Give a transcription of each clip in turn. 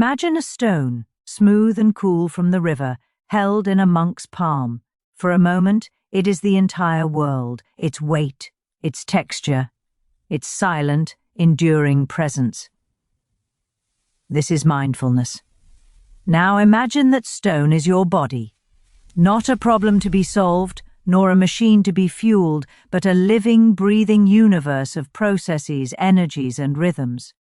Imagine a stone, smooth and cool from the river, held in a monk's palm. For a moment, it is the entire world, its weight, its texture, its silent, enduring presence. This is mindfulness. Now imagine that stone is your body. Not a problem to be solved, nor a machine to be fueled, but a living, breathing universe of processes, energies, and rhythms.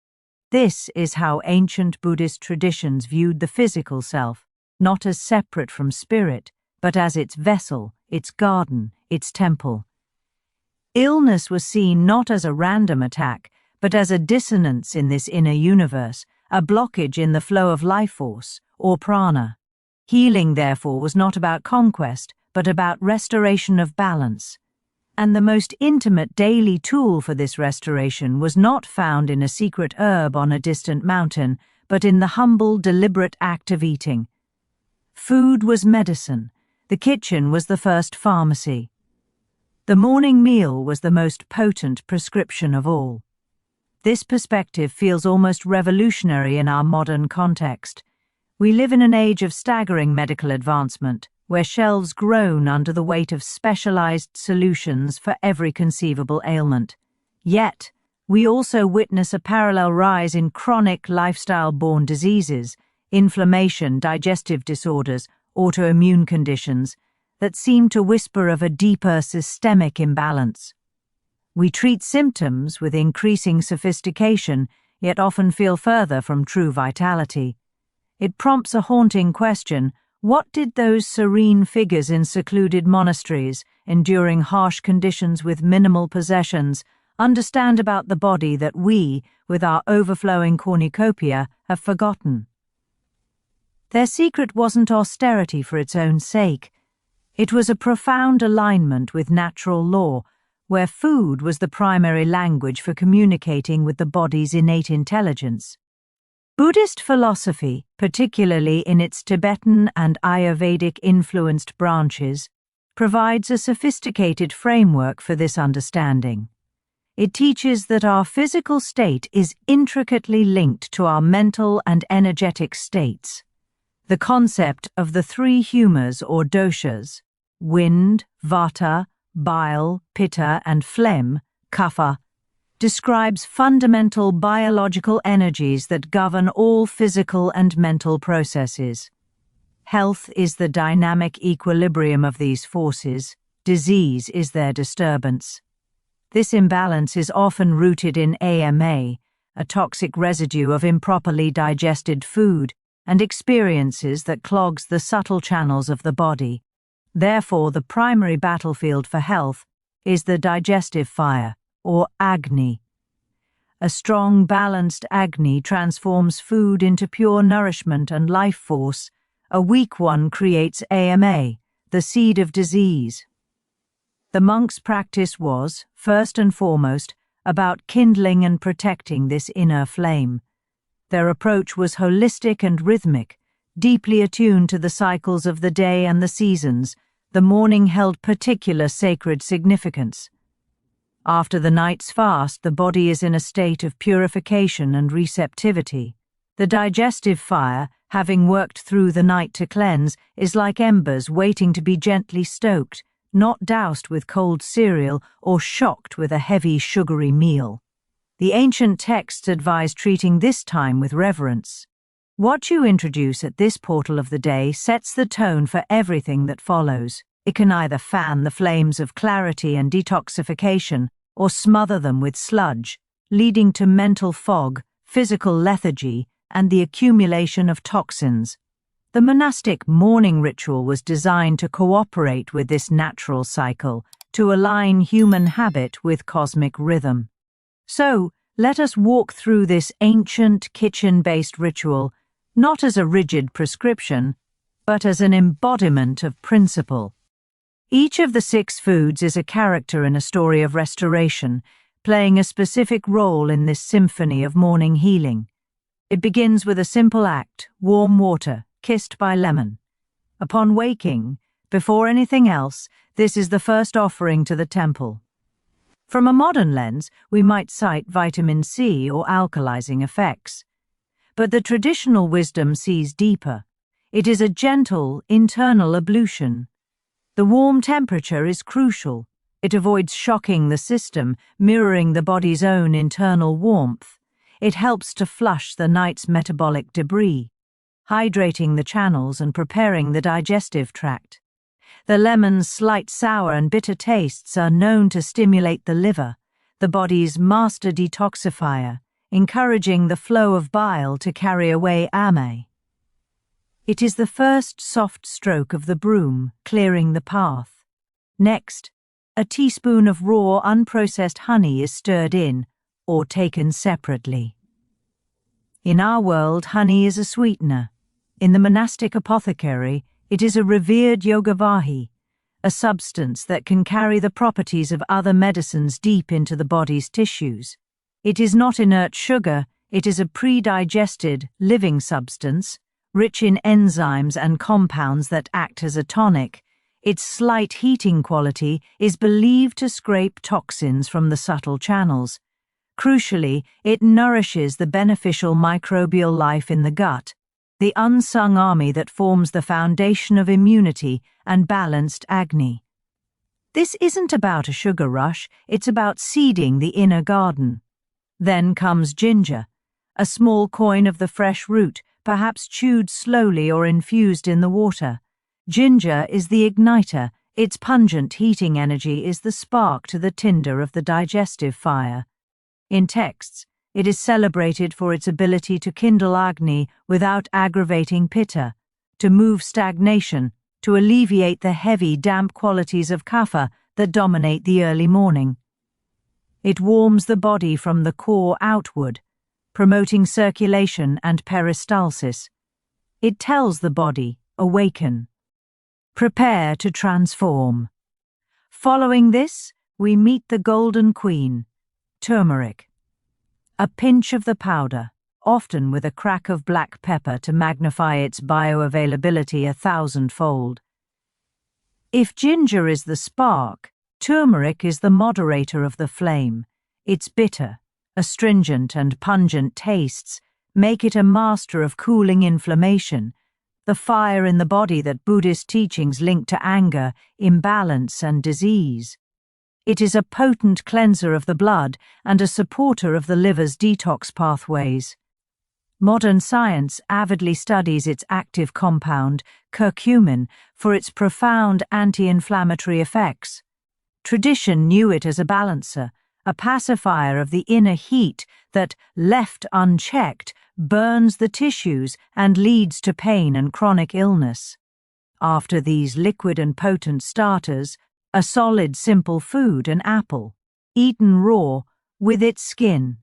This is how ancient Buddhist traditions viewed the physical self, not as separate from spirit, but as its vessel, its garden, its temple. Illness was seen not as a random attack, but as a dissonance in this inner universe, a blockage in the flow of life force, or prana. Healing, therefore, was not about conquest, but about restoration of balance. And the most intimate daily tool for this restoration was not found in a secret herb on a distant mountain, but in the humble, deliberate act of eating. Food was medicine. The kitchen was the first pharmacy. The morning meal was the most potent prescription of all. This perspective feels almost revolutionary in our modern context. We live in an age of staggering medical advancement, where shelves groan under the weight of specialized solutions for every conceivable ailment. Yet, we also witness a parallel rise in chronic lifestyle-borne diseases, inflammation, digestive disorders, autoimmune conditions, that seem to whisper of a deeper systemic imbalance. We treat symptoms with increasing sophistication, yet often feel further from true vitality. It prompts a haunting question: what did those serene figures in secluded monasteries, enduring harsh conditions with minimal possessions, understand about the body that we, with our overflowing cornucopia, have forgotten? Their secret wasn't austerity for its own sake. It was a profound alignment with natural law, where food was the primary language for communicating with the body's innate intelligence. Buddhist philosophy, particularly in its Tibetan and Ayurvedic-influenced branches, provides a sophisticated framework for this understanding. It teaches that our physical state is intricately linked to our mental and energetic states. The concept of the three humas or doshas, wind, vata, bile, pitta, and phlegm, kapha, describes fundamental biological energies that govern all physical and mental processes. Health is the dynamic equilibrium of these forces, disease is their disturbance. This imbalance is often rooted in AMA, a toxic residue of improperly digested food, and experiences that clogs the subtle channels of the body. Therefore, the primary battlefield for health is the digestive fire, or Agni. A strong, balanced Agni transforms food into pure nourishment and life force. A weak one creates AMA, the seed of disease. The monks' practice was, first and foremost, about kindling and protecting this inner flame. Their approach was holistic and rhythmic, deeply attuned to the cycles of the day and the seasons. The morning held particular sacred significance. After the night's fast, the body is in a state of purification and receptivity. The digestive fire, having worked through the night to cleanse, is like embers waiting to be gently stoked, not doused with cold cereal or shocked with a heavy, sugary meal. The ancient texts advise treating this time with reverence. What you introduce at this portal of the day sets the tone for everything that follows. It can either fan the flames of clarity and detoxification, or smother them with sludge, leading to mental fog, physical lethargy, and the accumulation of toxins. The monastic morning ritual was designed to cooperate with this natural cycle, to align human habit with cosmic rhythm. So, let us walk through this ancient kitchen-based ritual, not as a rigid prescription, but as an embodiment of principle. Each of the 6 foods is a character in a story of restoration, playing a specific role in this symphony of morning healing. It begins with a simple act: warm water, kissed by lemon. Upon waking, before anything else, this is the first offering to the temple. From a modern lens, we might cite vitamin C or alkalizing effects. But the traditional wisdom sees deeper. It is a gentle, internal ablution. The warm temperature is crucial. It avoids shocking the system, mirroring the body's own internal warmth. It helps to flush the night's metabolic debris, hydrating the channels and preparing the digestive tract. The lemon's slight sour and bitter tastes are known to stimulate the liver, the body's master detoxifier, encouraging the flow of bile to carry away ame. It is the first soft stroke of the broom, clearing the path. Next, a teaspoon of raw, unprocessed honey is stirred in, or taken separately. In our world, honey is a sweetener. In the monastic apothecary, it is a revered yogavahi, a substance that can carry the properties of other medicines deep into the body's tissues. It is not inert sugar, it is a pre-digested, living substance, rich in enzymes and compounds that act as a tonic. Its slight heating quality is believed to scrape toxins from the subtle channels. Crucially, it nourishes the beneficial microbial life in the gut, the unsung army that forms the foundation of immunity and balanced agni. This isn't about a sugar rush, it's about seeding the inner garden. Then comes ginger, a small coin of the fresh root, perhaps chewed slowly or infused in the water. Ginger is the igniter, its pungent heating energy is the spark to the tinder of the digestive fire. In texts, it is celebrated for its ability to kindle agni without aggravating pitta, to move stagnation, to alleviate the heavy, damp qualities of kapha that dominate the early morning. It warms the body from the core outward, promoting circulation and peristalsis. It tells the body, awaken. Prepare to transform. Following this, we meet the Golden Queen, turmeric. A pinch of the powder, often with a crack of black pepper to magnify its bioavailability 1,000-fold. If ginger is the spark, turmeric is the moderator of the flame. Its bitter, astringent and pungent tastes make it a master of cooling inflammation, the fire in the body that Buddhist teachings link to anger, imbalance and disease. It is a potent cleanser of the blood and a supporter of the liver's detox pathways. Modern science avidly studies its active compound, curcumin, for its profound anti-inflammatory effects. Tradition knew it as a balancer, a pacifier of the inner heat that, left unchecked, burns the tissues and leads to pain and chronic illness. After these liquid and potent starters, a solid, simple food, an apple, eaten raw, with its skin.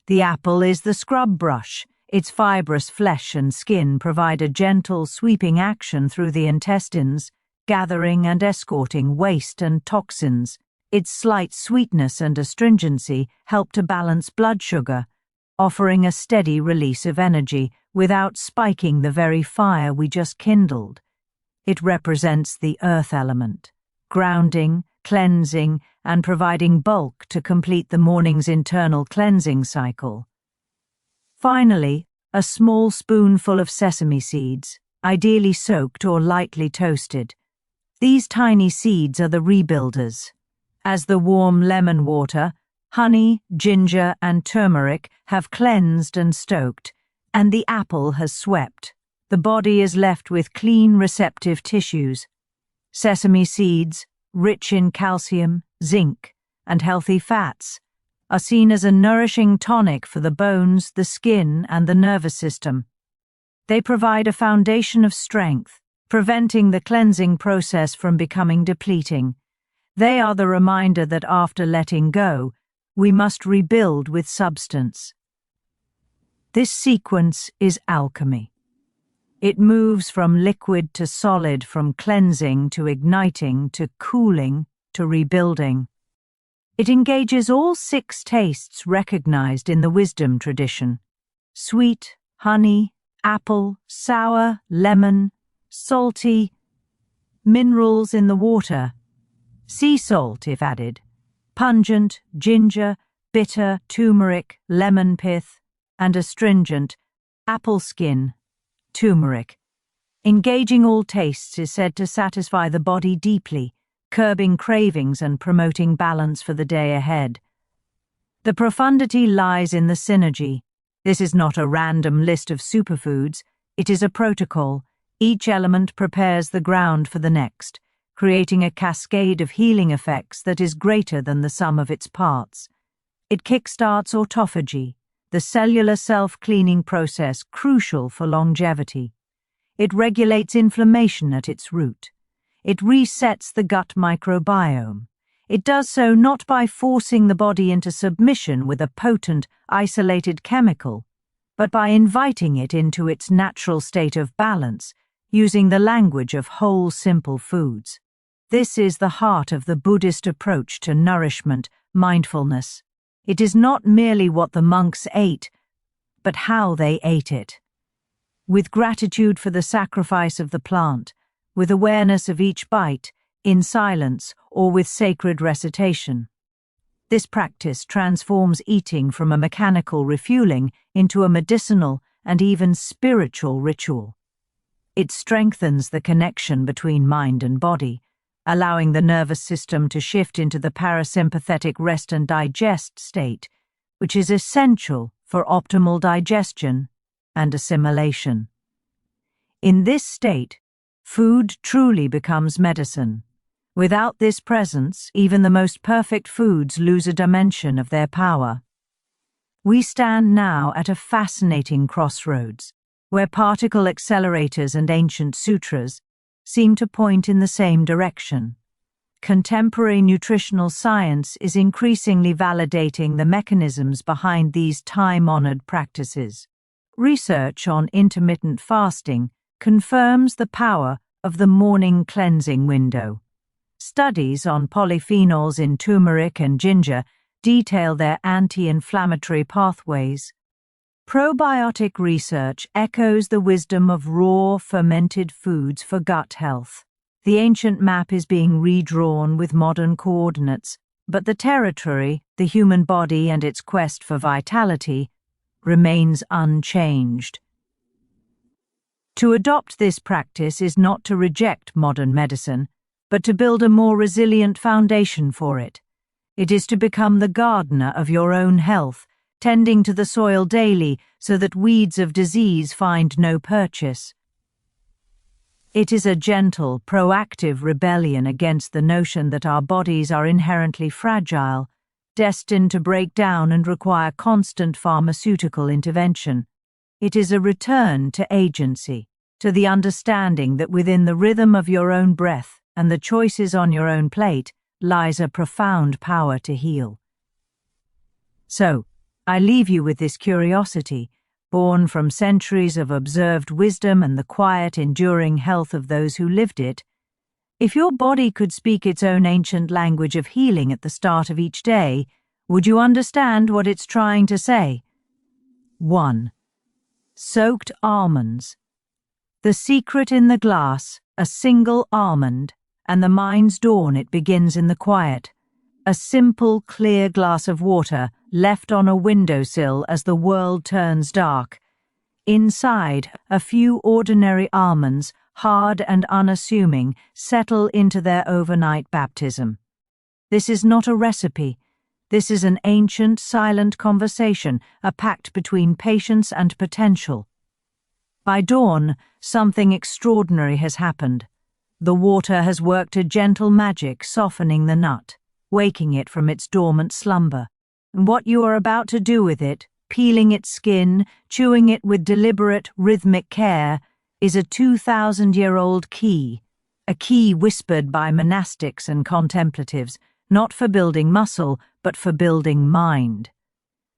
The apple is the scrub brush. Its fibrous flesh and skin provide a gentle, sweeping action through the intestines, gathering and escorting waste and toxins. Its slight sweetness and astringency help to balance blood sugar, offering a steady release of energy without spiking the very fire we just kindled. It represents the earth element, grounding, cleansing, and providing bulk to complete the morning's internal cleansing cycle. Finally, a small spoonful of sesame seeds, ideally soaked or lightly toasted. These tiny seeds are the rebuilders. As the warm lemon water, honey, ginger, and turmeric have cleansed and stoked, and the apple has swept, the body is left with clean, receptive tissues. Sesame seeds, rich in calcium, zinc, and healthy fats, are seen as a nourishing tonic for the bones, the skin, and the nervous system. They provide a foundation of strength, preventing the cleansing process from becoming depleting. They are the reminder that after letting go, we must rebuild with substance. This sequence is alchemy. It moves from liquid to solid, from cleansing to igniting to cooling to rebuilding. It engages all 6 tastes recognized in the wisdom tradition: sweet, honey, apple, sour, lemon, salty, minerals in the water, sea salt if added, pungent, ginger, bitter, turmeric, lemon pith, and astringent, Apple skin, turmeric. Engaging all tastes is said to satisfy the body deeply, curbing cravings and promoting balance for the day ahead. The profundity lies in the synergy. This is not a random list of superfoods, it is a protocol. Each element prepares the ground for the next, creating a cascade of healing effects that is greater than the sum of its parts. It kickstarts autophagy, the cellular self-cleaning process crucial for longevity. It regulates inflammation at its root. It resets the gut microbiome. It does so not by forcing the body into submission with a potent, isolated chemical, but by inviting it into its natural state of balance, using the language of whole, simple foods. This is the heart of the Buddhist approach to nourishment, mindfulness. It is not merely what the monks ate, but how they ate it. With gratitude for the sacrifice of the plant, with awareness of each bite, in silence or with sacred recitation. This practice transforms eating from a mechanical refueling into a medicinal and even spiritual ritual. It strengthens the connection between mind and body, allowing the nervous system to shift into the parasympathetic rest and digest state, which is essential for optimal digestion and assimilation. In this state, food truly becomes medicine. Without this presence, even the most perfect foods lose a dimension of their power. We stand now at a fascinating crossroads, where particle accelerators and ancient sutras seem to point in the same direction. Contemporary nutritional science is increasingly validating the mechanisms behind these time-honored practices. Research on intermittent fasting confirms the power of the morning cleansing window. Studies on polyphenols in turmeric and ginger detail their anti-inflammatory pathways. Probiotic research echoes the wisdom of raw, fermented foods for gut health. The ancient map is being redrawn with modern coordinates, but the territory, the human body and its quest for vitality, remains unchanged. To adopt this practice is not to reject modern medicine, but to build a more resilient foundation for it. It is to become the gardener of your own health, tending to the soil daily so that weeds of disease find no purchase. It is a gentle, proactive rebellion against the notion that our bodies are inherently fragile, destined to break down and require constant pharmaceutical intervention. It is a return to agency, to the understanding that within the rhythm of your own breath and the choices on your own plate lies a profound power to heal. So, I leave you with this curiosity, born from centuries of observed wisdom and the quiet, enduring health of those who lived it. If your body could speak its own ancient language of healing at the start of each day, would you understand what it's trying to say? 1. Soaked almonds. The secret in the glass, a single almond, and the mind's dawn it begins in the quiet. A simple, clear glass of water left on a windowsill as the world turns dark. Inside, a few ordinary almonds, hard and unassuming, settle into their overnight baptism. This is not a recipe. This is an ancient, silent conversation, a pact between patience and potential. By dawn, something extraordinary has happened. The water has worked a gentle magic, softening the nut, waking it from its dormant slumber. And what you are about to do with it, peeling its skin, chewing it with deliberate, rhythmic care, is a 2,000-year-old key, a key whispered by monastics and contemplatives, not for building muscle, but for building mind.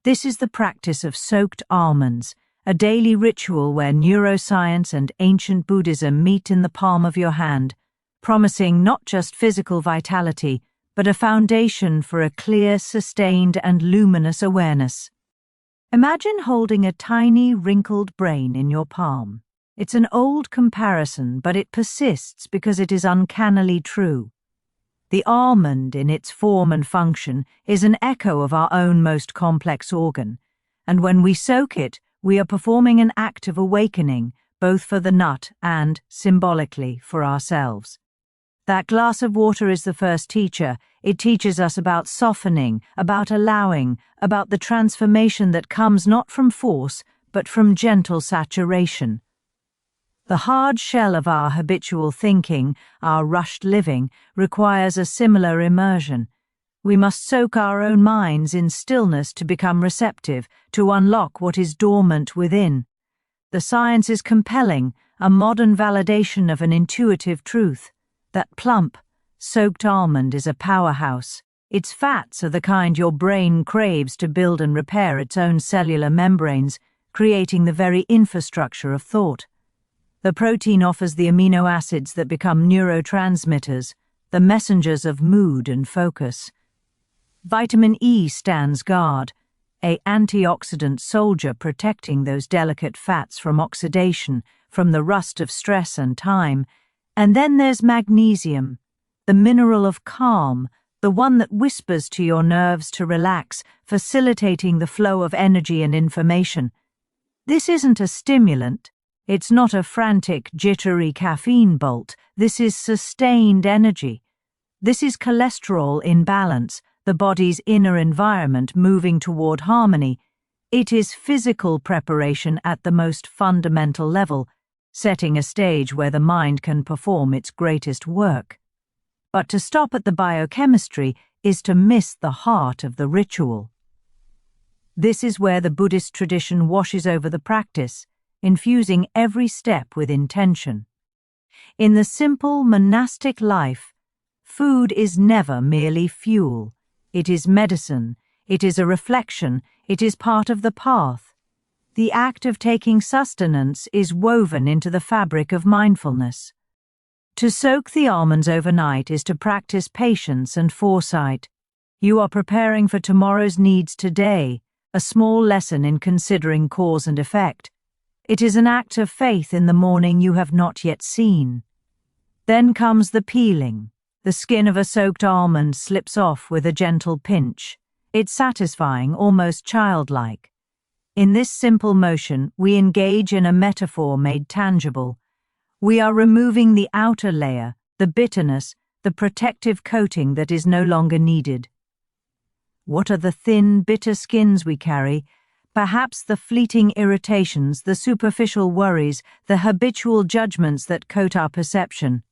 This is the practice of soaked almonds, a daily ritual where neuroscience and ancient Buddhism meet in the palm of your hand, promising not just physical vitality, but a foundation for a clear, sustained, and luminous awareness. Imagine holding a tiny, wrinkled brain in your palm. It's an old comparison, but it persists because it is uncannily true. The almond, in its form and function, is an echo of our own most complex organ, and when we soak it, We are performing an act of awakening, both for the nut and, symbolically, for ourselves. That glass of water is the first teacher. It teaches us about softening, about allowing, about the transformation that comes not from force, but from gentle saturation. The hard shell of our habitual thinking, our rushed living, requires a similar immersion. We must soak our own minds in stillness to become receptive, to unlock what is dormant within. The science is compelling, a modern validation of an intuitive truth. That plump, soaked almond is a powerhouse. Its fats are the kind your brain craves to build and repair its own cellular membranes, creating the very infrastructure of thought. The protein offers the amino acids that become neurotransmitters, the messengers of mood and focus. Vitamin E stands guard, an antioxidant soldier protecting those delicate fats from oxidation, from the rust of stress and time. And then there's magnesium, the mineral of calm, the one that whispers to your nerves to relax, facilitating the flow of energy and information. This isn't a stimulant. It's not a frantic, jittery caffeine bolt. This is sustained energy. This is cholesterol in balance, the body's inner environment moving toward harmony. It is physical preparation at the most fundamental level, setting a stage where the mind can perform its greatest work. But to stop at the biochemistry is to miss the heart of the ritual. This is where the Buddhist tradition washes over the practice, infusing every step with intention. In the simple monastic life, food is never merely fuel. It is medicine, it is a reflection, it is part of the path. The act of taking sustenance is woven into the fabric of mindfulness. To soak the almonds overnight is to practice patience and foresight. You are preparing for tomorrow's needs today, a small lesson in considering cause and effect. It is an act of faith in the morning you have not yet seen. Then comes the peeling. The skin of a soaked almond slips off with a gentle pinch. It's satisfying, almost childlike. In this simple motion, we engage in a metaphor made tangible. We are removing the outer layer, the bitterness, the protective coating that is no longer needed. What are the thin, bitter skins we carry? Perhaps the fleeting irritations, the superficial worries, the habitual judgments that coat our perception.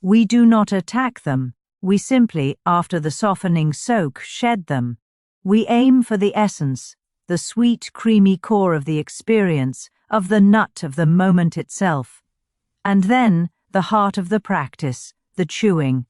We do not attack them. We simply, after the softening soak, shed them. We aim for the essence, the sweet, creamy core of the experience, of the nut of the moment itself. And then, the heart of the practice, the chewing.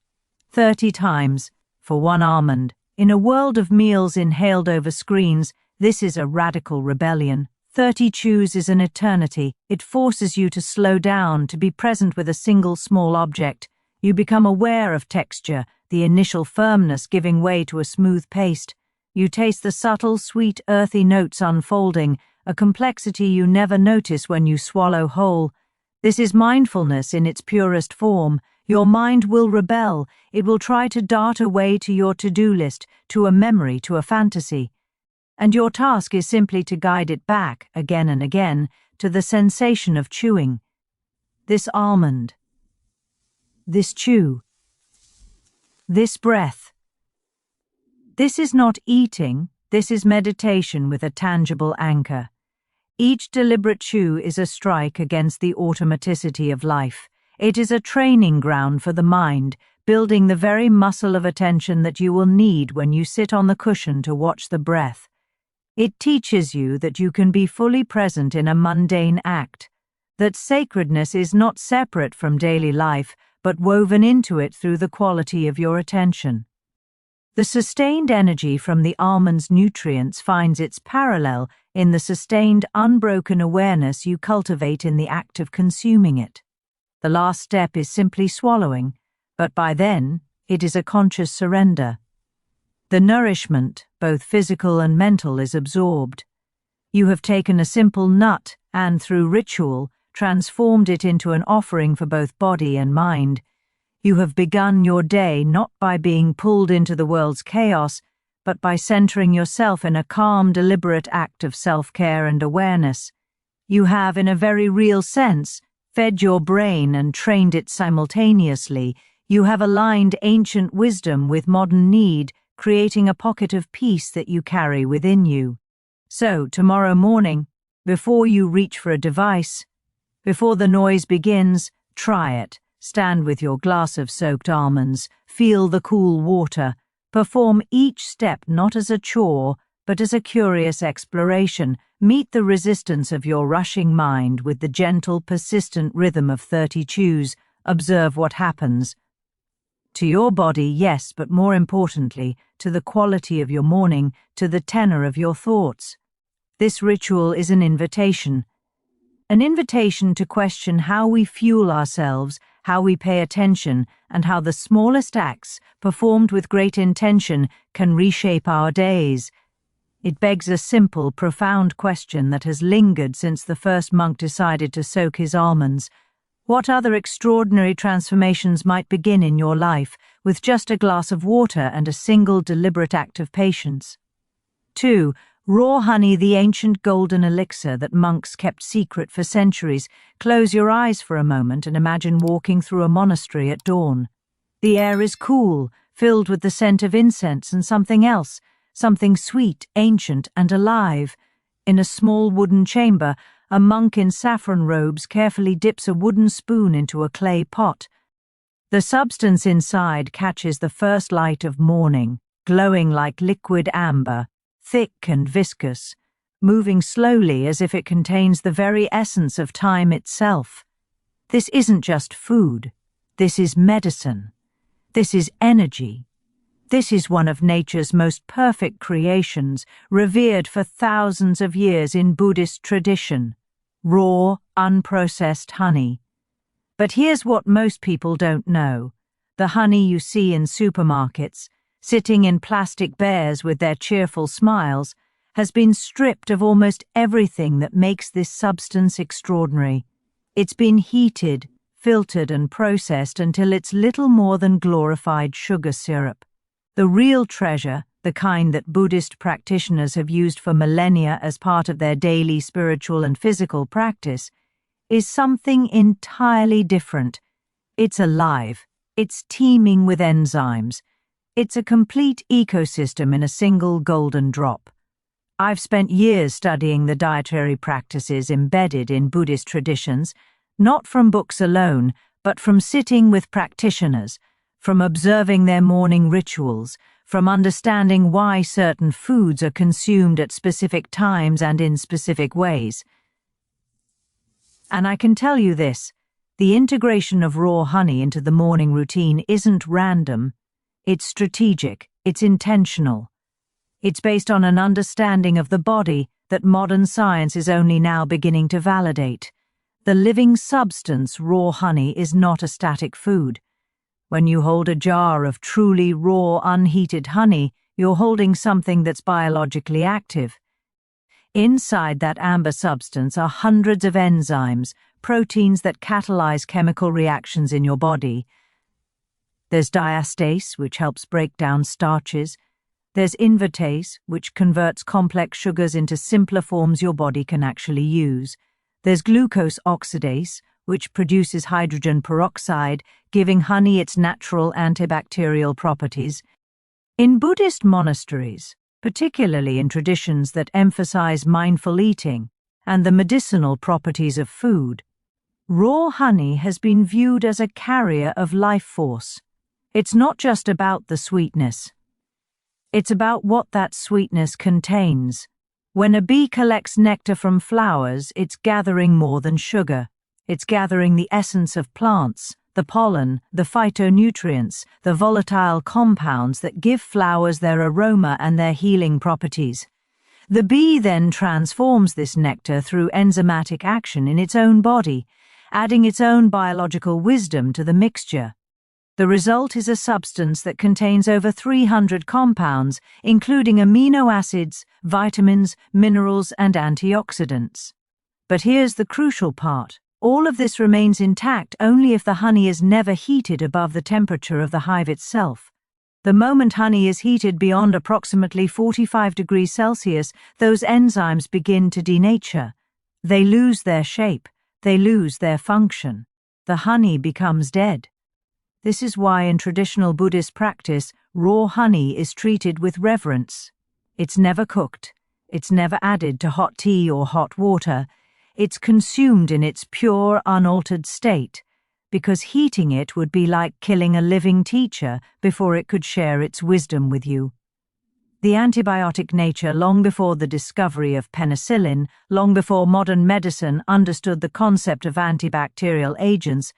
30 times, for one almond. In a world of meals inhaled over screens, this is a radical rebellion. 30 chews is an eternity. It forces you to slow down, to be present with a single small object. You become aware of texture, the initial firmness giving way to a smooth paste. You taste the subtle, sweet, earthy notes unfolding, a complexity you never notice when you swallow whole. This is mindfulness in its purest form. Your mind will rebel. It will try to dart away to your to-do list, to a memory, to a fantasy. And your task is simply to guide it back, again and again, to the sensation of chewing. This almond. This chew. This breath. This is not eating, this is meditation with a tangible anchor. Each deliberate chew is a strike against the automaticity of life. It is a training ground for the mind, building the very muscle of attention that you will need when you sit on the cushion to watch the breath. It teaches you that you can be fully present in a mundane act, that sacredness is not separate from daily life, but woven into it through the quality of your attention. The sustained energy from the almond's nutrients finds its parallel in the sustained, unbroken awareness you cultivate in the act of consuming it. The last step is simply swallowing, but by then, it is a conscious surrender. The nourishment, both physical and mental, is absorbed. You have taken a simple nut and, through ritual, transformed it into an offering for both body and mind. You have begun your day not by being pulled into the world's chaos, but by centering yourself in a calm, deliberate act of self-care and awareness. You have, in a very real sense, fed your brain and trained it simultaneously. You have aligned ancient wisdom with modern need, creating a pocket of peace that you carry within you. So, tomorrow morning, before you reach for a device, before the noise begins, try it. Stand with your glass of soaked almonds, feel the cool water, perform each step not as a chore, but as a curious exploration. Meet the resistance of your rushing mind with the gentle, persistent rhythm of 30 chews. Observe what happens. To your body, yes, but more importantly, to the quality of your morning, to the tenor of your thoughts. This ritual is an invitation to question how we fuel ourselves, how we pay attention, and how the smallest acts, performed with great intention, can reshape our days. It begs a simple, profound question that has lingered since the first monk decided to soak his almonds. What other extraordinary transformations might begin in your life with just a glass of water and a single deliberate act of patience? 2. Raw honey, the ancient golden elixir that monks kept secret for centuries. Close your eyes for a moment and imagine walking through a monastery at dawn. The air is cool, filled with the scent of incense and something else, something sweet, ancient, and alive. In a small wooden chamber, a monk in saffron robes carefully dips a wooden spoon into a clay pot. The substance inside catches the first light of morning, glowing like liquid amber, thick and viscous, moving slowly as if it contains the very essence of time itself. This isn't just food. This is medicine. This is energy. This is one of nature's most perfect creations, revered for thousands of years in Buddhist tradition. Raw, unprocessed honey. But here's what most people don't know. The honey you see in supermarkets, sitting in plastic bears with their cheerful smiles, has been stripped of almost everything that makes this substance extraordinary. It's been heated, filtered and processed until it's little more than glorified sugar syrup. The real treasure, the kind that Buddhist practitioners have used for millennia as part of their daily spiritual and physical practice, is something entirely different. It's alive. It's teeming with enzymes. It's a complete ecosystem in a single golden drop. I've spent years studying the dietary practices embedded in Buddhist traditions, not from books alone, but from sitting with practitioners, from observing their morning rituals, from understanding why certain foods are consumed at specific times and in specific ways. And I can tell you this, the integration of raw honey into the morning routine isn't random. It's strategic, it's intentional. It's based on an understanding of the body that modern science is only now beginning to validate. The living substance, raw honey, is not a static food. When you hold a jar of truly raw, unheated honey, you're holding something that's biologically active. Inside that amber substance are hundreds of enzymes, proteins that catalyze chemical reactions in your body. There's diastase, which helps break down starches. There's invertase, which converts complex sugars into simpler forms your body can actually use. There's glucose oxidase, which produces hydrogen peroxide, giving honey its natural antibacterial properties. In Buddhist monasteries, particularly in traditions that emphasize mindful eating and the medicinal properties of food, raw honey has been viewed as a carrier of life force. It's not just about the sweetness. It's about what that sweetness contains. When a bee collects nectar from flowers, it's gathering more than sugar. It's gathering the essence of plants, the pollen, the phytonutrients, the volatile compounds that give flowers their aroma and their healing properties. The bee then transforms this nectar through enzymatic action in its own body, adding its own biological wisdom to the mixture. The result is a substance that contains over 300 compounds, including amino acids, vitamins, minerals, and antioxidants. But here's the crucial part. All of this remains intact only if the honey is never heated above the temperature of the hive itself. The moment honey is heated beyond approximately 45 degrees Celsius, those enzymes begin to denature. They lose their shape, they lose their function. The honey becomes dead. This is why in traditional Buddhist practice, raw honey is treated with reverence. It's never cooked, it's never added to hot tea or hot water. It's consumed in its pure, unaltered state, because heating it would be like killing a living teacher before it could share its wisdom with you. The antibiotic nature, long before the discovery of penicillin, long before modern medicine understood the concept of antibacterial agents,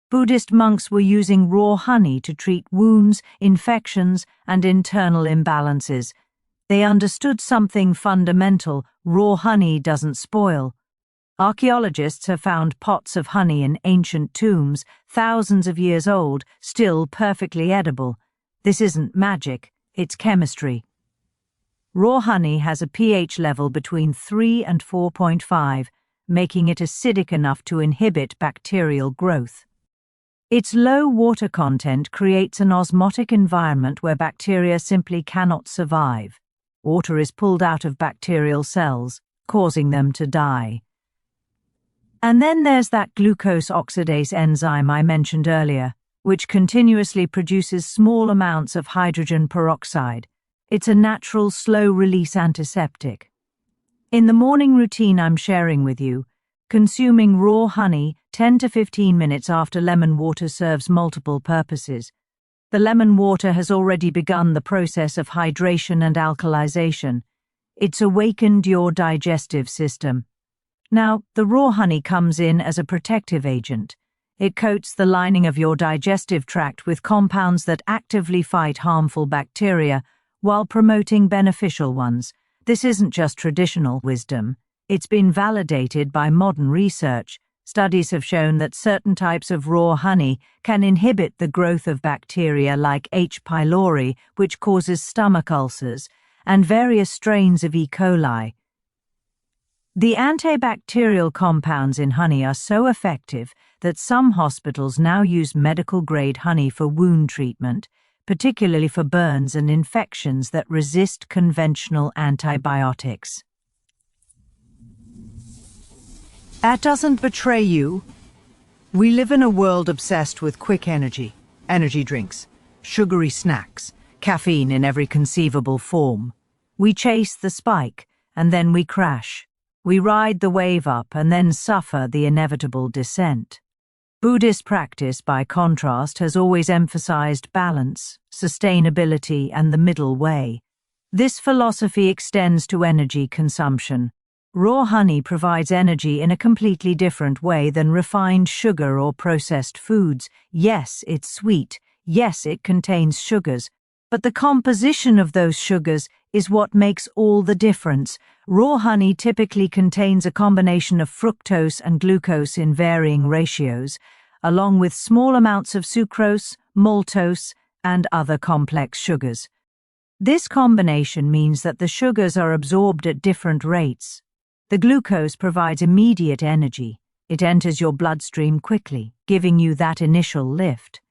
Buddhist monks were using raw honey to treat wounds, infections, and internal imbalances. They understood something fundamental: raw honey doesn't spoil. Archaeologists have found pots of honey in ancient tombs, thousands of years old, still perfectly edible. This isn't magic, it's chemistry. Raw honey has a pH level between 3 and 4.5, making it acidic enough to inhibit bacterial growth. Its low water content creates an osmotic environment where bacteria simply cannot survive. Water is pulled out of bacterial cells, causing them to die. And then there's that glucose oxidase enzyme I mentioned earlier, which continuously produces small amounts of hydrogen peroxide. It's a natural, slow-release antiseptic. In the morning routine I'm sharing with you, consuming raw honey 10 to 15 minutes after lemon water serves multiple purposes. The lemon water has already begun the process of hydration and alkalization. It's awakened your digestive system. Now, the raw honey comes in as a protective agent. It coats the lining of your digestive tract with compounds that actively fight harmful bacteria while promoting beneficial ones. This isn't just traditional wisdom. It's been validated by modern research. Studies have shown that certain types of raw honey can inhibit the growth of bacteria like H. pylori, which causes stomach ulcers, and various strains of E. coli. The antibacterial compounds in honey are so effective that some hospitals now use medical-grade honey for wound treatment, particularly for burns and infections that resist conventional antibiotics. That doesn't betray you. We live in a world obsessed with quick energy drinks, sugary snacks, caffeine in every conceivable form. We chase the spike, and then we crash. We ride the wave up and then suffer the inevitable descent. Buddhist practice, by contrast, has always emphasized balance, sustainability, and the middle way. This philosophy extends to energy consumption. Raw honey provides energy in a completely different way than refined sugar or processed foods. Yes, it's sweet. Yes, it contains sugars. But the composition of those sugars is what makes all the difference. Raw honey typically contains a combination of fructose and glucose in varying ratios, along with small amounts of sucrose, maltose, and other complex sugars. This combination means that the sugars are absorbed at different rates. The glucose provides immediate energy. It enters your bloodstream quickly, giving you that initial lift.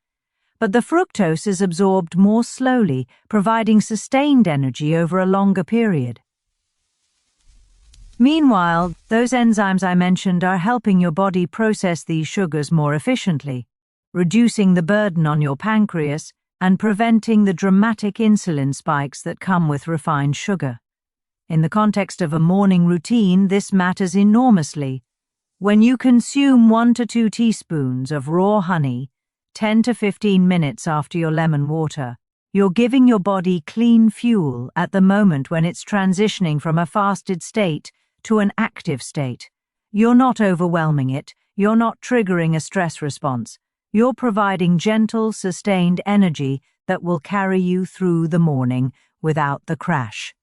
But the fructose is absorbed more slowly, providing sustained energy over a longer period. Meanwhile, those enzymes I mentioned are helping your body process these sugars more efficiently, reducing the burden on your pancreas and preventing the dramatic insulin spikes that come with refined sugar. In the context of a morning routine, this matters enormously. When you consume 1 to 2 teaspoons of raw honey 10 to 15 minutes after your lemon water, you're giving your body clean fuel at the moment when it's transitioning from a fasted state to an active state. You're not overwhelming it. You're not triggering a stress response. You're providing gentle, sustained energy that will carry you through the morning without the crash.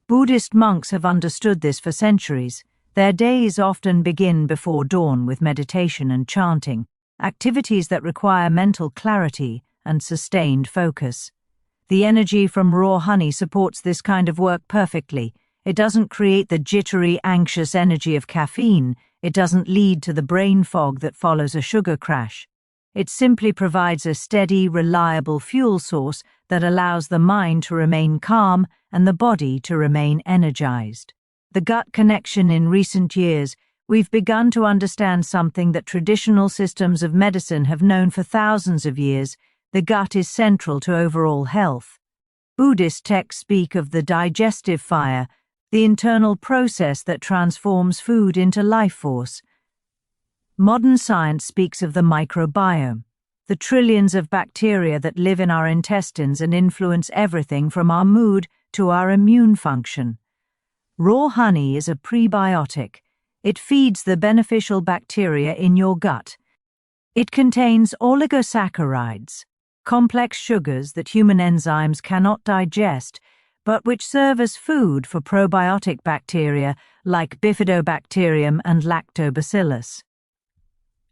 Buddhist monks have understood this for centuries. Their days often begin before dawn with meditation and chanting, activities that require mental clarity and sustained focus. The energy from raw honey supports this kind of work perfectly. It doesn't create the jittery, anxious energy of caffeine. It doesn't lead to the brain fog that follows a sugar crash. It simply provides a steady, reliable fuel source that allows the mind to remain calm and the body to remain energized. The gut connection. In recent years, we've begun to understand something that traditional systems of medicine have known for thousands of years. The gut is central to overall health. Buddhist texts speak of the digestive fire, the internal process that transforms food into life force. Modern science speaks of the microbiome, the trillions of bacteria that live in our intestines and influence everything from our mood to our immune function. Raw honey is a prebiotic. It feeds the beneficial bacteria in your gut. It contains oligosaccharides, complex sugars that human enzymes cannot digest, but which serve as food for probiotic bacteria like bifidobacterium and lactobacillus.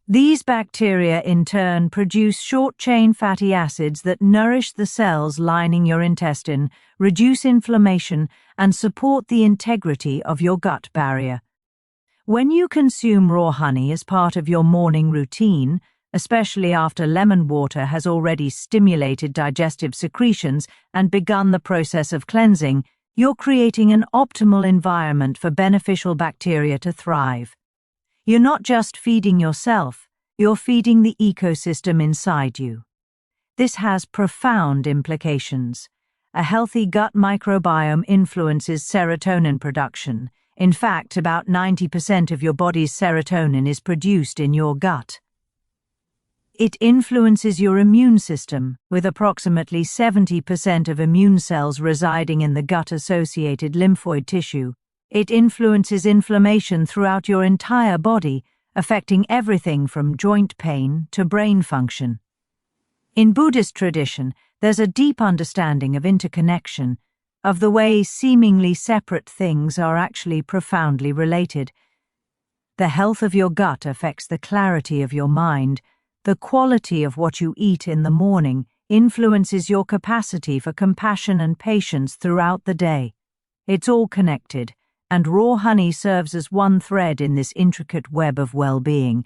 These bacteria in turn produce short-chain fatty acids that nourish the cells lining your intestine, reduce inflammation, and support the integrity of your gut barrier. When you consume raw honey as part of your morning routine, especially after lemon water has already stimulated digestive secretions and begun the process of cleansing, you're creating an optimal environment for beneficial bacteria to thrive. You're not just feeding yourself, you're feeding the ecosystem inside you. This has profound implications. A healthy gut microbiome influences serotonin production. In fact, about 90% of your body's serotonin is produced in your gut. It influences your immune system, with approximately 70% of immune cells residing in the gut-associated lymphoid tissue. It influences inflammation throughout your entire body, affecting everything from joint pain to brain function. In Buddhist tradition, there's a deep understanding of interconnection, of the way seemingly separate things are actually profoundly related. The health of your gut affects the clarity of your mind. The quality of what you eat in the morning influences your capacity for compassion and patience throughout the day. It's all connected, and raw honey serves as one thread in this intricate web of well-being.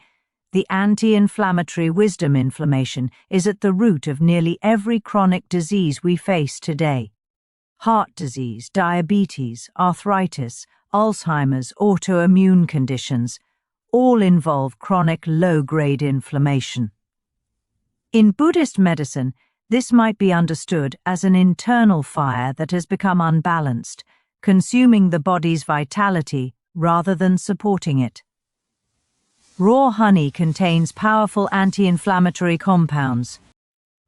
The anti-inflammatory wisdom inflammation is at the root of nearly every chronic disease we face today. Heart disease, diabetes, arthritis, Alzheimer's, autoimmune conditions, all involve chronic low-grade inflammation. In Buddhist medicine, this might be understood as an internal fire that has become unbalanced, consuming the body's vitality rather than supporting it. Raw honey contains powerful anti-inflammatory compounds.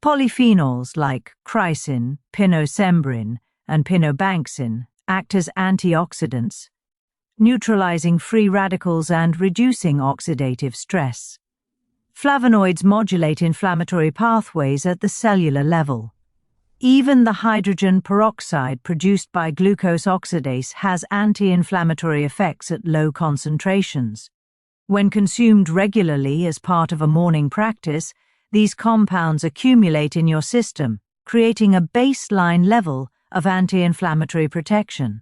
Polyphenols like chrysin, pinosembrin, and pinobanxin act as antioxidants, neutralizing free radicals and reducing oxidative stress. Flavonoids modulate inflammatory pathways at the cellular level. Even the hydrogen peroxide produced by glucose oxidase has anti-inflammatory effects at low concentrations. When consumed regularly as part of a morning practice, these compounds accumulate in your system, creating a baseline level of anti-inflammatory protection.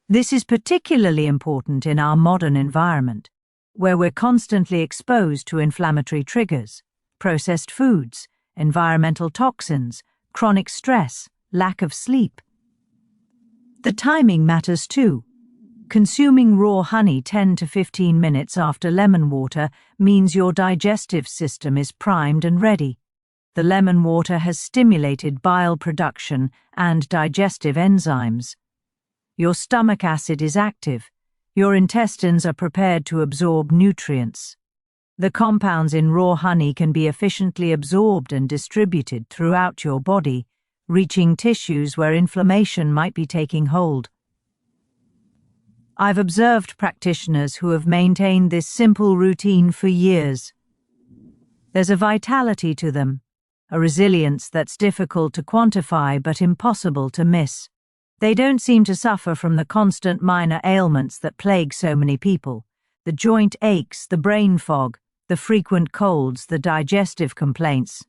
This is particularly important in our modern environment, where we're constantly exposed to inflammatory triggers, processed foods, environmental toxins, chronic stress, lack of sleep. The timing matters too. Consuming raw honey 10 to 15 minutes after lemon water means your digestive system is primed and ready. The lemon water has stimulated bile production and digestive enzymes. Your stomach acid is active. Your intestines are prepared to absorb nutrients. The compounds in raw honey can be efficiently absorbed and distributed throughout your body, reaching tissues where inflammation might be taking hold. I've observed practitioners who have maintained this simple routine for years. There's a vitality to them, a resilience that's difficult to quantify but impossible to miss. They don't seem to suffer from the constant minor ailments that plague so many people: the joint aches, the brain fog, the frequent colds, the digestive complaints.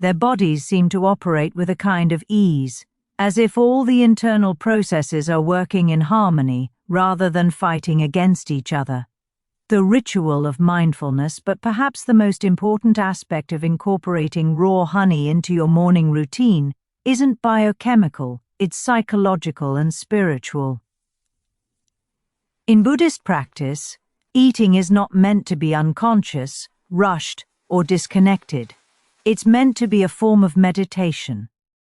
Their bodies seem to operate with a kind of ease, as if all the internal processes are working in harmony rather than fighting against each other. The ritual of mindfulness, but perhaps the most important aspect of incorporating raw honey into your morning routine, isn't biochemical, it's psychological and spiritual. In Buddhist practice, eating is not meant to be unconscious, rushed, or disconnected. It's meant to be a form of meditation,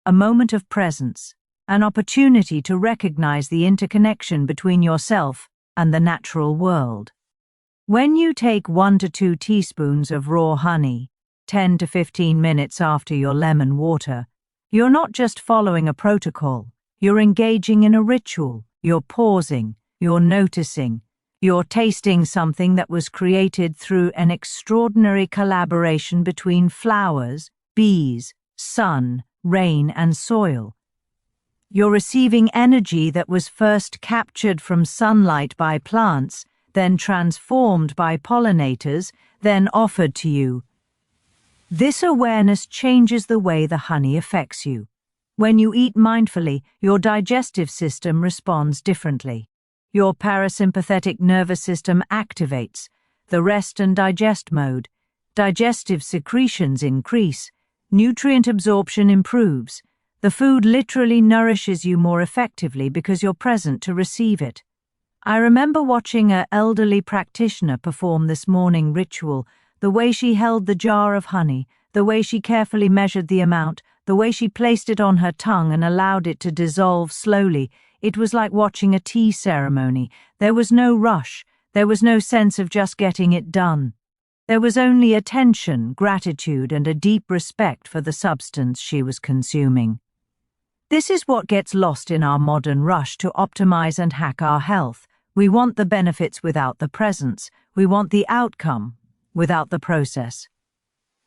a moment of presence, an opportunity to recognize the interconnection between yourself and the natural world. When you take 1 to 2 teaspoons of raw honey, 10 to 15 minutes after your lemon water, you're not just following a protocol, you're engaging in a ritual, you're pausing, you're noticing, you're tasting something that was created through an extraordinary collaboration between flowers, bees, sun, rain, and soil. You're receiving energy that was first captured from sunlight by plants, then transformed by pollinators, then offered to you. This awareness changes the way the honey affects you. When you eat mindfully, your digestive system responds differently. Your parasympathetic nervous system activates, the rest and digest mode. Digestive secretions increase, nutrient absorption improves. The food literally nourishes you more effectively because you're present to receive it. I remember watching an elderly practitioner perform this morning ritual, the way she held the jar of honey, the way she carefully measured the amount, the way she placed it on her tongue and allowed it to dissolve slowly. It was like watching a tea ceremony. There was no rush. There was no sense of just getting it done. There was only attention, gratitude, and a deep respect for the substance she was consuming. This is what gets lost in our modern rush to optimize and hack our health. We want the benefits without the presence. We want the outcome without the process.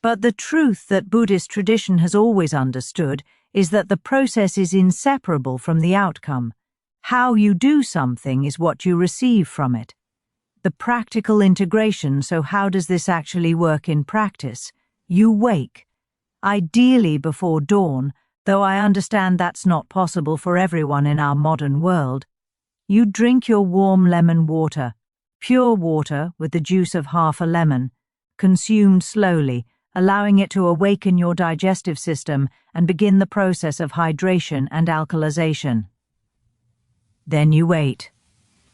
But the truth that Buddhist tradition has always understood is that the process is inseparable from the outcome. How you do something is what you receive from it. The practical integration, so how does this actually work in practice? You wake, ideally before dawn, though I understand that's not possible for everyone in our modern world. You drink your warm lemon water, pure water with the juice of half a lemon, consumed slowly, allowing it to awaken your digestive system and begin the process of hydration and alkalization. Then you wait,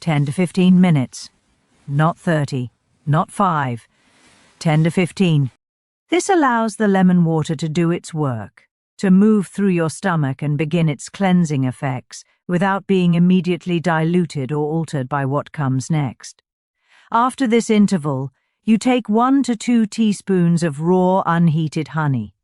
10 to 15 minutes, not 30, not 5, 10 to 15. This allows the lemon water to do its work, to move through your stomach and begin its cleansing effects without being immediately diluted or altered by what comes next. After this interval, you take 1 to 2 teaspoons of raw unheated honey.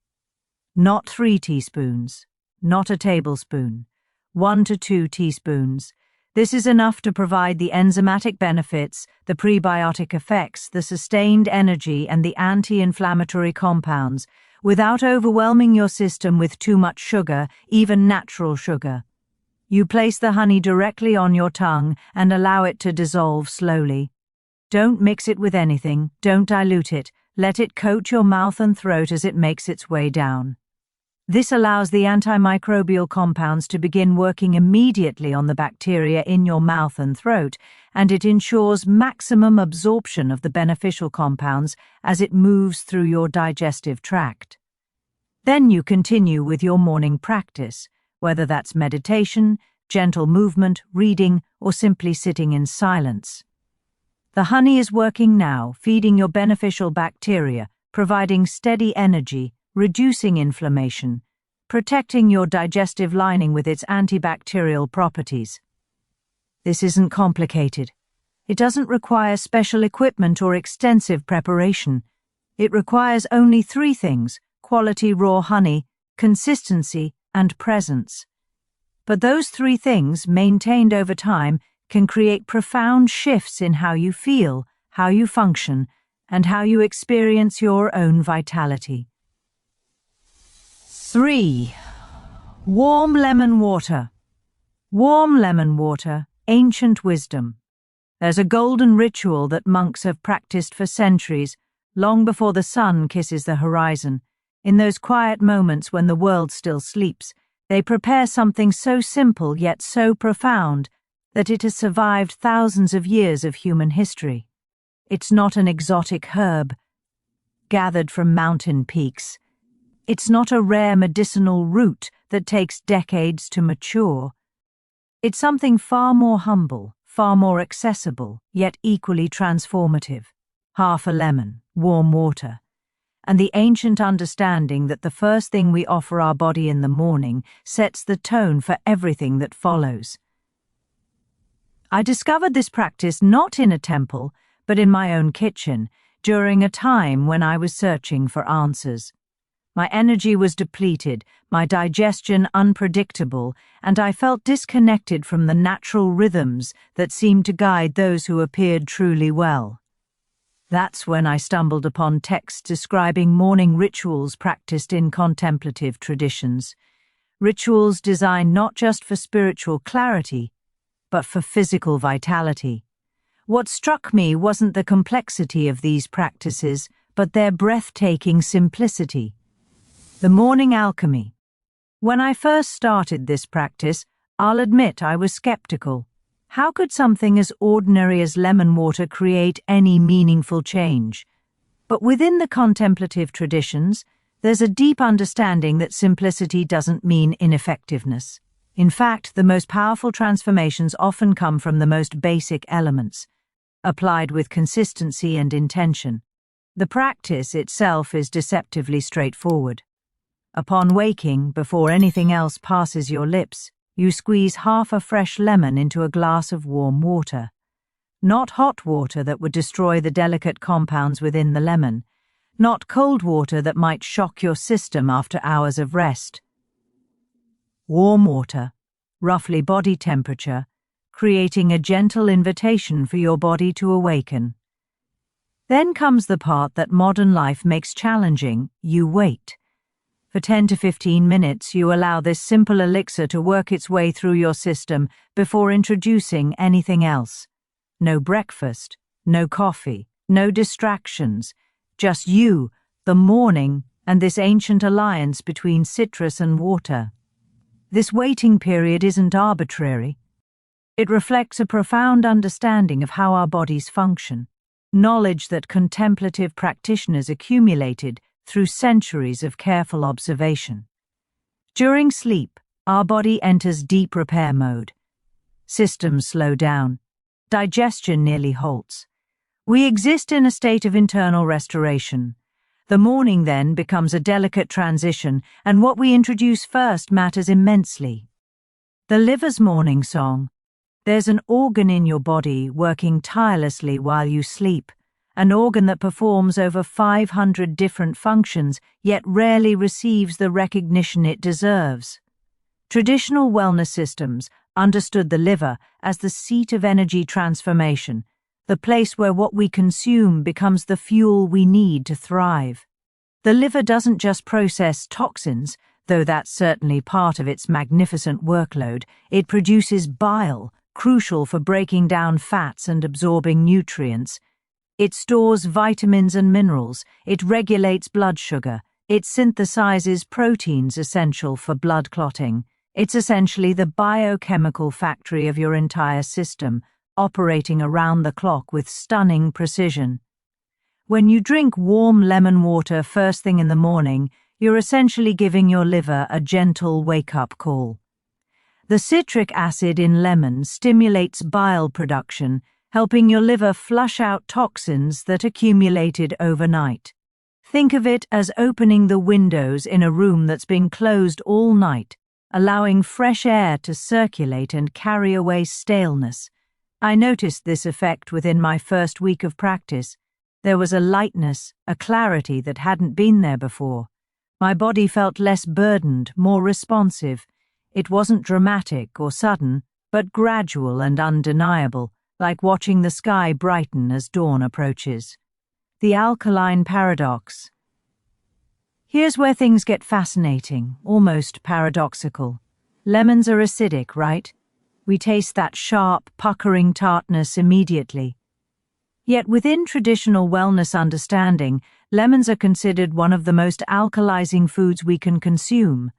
Not 3 teaspoons, not a tablespoon, 1 to 2 teaspoons. This is enough to provide the enzymatic benefits, the prebiotic effects, the sustained energy, and the anti-inflammatory compounds, without overwhelming your system with too much sugar, even natural sugar. You place the honey directly on your tongue and allow it to dissolve slowly. Don't mix it with anything, don't dilute it, let it coat your mouth and throat as it makes its way down. This allows the antimicrobial compounds to begin working immediately on the bacteria in your mouth and throat, and it ensures maximum absorption of the beneficial compounds as it moves through your digestive tract. Then you continue with your morning practice, whether that's meditation, gentle movement, reading, or simply sitting in silence. The honey is working now, feeding your beneficial bacteria, providing steady energy, reducing inflammation, protecting your digestive lining with its antibacterial properties. This isn't complicated. It doesn't require special equipment or extensive preparation. It requires only 3 things: quality raw honey, consistency, and presence. But those 3 things, maintained over time, can create profound shifts in how you feel, how you function, and how you experience your own vitality. 3. Warm lemon water. Warm lemon water, ancient wisdom. There's a golden ritual that monks have practiced for centuries, long before the sun kisses the horizon. In those quiet moments when the world still sleeps, they prepare something so simple yet so profound that it has survived thousands of years of human history. It's not an exotic herb gathered from mountain peaks. It's not a rare medicinal root that takes decades to mature. It's something far more humble, far more accessible, yet equally transformative. Half a lemon, warm water, and the ancient understanding that the first thing we offer our body in the morning sets the tone for everything that follows. I discovered this practice not in a temple, but in my own kitchen, during a time when I was searching for answers. My energy was depleted, my digestion unpredictable, and I felt disconnected from the natural rhythms that seemed to guide those who appeared truly well. That's when I stumbled upon texts describing morning rituals practiced in contemplative traditions. Rituals designed not just for spiritual clarity, but for physical vitality. What struck me wasn't the complexity of these practices, but their breathtaking simplicity. The morning alchemy. When I first started this practice, I'll admit I was skeptical. How could something as ordinary as lemon water create any meaningful change? But within the contemplative traditions, there's a deep understanding that simplicity doesn't mean ineffectiveness. In fact, the most powerful transformations often come from the most basic elements, applied with consistency and intention. The practice itself is deceptively straightforward. Upon waking, before anything else passes your lips, you squeeze half a fresh lemon into a glass of warm water. Not hot water that would destroy the delicate compounds within the lemon, not cold water that might shock your system after hours of rest. Warm water, roughly body temperature, creating a gentle invitation for your body to awaken. Then comes the part that modern life makes challenging: you wait. For 10 to 15 minutes, you allow this simple elixir to work its way through your system before introducing anything else. No breakfast, no coffee, no distractions, just you, the morning, and this ancient alliance between citrus and water. This waiting period isn't arbitrary. It reflects a profound understanding of how our bodies function, knowledge that contemplative practitioners accumulated through centuries of careful observation. During sleep, our body enters deep repair mode. Systems slow down. Digestion nearly halts. We exist in a state of internal restoration. The morning then becomes a delicate transition, and what we introduce first matters immensely. The liver's morning song. There's an organ in your body working tirelessly while you sleep, an organ that performs over 500 different functions, yet rarely receives the recognition it deserves. Traditional wellness systems understood the liver as the seat of energy transformation, the place where what we consume becomes the fuel we need to thrive. The liver doesn't just process toxins, though that's certainly part of its magnificent workload. It produces bile, crucial for breaking down fats and absorbing nutrients. It stores vitamins and minerals, it regulates blood sugar, it synthesizes proteins essential for blood clotting. It's essentially the biochemical factory of your entire system, operating around the clock with stunning precision. When you drink warm lemon water first thing in the morning, you're essentially giving your liver a gentle wake-up call. The citric acid in lemon stimulates bile production, helping your liver flush out toxins that accumulated overnight. Think of it as opening the windows in a room that's been closed all night, allowing fresh air to circulate and carry away staleness. I noticed this effect within my first week of practice. There was a lightness, a clarity that hadn't been there before. My body felt less burdened, more responsive. It wasn't dramatic or sudden, but gradual and undeniable, like watching the sky brighten as dawn approaches. The alkaline paradox. Here's where things get fascinating, almost paradoxical. Lemons are acidic, right? We taste that sharp, puckering tartness immediately. Yet within traditional wellness understanding, lemons are considered one of the most alkalizing foods we can consume.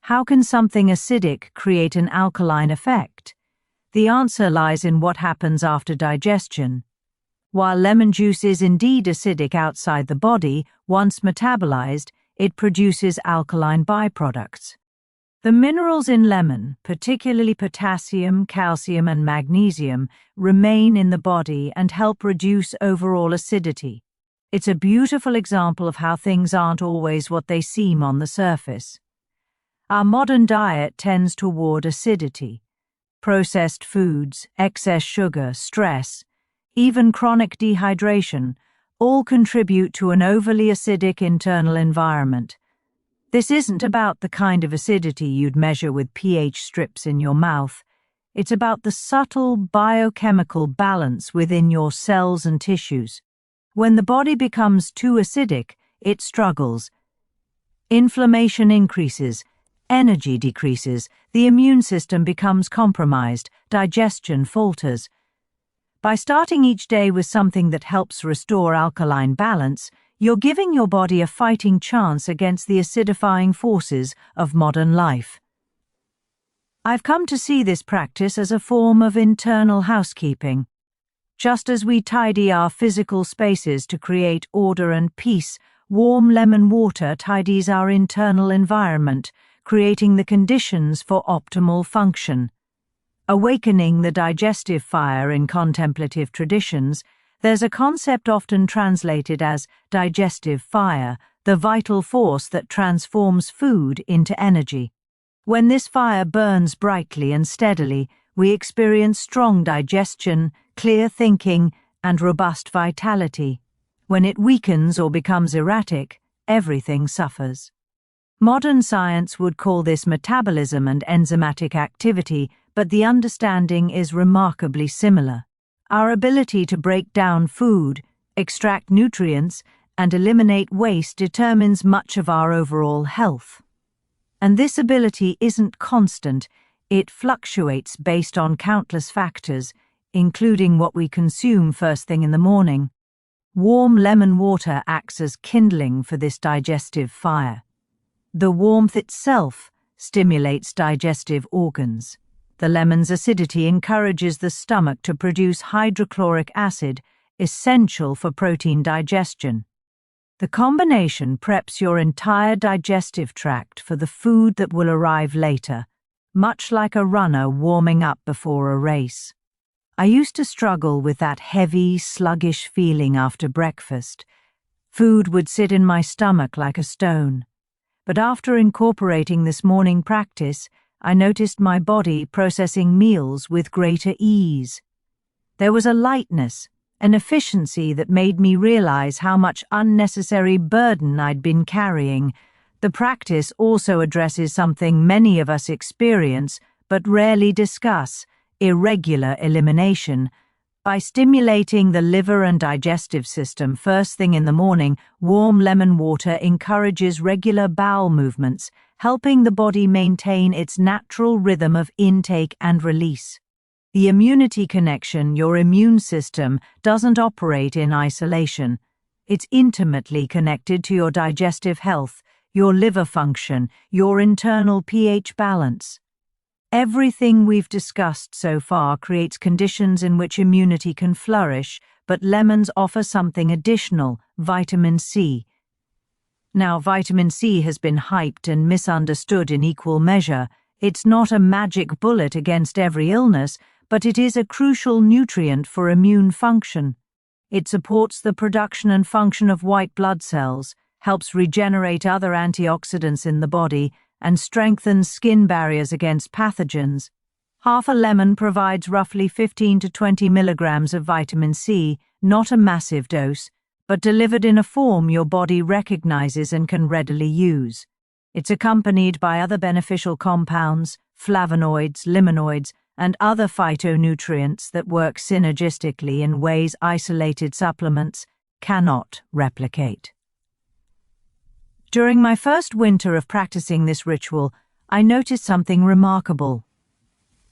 How can something acidic create an alkaline effect? The answer lies in what happens after digestion. While lemon juice is indeed acidic outside the body, once metabolized, it produces alkaline byproducts. The minerals in lemon, particularly potassium, calcium, and magnesium, remain in the body and help reduce overall acidity. It's a beautiful example of how things aren't always what they seem on the surface. Our modern diet tends toward acidity. Processed foods, excess sugar, stress, even chronic dehydration, all contribute to an overly acidic internal environment. This isn't about the kind of acidity you'd measure with pH strips in your mouth. It's about the subtle biochemical balance within your cells and tissues. When the body becomes too acidic, it struggles. Inflammation increases, energy decreases, the immune system becomes compromised, digestion falters. By starting each day with something that helps restore alkaline balance, you're giving your body a fighting chance against the acidifying forces of modern life. I've come to see this practice as a form of internal housekeeping. Just as we tidy our physical spaces to create order and peace, warm lemon water tidies our internal environment, creating the conditions for optimal function. Awakening the digestive fire in contemplative traditions, there's a concept often translated as digestive fire, the vital force that transforms food into energy. When this fire burns brightly and steadily, we experience strong digestion, clear thinking, and robust vitality. When it weakens or becomes erratic, everything suffers. Modern science would call this metabolism and enzymatic activity, but the understanding is remarkably similar. Our ability to break down food, extract nutrients, and eliminate waste determines much of our overall health. And this ability isn't constant, it fluctuates based on countless factors, including what we consume first thing in the morning. Warm lemon water acts as kindling for this digestive fire. The warmth itself stimulates digestive organs. The lemon's acidity encourages the stomach to produce hydrochloric acid, essential for protein digestion. The combination preps your entire digestive tract for the food that will arrive later, much like a runner warming up before a race. I used to struggle with that heavy, sluggish feeling after breakfast. Food would sit in my stomach like a stone. But after incorporating this morning practice, I noticed my body processing meals with greater ease. There was a lightness, an efficiency that made me realize how much unnecessary burden I'd been carrying. The practice also addresses something many of us experience but rarely discuss: irregular elimination. By stimulating the liver and digestive system first thing in the morning, warm lemon water encourages regular bowel movements, helping the body maintain its natural rhythm of intake and release. The immunity connection, your immune system, doesn't operate in isolation. It's intimately connected to your digestive health, your liver function, your internal pH balance. Everything we've discussed so far creates conditions in which immunity can flourish, but lemons offer something additional: vitamin C. Now, vitamin C has been hyped and misunderstood in equal measure. It's not a magic bullet against every illness, but it is a crucial nutrient for immune function. It supports the production and function of white blood cells, helps regenerate other antioxidants in the body, and strengthens skin barriers against pathogens. Half a lemon provides roughly 15 to 20 milligrams of vitamin C, not a massive dose, but delivered in a form your body recognizes and can readily use. It's accompanied by other beneficial compounds, flavonoids, limonoids, and other phytonutrients that work synergistically in ways isolated supplements cannot replicate. During my first winter of practicing this ritual, I noticed something remarkable.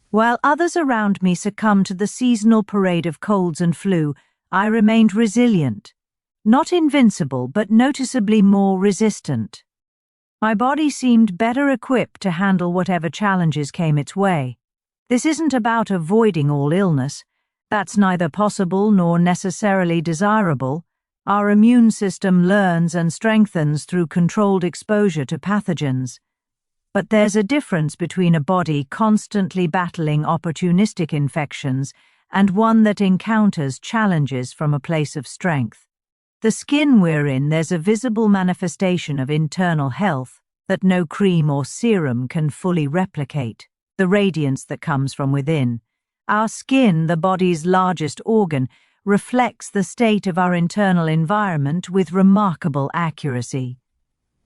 While others around me succumbed to the seasonal parade of colds and flu, I remained resilient. Not invincible, but noticeably more resistant. My body seemed better equipped to handle whatever challenges came its way. This isn't about avoiding all illness. That's neither possible nor necessarily desirable. Our immune system learns and strengthens through controlled exposure to pathogens. But there's a difference between a body constantly battling opportunistic infections and one that encounters challenges from a place of strength. The skin we're in, there's a visible manifestation of internal health that no cream or serum can fully replicate, the radiance that comes from within. Our skin, the body's largest organ, reflects the state of our internal environment with remarkable accuracy.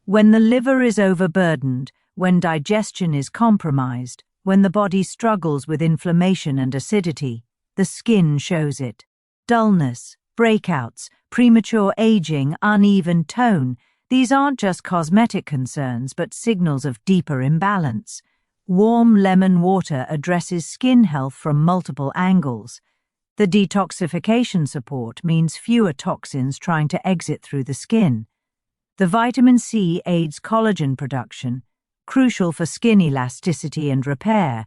When the liver is overburdened, when digestion is compromised, when the body struggles with inflammation and acidity, the skin shows it. Dullness, breakouts, premature aging, uneven tone, these aren't just cosmetic concerns but signals of deeper imbalance. Warm lemon water addresses skin health from multiple angles. The detoxification support means fewer toxins trying to exit through the skin. The vitamin C aids collagen production, crucial for skin elasticity and repair.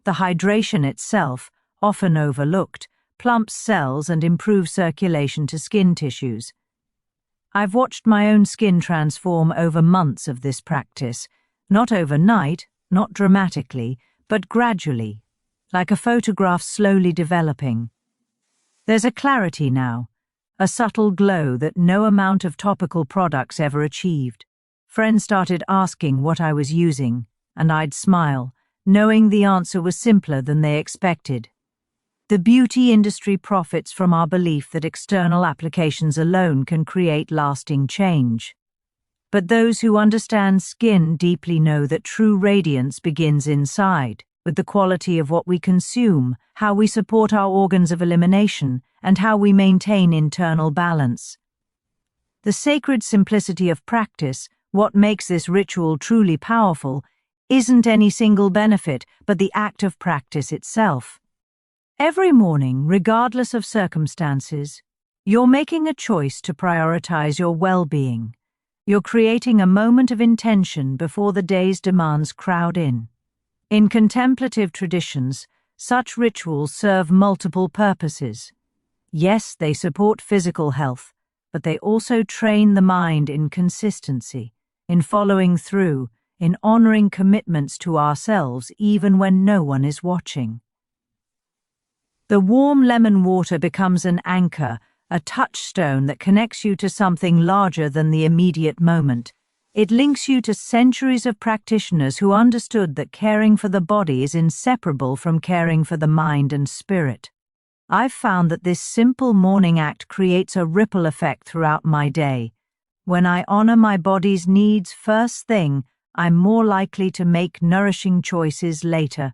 The hydration itself, often overlooked, plumps cells and improves circulation to skin tissues. I've watched my own skin transform over months of this practice, not overnight, not dramatically, but gradually, like a photograph slowly developing. There's a clarity now, a subtle glow that no amount of topical products ever achieved. Friends started asking what I was using, and I'd smile, knowing the answer was simpler than they expected. The beauty industry profits from our belief that external applications alone can create lasting change. But those who understand skin deeply know that true radiance begins inside, with the quality of what we consume, how we support our organs of elimination, and how we maintain internal balance. The sacred simplicity of practice, what makes this ritual truly powerful, isn't any single benefit, but the act of practice itself. Every morning, regardless of circumstances, you're making a choice to prioritize your well-being. You're creating a moment of intention before the day's demands crowd in. In contemplative traditions, such rituals serve multiple purposes. Yes, they support physical health, but they also train the mind in consistency, in following through, in honoring commitments to ourselves even when no one is watching. The warm lemon water becomes an anchor, a touchstone that connects you to something larger than the immediate moment. It links you to centuries of practitioners who understood that caring for the body is inseparable from caring for the mind and spirit. I've found that this simple morning act creates a ripple effect throughout my day. When I honor my body's needs first thing, I'm more likely to make nourishing choices later.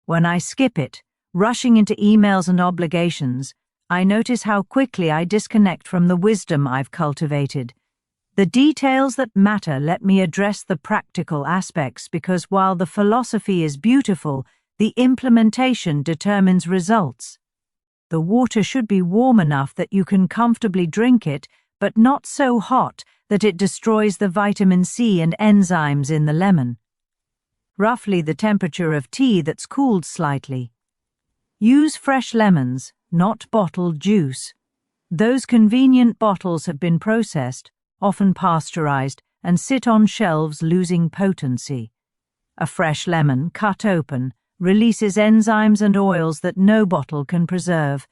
When I skip it, rushing into emails and obligations, I notice how quickly I disconnect from the wisdom I've cultivated. The details that matter let me address the practical aspects because while the philosophy is beautiful, the implementation determines results. The water should be warm enough that you can comfortably drink it, but not so hot that it destroys the vitamin C and enzymes in the lemon. Roughly the temperature of tea that's cooled slightly. Use fresh lemons, not bottled juice. Those convenient bottles have been processed, often pasteurized, and sit on shelves losing potency. A fresh lemon, cut open, releases enzymes and oils that no bottle can preserve.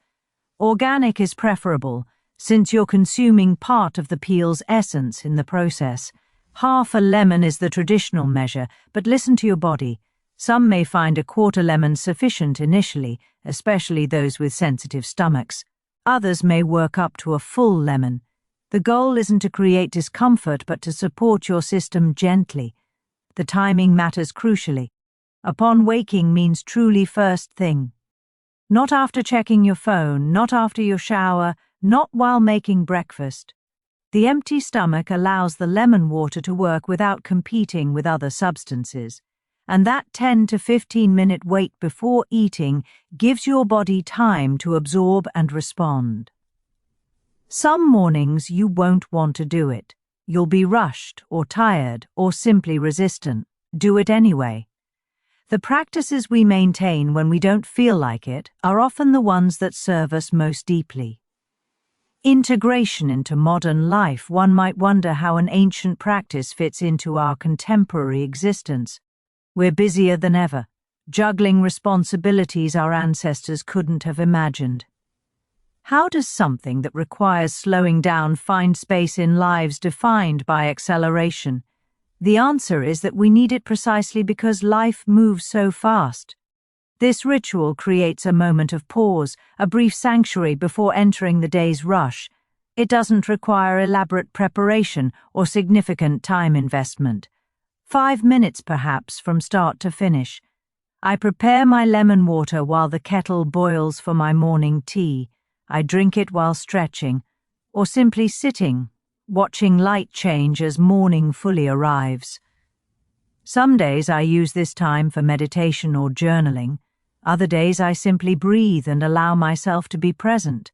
Organic is preferable, since you're consuming part of the peel's essence in the process. Half a lemon is the traditional measure, but listen to your body. Some may find a quarter lemon sufficient initially, especially those with sensitive stomachs. Others may work up to a full lemon. The goal isn't to create discomfort, but to support your system gently. The timing matters crucially. Upon waking means truly first thing. Not after checking your phone, not after your shower, not while making breakfast. The empty stomach allows the lemon water to work without competing with other substances. And that 10 to 15-minute wait before eating gives your body time to absorb and respond. Some mornings you won't want to do it. You'll be rushed or tired or simply resistant. Do it anyway. The practices we maintain when we don't feel like it are often the ones that serve us most deeply. Integration into modern life, one might wonder how an ancient practice fits into our contemporary existence. We're busier than ever, juggling responsibilities our ancestors couldn't have imagined. How does something that requires slowing down find space in lives defined by acceleration? The answer is that we need it precisely because life moves so fast. This ritual creates a moment of pause, a brief sanctuary before entering the day's rush. It doesn't require elaborate preparation or significant time investment. 5 minutes perhaps from start to finish. I prepare my lemon water while the kettle boils for my morning tea. I drink it while stretching, or simply sitting, watching light change as morning fully arrives. Some days I use this time for meditation or journaling. Other days I simply breathe and allow myself to be present.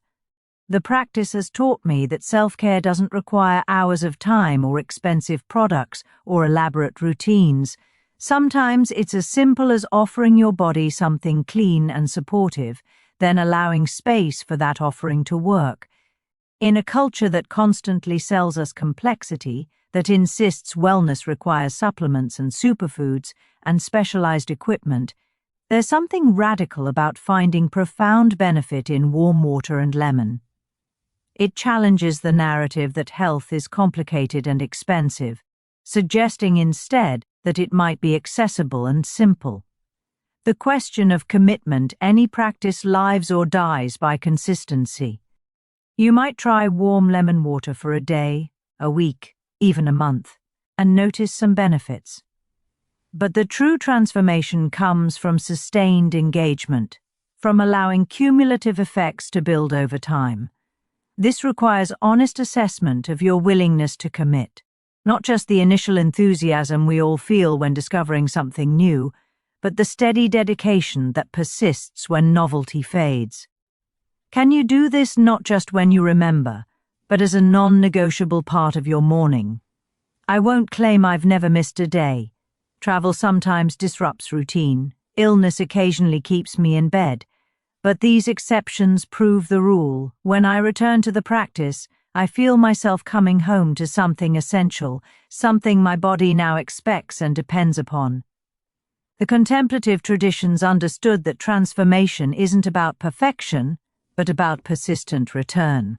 The practice has taught me that self-care doesn't require hours of time or expensive products or elaborate routines. Sometimes it's as simple as offering your body something clean and supportive, then allowing space for that offering to work. In a culture that constantly sells us complexity, that insists wellness requires supplements and superfoods and specialized equipment, there's something radical about finding profound benefit in warm water and lemon. It challenges the narrative that health is complicated and expensive, suggesting instead that it might be accessible and simple. The question of commitment, any practice lives or dies by consistency. You might try warm lemon water for a day, a week, even a month, and notice some benefits. But the true transformation comes from sustained engagement, from allowing cumulative effects to build over time. This requires honest assessment of your willingness to commit, not just the initial enthusiasm we all feel when discovering something new, but the steady dedication that persists when novelty fades. Can you do this not just when you remember, but as a non-negotiable part of your morning? I won't claim I've never missed a day. Travel sometimes disrupts routine. Illness occasionally keeps me in bed. But these exceptions prove the rule. When I return to the practice, I feel myself coming home to something essential, something my body now expects and depends upon. The contemplative traditions understood that transformation isn't about perfection, but about persistent return.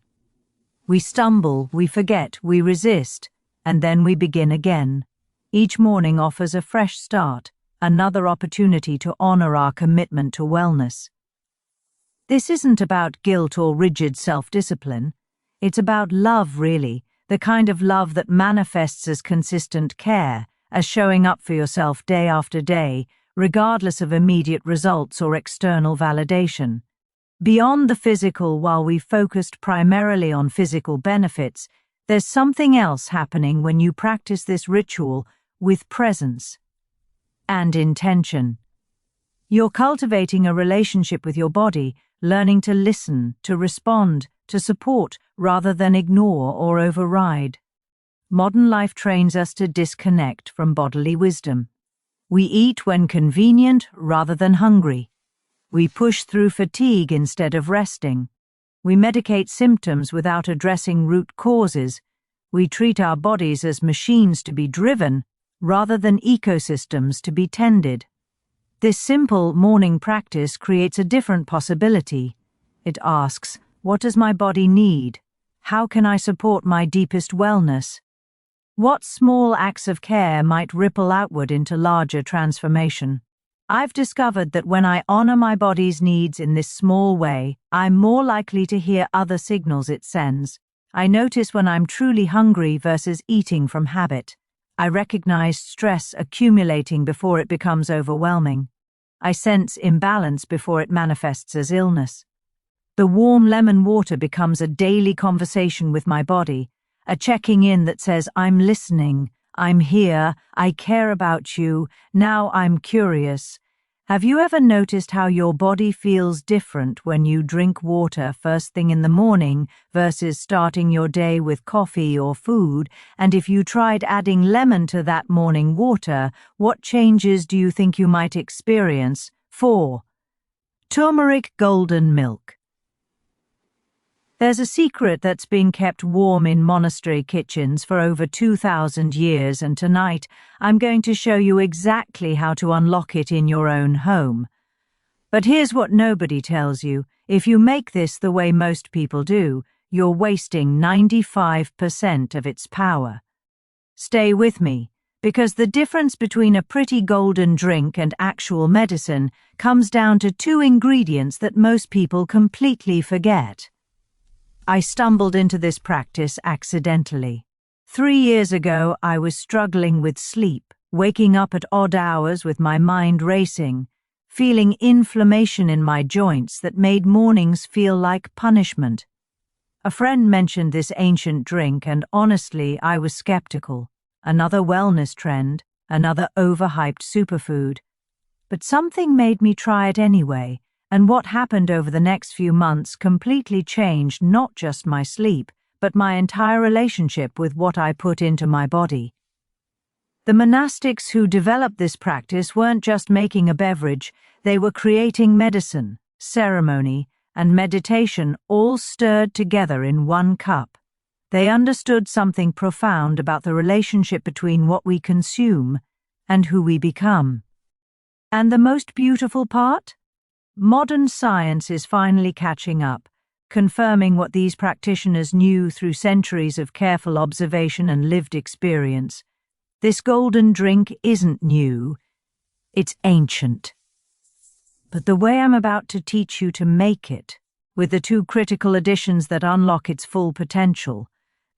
We stumble, we forget, we resist, and then we begin again. Each morning offers a fresh start, another opportunity to honor our commitment to wellness. This isn't about guilt or rigid self-discipline. It's about love, really, the kind of love that manifests as consistent care, as showing up for yourself day after day, regardless of immediate results or external validation. Beyond the physical, while we focused primarily on physical benefits, there's something else happening when you practice this ritual with presence and intention. You're cultivating a relationship with your body, learning to listen, to respond, to support, rather than ignore or override. Modern life trains us to disconnect from bodily wisdom. We eat when convenient rather than hungry. We push through fatigue instead of resting. We medicate symptoms without addressing root causes. We treat our bodies as machines to be driven, rather than ecosystems to be tended. This simple morning practice creates a different possibility. It asks, what does my body need? How can I support my deepest wellness? What small acts of care might ripple outward into larger transformation? I've discovered that when I honor my body's needs in this small way, I'm more likely to hear other signals it sends. I notice when I'm truly hungry versus eating from habit. I recognize stress accumulating before it becomes overwhelming. I sense imbalance before it manifests as illness. The warm lemon water becomes a daily conversation with my body, a checking in that says, I'm listening, I'm here, I care about you, now I'm curious. Have you ever noticed how your body feels different when you drink water first thing in the morning versus starting your day with coffee or food? And if you tried adding lemon to that morning water, what changes do you think you might experience? 4. Turmeric golden milk. There's a secret that's been kept warm in monastery kitchens for over 2,000 years, and tonight I'm going to show you exactly how to unlock it in your own home. But here's what nobody tells you. If you make this the way most people do, you're wasting 95% of its power. Stay with me, because the difference between a pretty golden drink and actual medicine comes down to two ingredients that most people completely forget. I stumbled into this practice accidentally. 3 years ago, I was struggling with sleep, waking up at odd hours with my mind racing, feeling inflammation in my joints that made mornings feel like punishment. A friend mentioned this ancient drink, and honestly, I was skeptical. Another wellness trend, another overhyped superfood. But something made me try it anyway, and what happened over the next few months completely changed not just my sleep, but my entire relationship with what I put into my body. The monastics who developed this practice weren't just making a beverage, they were creating medicine, ceremony, and meditation all stirred together in one cup. They understood something profound about the relationship between what we consume and who we become. And the most beautiful part? Modern science is finally catching up, confirming what these practitioners knew through centuries of careful observation and lived experience. This golden drink isn't new, it's ancient. But the way I'm about to teach you to make it, with the two critical additions that unlock its full potential,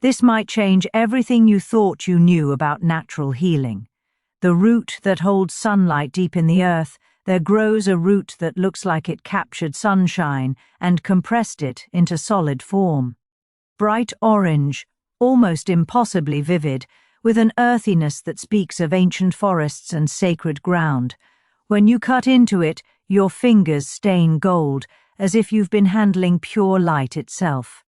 this might change everything you thought you knew about natural healing. The root that holds sunlight deep in the earth, there grows a root that looks like it captured sunshine and compressed it into solid form. Bright orange, almost impossibly vivid, with an earthiness that speaks of ancient forests and sacred ground. When you cut into it, your fingers stain gold, as if you've been handling pure light itself.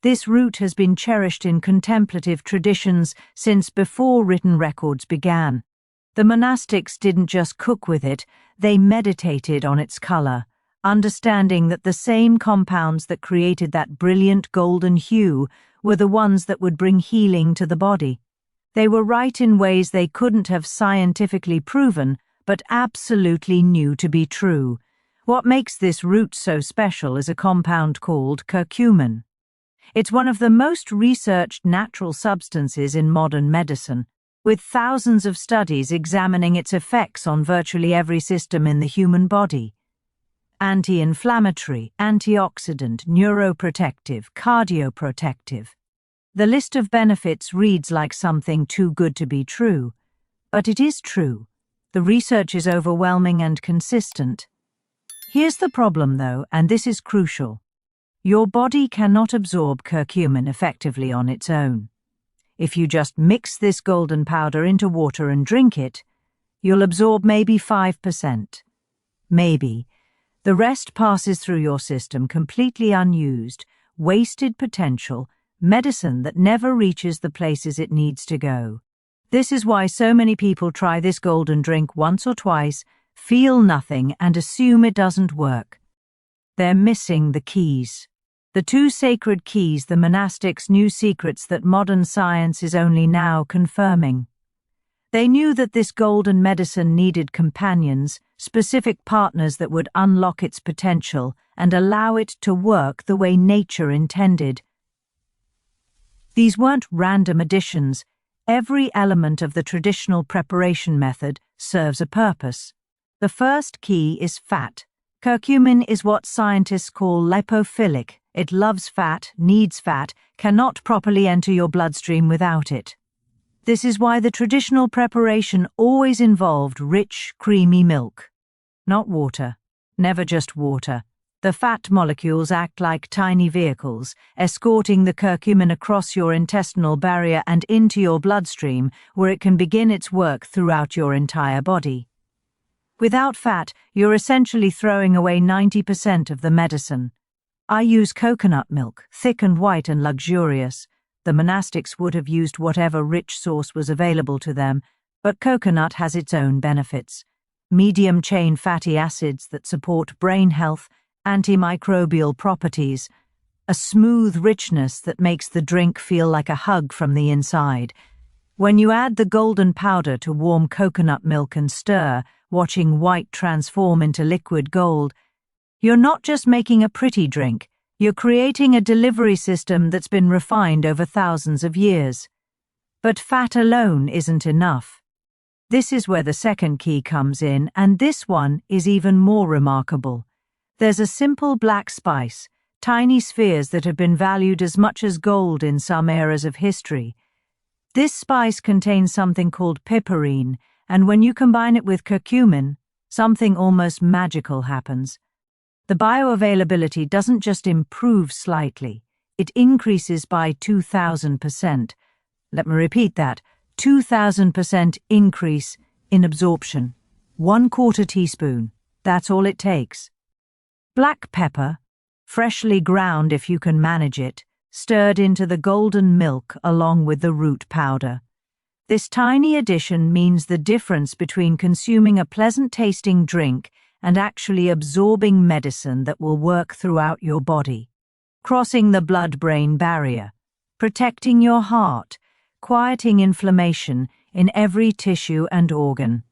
This root has been cherished in contemplative traditions since before written records began. The monastics didn't just cook with it, they meditated on its color, understanding that the same compounds that created that brilliant golden hue were the ones that would bring healing to the body. They were right in ways they couldn't have scientifically proven, but absolutely knew to be true. What makes this root so special is a compound called curcumin. It's one of the most researched natural substances in modern medicine, with thousands of studies examining its effects on virtually every system in the human body. Anti-inflammatory, antioxidant, neuroprotective, cardioprotective. The list of benefits reads like something too good to be true. But it is true. The research is overwhelming and consistent. Here's the problem though, and this is crucial. Your body cannot absorb curcumin effectively on its own. If you just mix this golden powder into water and drink it, you'll absorb maybe 5%. Maybe. The rest passes through your system completely unused, wasted potential, medicine that never reaches the places it needs to go. This is why so many people try this golden drink once or twice, feel nothing, and assume it doesn't work. They're missing the keys. The two sacred keys, the monastics' new secrets that modern science is only now confirming. They knew that this golden medicine needed companions, specific partners that would unlock its potential and allow it to work the way nature intended. These weren't random additions. Every element of the traditional preparation method serves a purpose. The first key is fat. Curcumin is what scientists call lipophilic. It loves fat, needs fat, cannot properly enter your bloodstream without it. This is why the traditional preparation always involved rich, creamy milk. Not water. Never just water. The fat molecules act like tiny vehicles, escorting the curcumin across your intestinal barrier and into your bloodstream, where it can begin its work throughout your entire body. Without fat, you're essentially throwing away 90% of the medicine. I use coconut milk, thick and white and luxurious. The monastics would have used whatever rich source was available to them, but coconut has its own benefits. Medium-chain fatty acids that support brain health, antimicrobial properties. a smooth richness that makes the drink feel like a hug from the inside. When you add the golden powder to warm coconut milk and stir, watching white transform into liquid gold, you're not just making a pretty drink, you're creating a delivery system that's been refined over thousands of years. But fat alone isn't enough. This is where the second key comes in, and this one is even more remarkable. There's a simple black spice, tiny spheres that have been valued as much as gold in some eras of history. This spice contains something called piperine, and when you combine it with curcumin, something almost magical happens. The bioavailability doesn't just improve slightly, it increases by 2,000%. Let me repeat that, 2,000% increase in absorption. 1/4 teaspoon, that's all it takes. Black pepper, freshly ground if you can manage it, stirred into the golden milk along with the root powder. This tiny addition means the difference between consuming a pleasant-tasting drink and actually absorbing medicine that will work throughout your body, crossing the blood-brain barrier, protecting your heart, quieting inflammation in every tissue and organ.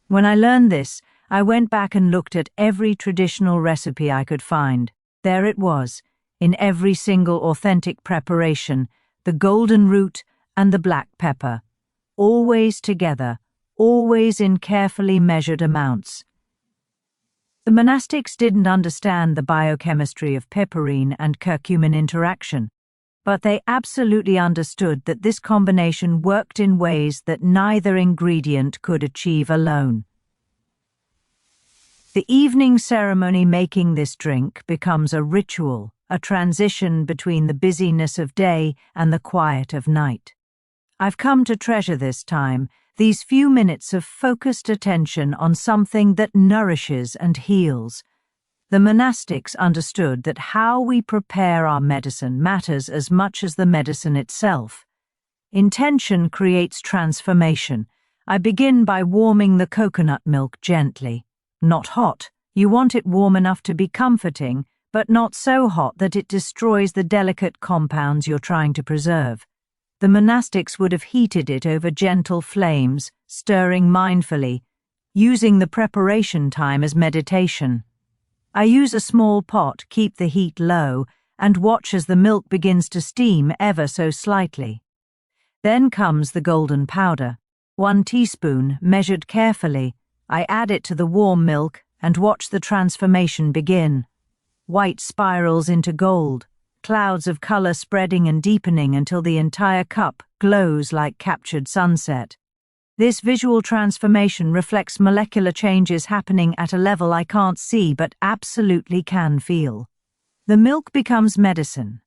When I learned this, I went back and looked at every traditional recipe I could find. There it was, in every single authentic preparation, the golden root and the black pepper, always together, always in carefully measured amounts. The monastics didn't understand the biochemistry of piperine and curcumin interaction, but they absolutely understood that this combination worked in ways that neither ingredient could achieve alone. The evening ceremony making this drink becomes a ritual, a transition between the busyness of day and the quiet of night. I've come to treasure this time, these few minutes of focused attention on something that nourishes and heals. The monastics understood that how we prepare our medicine matters as much as the medicine itself. Intention creates transformation. I begin by warming the coconut milk gently. Not hot. You want it warm enough to be comforting, but not so hot that it destroys the delicate compounds you're trying to preserve. The monastics would have heated it over gentle flames, stirring mindfully, using the preparation time as meditation. I use a small pot, keep the heat low, and watch as the milk begins to steam ever so slightly. Then comes the golden powder. 1 teaspoon, measured carefully. I add it to the warm milk and watch the transformation begin. White spirals into gold, clouds of color spreading and deepening until the entire cup glows like captured sunset. This visual transformation reflects molecular changes happening at a level I can't see but absolutely can feel. The milk becomes medicine.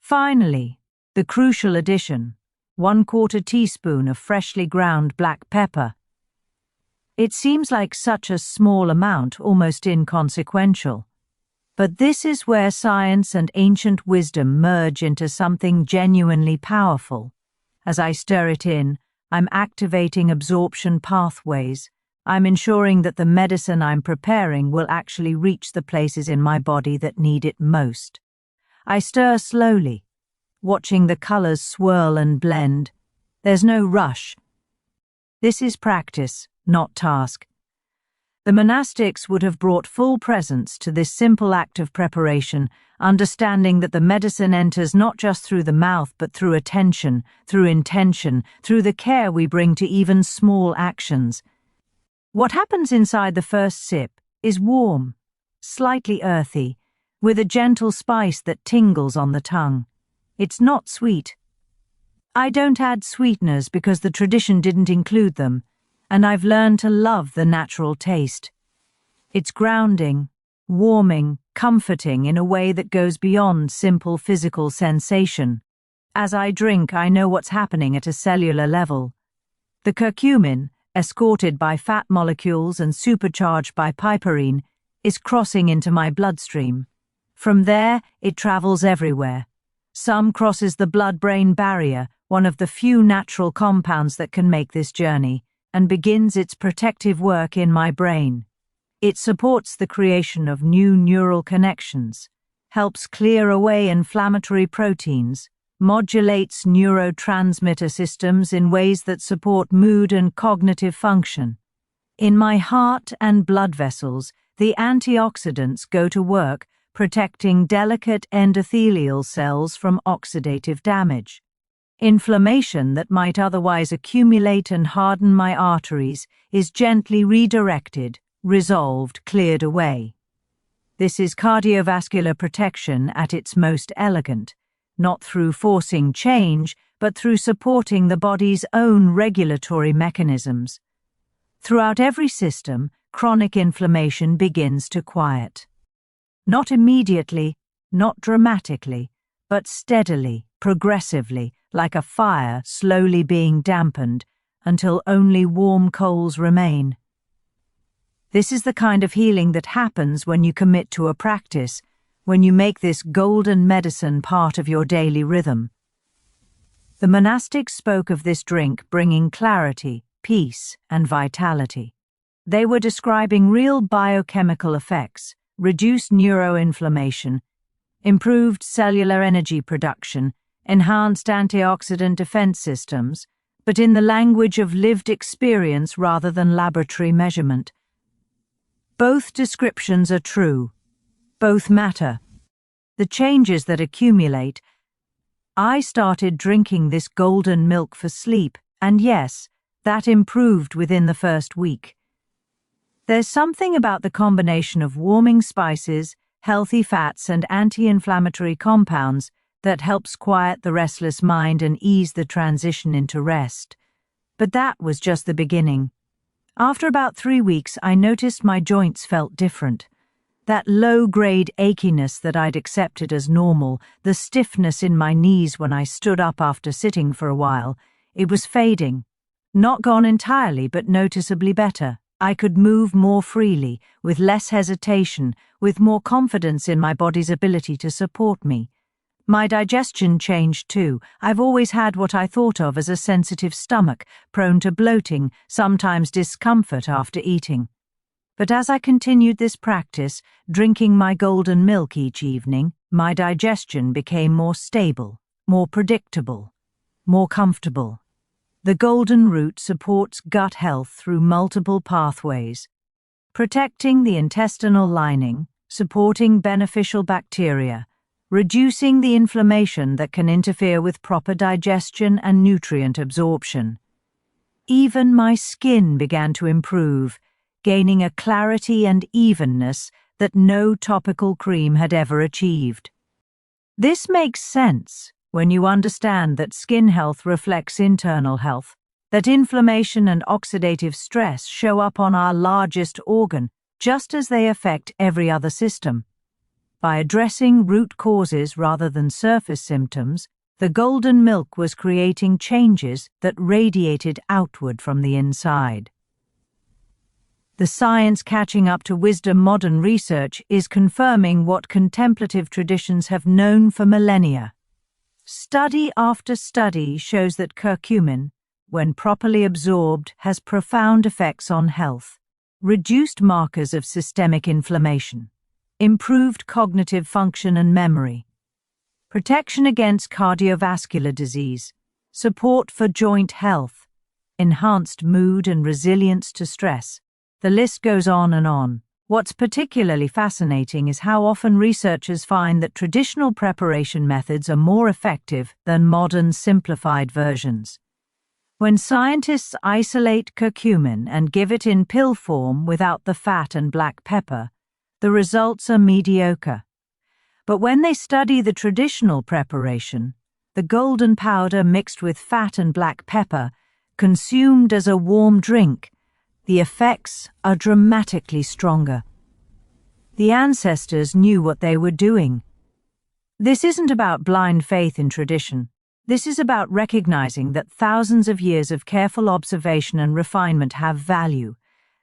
Finally, the crucial addition, 1/4 teaspoon of freshly ground black pepper. It seems like such a small amount, almost inconsequential. But this is where science and ancient wisdom merge into something genuinely powerful. As I stir it in, I'm activating absorption pathways. I'm ensuring that the medicine I'm preparing will actually reach the places in my body that need it most. I stir slowly, watching the colors swirl and blend. There's no rush. This is practice, not task. The monastics would have brought full presence to this simple act of preparation, understanding that the medicine enters not just through the mouth but through attention, through intention, through the care we bring to even small actions. What happens inside the first sip is warm, slightly earthy, with a gentle spice that tingles on the tongue. It's not sweet. I don't add sweeteners because the tradition didn't include them, and I've learned to love the natural taste. It's grounding, warming, comforting in a way that goes beyond simple physical sensation. As I drink, I know what's happening at a cellular level. The curcumin, escorted by fat molecules and supercharged by piperine, is crossing into my bloodstream. From there, it travels everywhere. Some crosses the blood-brain barrier, one of the few natural compounds that can make this journey, and begins its protective work in my brain. It supports the creation of new neural connections, helps clear away inflammatory proteins, modulates neurotransmitter systems in ways that support mood and cognitive function. In my heart and blood vessels, the antioxidants go to work protecting delicate endothelial cells from oxidative damage. Inflammation that might otherwise accumulate and harden my arteries is gently redirected, resolved, cleared away. This is cardiovascular protection at its most elegant, not through forcing change, but through supporting the body's own regulatory mechanisms. Throughout every system, chronic inflammation begins to quiet. Not immediately, not dramatically, but steadily, progressively, like a fire slowly being dampened until only warm coals remain. This is the kind of healing that happens when you commit to a practice, when you make this golden medicine part of your daily rhythm. The monastics spoke of this drink bringing clarity, peace, and vitality. They were describing real biochemical effects, reduced neuroinflammation, improved cellular energy production, enhanced antioxidant defense systems, but in the language of lived experience rather than laboratory measurement. Both descriptions are true. Both matter. The changes that accumulate. I started drinking this golden milk for sleep, and yes, that improved within the first week. There's something about the combination of warming spices, healthy fats, and anti-inflammatory compounds that helps quiet the restless mind and ease the transition into rest. But that was just the beginning. After about 3 weeks, I noticed my joints felt different. That low-grade achiness that I'd accepted as normal, the stiffness in my knees when I stood up after sitting for a while, it was fading. Not gone entirely, but noticeably better. I could move more freely, with less hesitation, with more confidence in my body's ability to support me. My digestion changed too. I've always had what I thought of as a sensitive stomach, prone to bloating, sometimes discomfort after eating. But as I continued this practice, drinking my golden milk each evening, my digestion became more stable, more predictable, more comfortable. The golden root supports gut health through multiple pathways, protecting the intestinal lining, supporting beneficial bacteria, reducing the inflammation that can interfere with proper digestion and nutrient absorption. Even my skin began to improve, gaining a clarity and evenness that no topical cream had ever achieved. This makes sense when you understand that skin health reflects internal health, that inflammation and oxidative stress show up on our largest organ just as they affect every other system. By addressing root causes rather than surface symptoms, the golden milk was creating changes that radiated outward from the inside. The science catching up to wisdom modern research is confirming what contemplative traditions have known for millennia. Study after study shows that curcumin, when properly absorbed, has profound effects on health, reduced markers of systemic inflammation, improved cognitive function and memory, protection against cardiovascular disease, support for joint health, enhanced mood and resilience to stress. The list goes on and on. What's particularly fascinating is how often researchers find that traditional preparation methods are more effective than modern simplified versions. When scientists isolate curcumin and give it in pill form without the fat and black pepper, the results are mediocre. But when they study the traditional preparation, the golden powder mixed with fat and black pepper, consumed as a warm drink, the effects are dramatically stronger. The ancestors knew what they were doing. This isn't about blind faith in tradition. This is about recognizing that thousands of years of careful observation and refinement have value,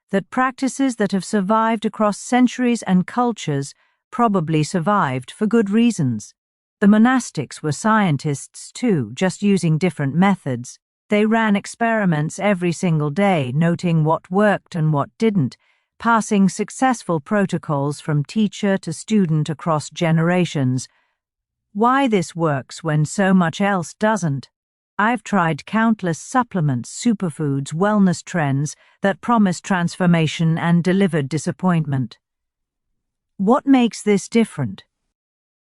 that practices that have survived across centuries and cultures probably survived for good reasons. The monastics were scientists too, just using different methods. They ran experiments every single day, noting what worked and what didn't, passing successful protocols from teacher to student across generations. Why this works when so much else doesn't? I've tried countless supplements, superfoods, wellness trends that promised transformation and delivered disappointment. What makes this different?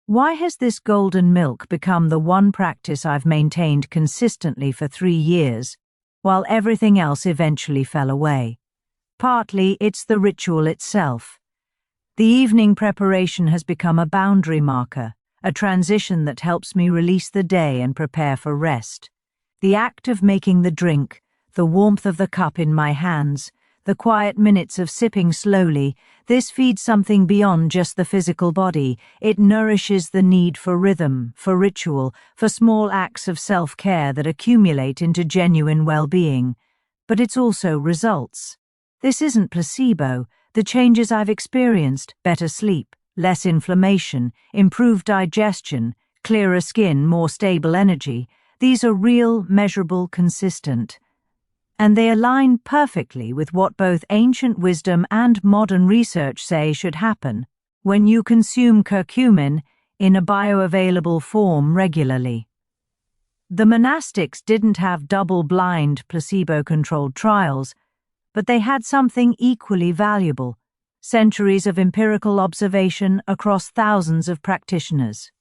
Why has this golden milk become the one practice I've maintained consistently for 3 years, while everything else eventually fell away? Partly, it's the ritual itself. The evening preparation has become a boundary marker, a transition that helps me release the day and prepare for rest. The act of making the drink, the warmth of the cup in my hands, the quiet minutes of sipping slowly, this feeds something beyond just the physical body. It nourishes the need for rhythm, for ritual, for small acts of self-care that accumulate into genuine well-being. But it's also results. This isn't placebo. The changes I've experienced, better sleep, less inflammation, improved digestion, clearer skin, more stable energy, these are real, measurable, consistent. And they align perfectly with what both ancient wisdom and modern research say should happen when you consume curcumin in a bioavailable form regularly. The monastics didn't have double-blind, placebo-controlled trials, but they had something equally valuable: centuries of empirical observation across thousands of practitioners.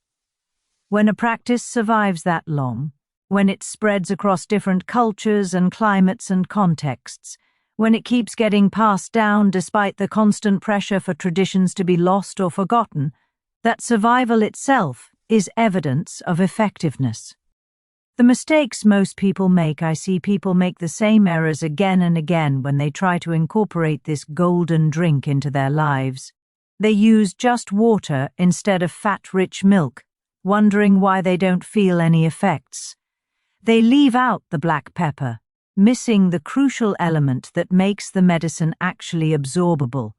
When a practice survives that long, when it spreads across different cultures and climates and contexts, when it keeps getting passed down despite the constant pressure for traditions to be lost or forgotten, that survival itself is evidence of effectiveness. The mistakes most people make, I see people make the same errors again and again when they try to incorporate this golden drink into their lives. They use just water instead of fat-rich milk, wondering why they don't feel any effects. They leave out the black pepper, missing the crucial element that makes the medicine actually absorbable.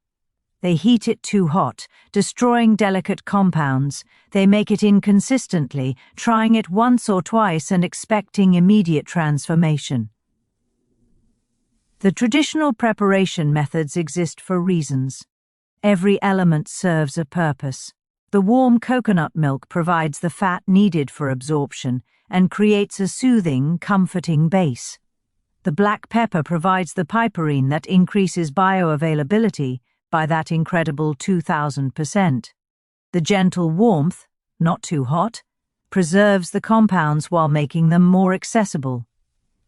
They heat it too hot, destroying delicate compounds. They make it inconsistently, trying it once or twice and expecting immediate transformation. The traditional preparation methods exist for reasons. Every element serves a purpose. The warm coconut milk provides the fat needed for absorption and creates a soothing, comforting base. The black pepper provides the piperine that increases bioavailability by that incredible 2,000%. The gentle warmth, not too hot, preserves the compounds while making them more accessible.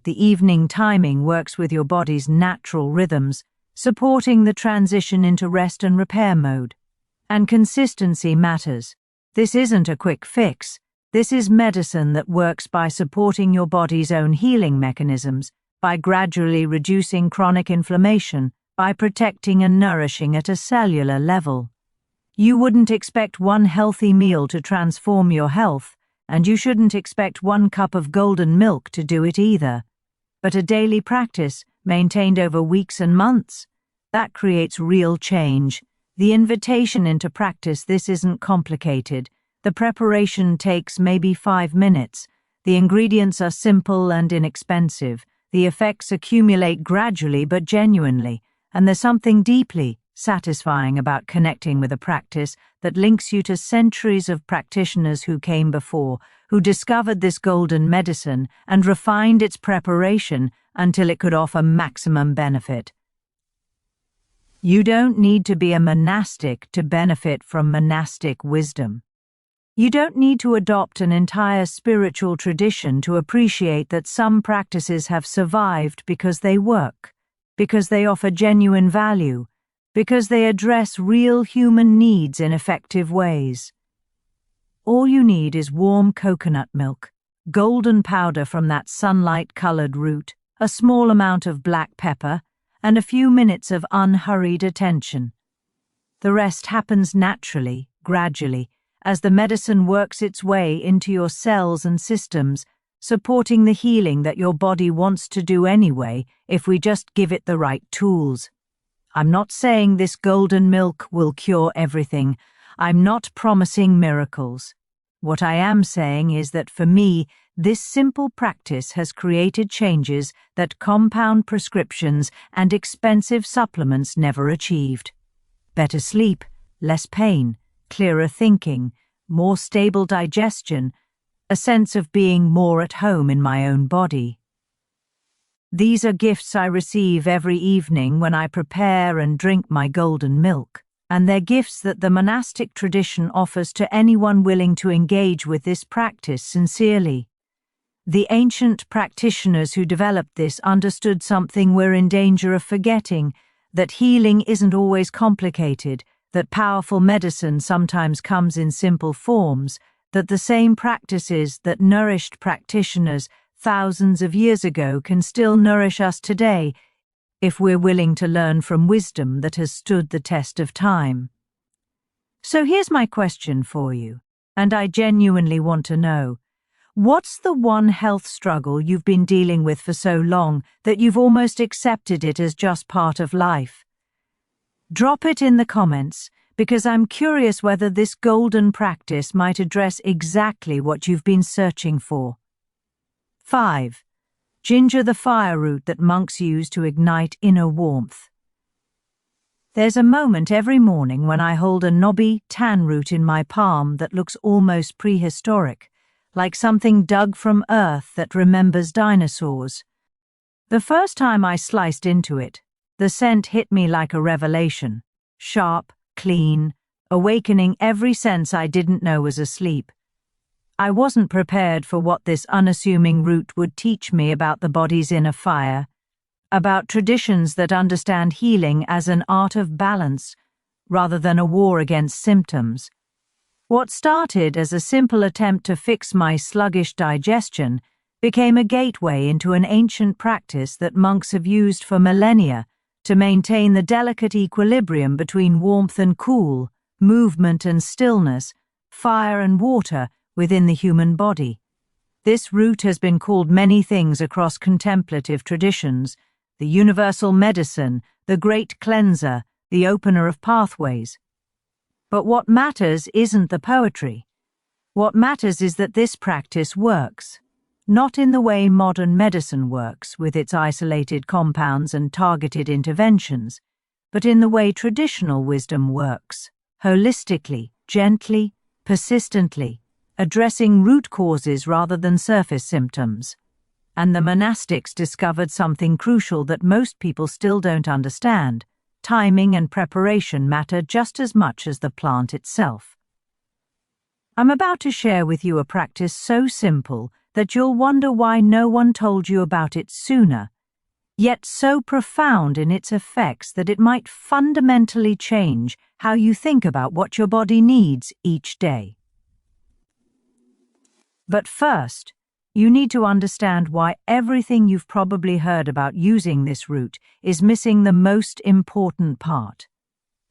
The evening timing works with your body's natural rhythms, supporting the transition into rest and repair mode. And consistency matters. This isn't a quick fix. This is medicine that works by supporting your body's own healing mechanisms, by gradually reducing chronic inflammation, by protecting and nourishing at a cellular level. You wouldn't expect one healthy meal to transform your health, and you shouldn't expect one cup of golden milk to do it either. But a daily practice, maintained over weeks and months, that creates real change. The invitation into practice: this isn't complicated. The preparation takes maybe 5 minutes. The ingredients are simple and inexpensive. The effects accumulate gradually but genuinely, and there's something deeply satisfying about connecting with a practice that links you to centuries of practitioners who came before, who discovered this golden medicine and refined its preparation until it could offer maximum benefit. You don't need to be a monastic to benefit from monastic wisdom. You don't need to adopt an entire spiritual tradition to appreciate that some practices have survived because they work, because they offer genuine value, because they address real human needs in effective ways. All you need is warm coconut milk, golden powder from that sunlight-colored root, a small amount of black pepper, and a few minutes of unhurried attention. The rest happens naturally, gradually, as the medicine works its way into your cells and systems, supporting the healing that your body wants to do anyway if we just give it the right tools. I'm not saying this golden milk will cure everything. I'm not promising miracles. What I am saying is that for me, this simple practice has created changes that compound prescriptions and expensive supplements never achieved. Better sleep, less pain, clearer thinking, more stable digestion, a sense of being more at home in my own body. These are gifts I receive every evening when I prepare and drink my golden milk, and they're gifts that the monastic tradition offers to anyone willing to engage with this practice sincerely. The ancient practitioners who developed this understood something we're in danger of forgetting, that healing isn't always complicated, that powerful medicine sometimes comes in simple forms, that the same practices that nourished practitioners thousands of years ago can still nourish us today if we're willing to learn from wisdom that has stood the test of time. So here's my question for you, and I genuinely want to know, what's the one health struggle you've been dealing with for so long that you've almost accepted it as just part of life? Drop it in the comments, because I'm curious whether this golden practice might address exactly what you've been searching for. 5. Ginger, the fire root that monks use to ignite inner warmth. There's a moment every morning when I hold a knobby tan root in my palm that looks almost prehistoric, like something dug from earth that remembers dinosaurs. The first time I sliced into it, the scent hit me like a revelation, sharp, clean, awakening every sense I didn't know was asleep. I wasn't prepared for what this unassuming root would teach me about the body's inner fire, about traditions that understand healing as an art of balance rather than a war against symptoms. What started as a simple attempt to fix my sluggish digestion became a gateway into an ancient practice that monks have used for millennia to maintain the delicate equilibrium between warmth and cool, movement and stillness, fire and water within the human body. This root has been called many things across contemplative traditions: the universal medicine, the great cleanser, the opener of pathways. But what matters isn't the poetry. What matters is that this practice works. Not in the way modern medicine works, with its isolated compounds and targeted interventions, but in the way traditional wisdom works, holistically, gently, persistently, addressing root causes rather than surface symptoms. And the monastics discovered something crucial that most people still don't understand: timing and preparation matter just as much as the plant itself. I'm about to share with you a practice so simple that you'll wonder why no one told you about it sooner, yet so profound in its effects that it might fundamentally change how you think about what your body needs each day. But first, you need to understand why everything you've probably heard about using this root is missing the most important part.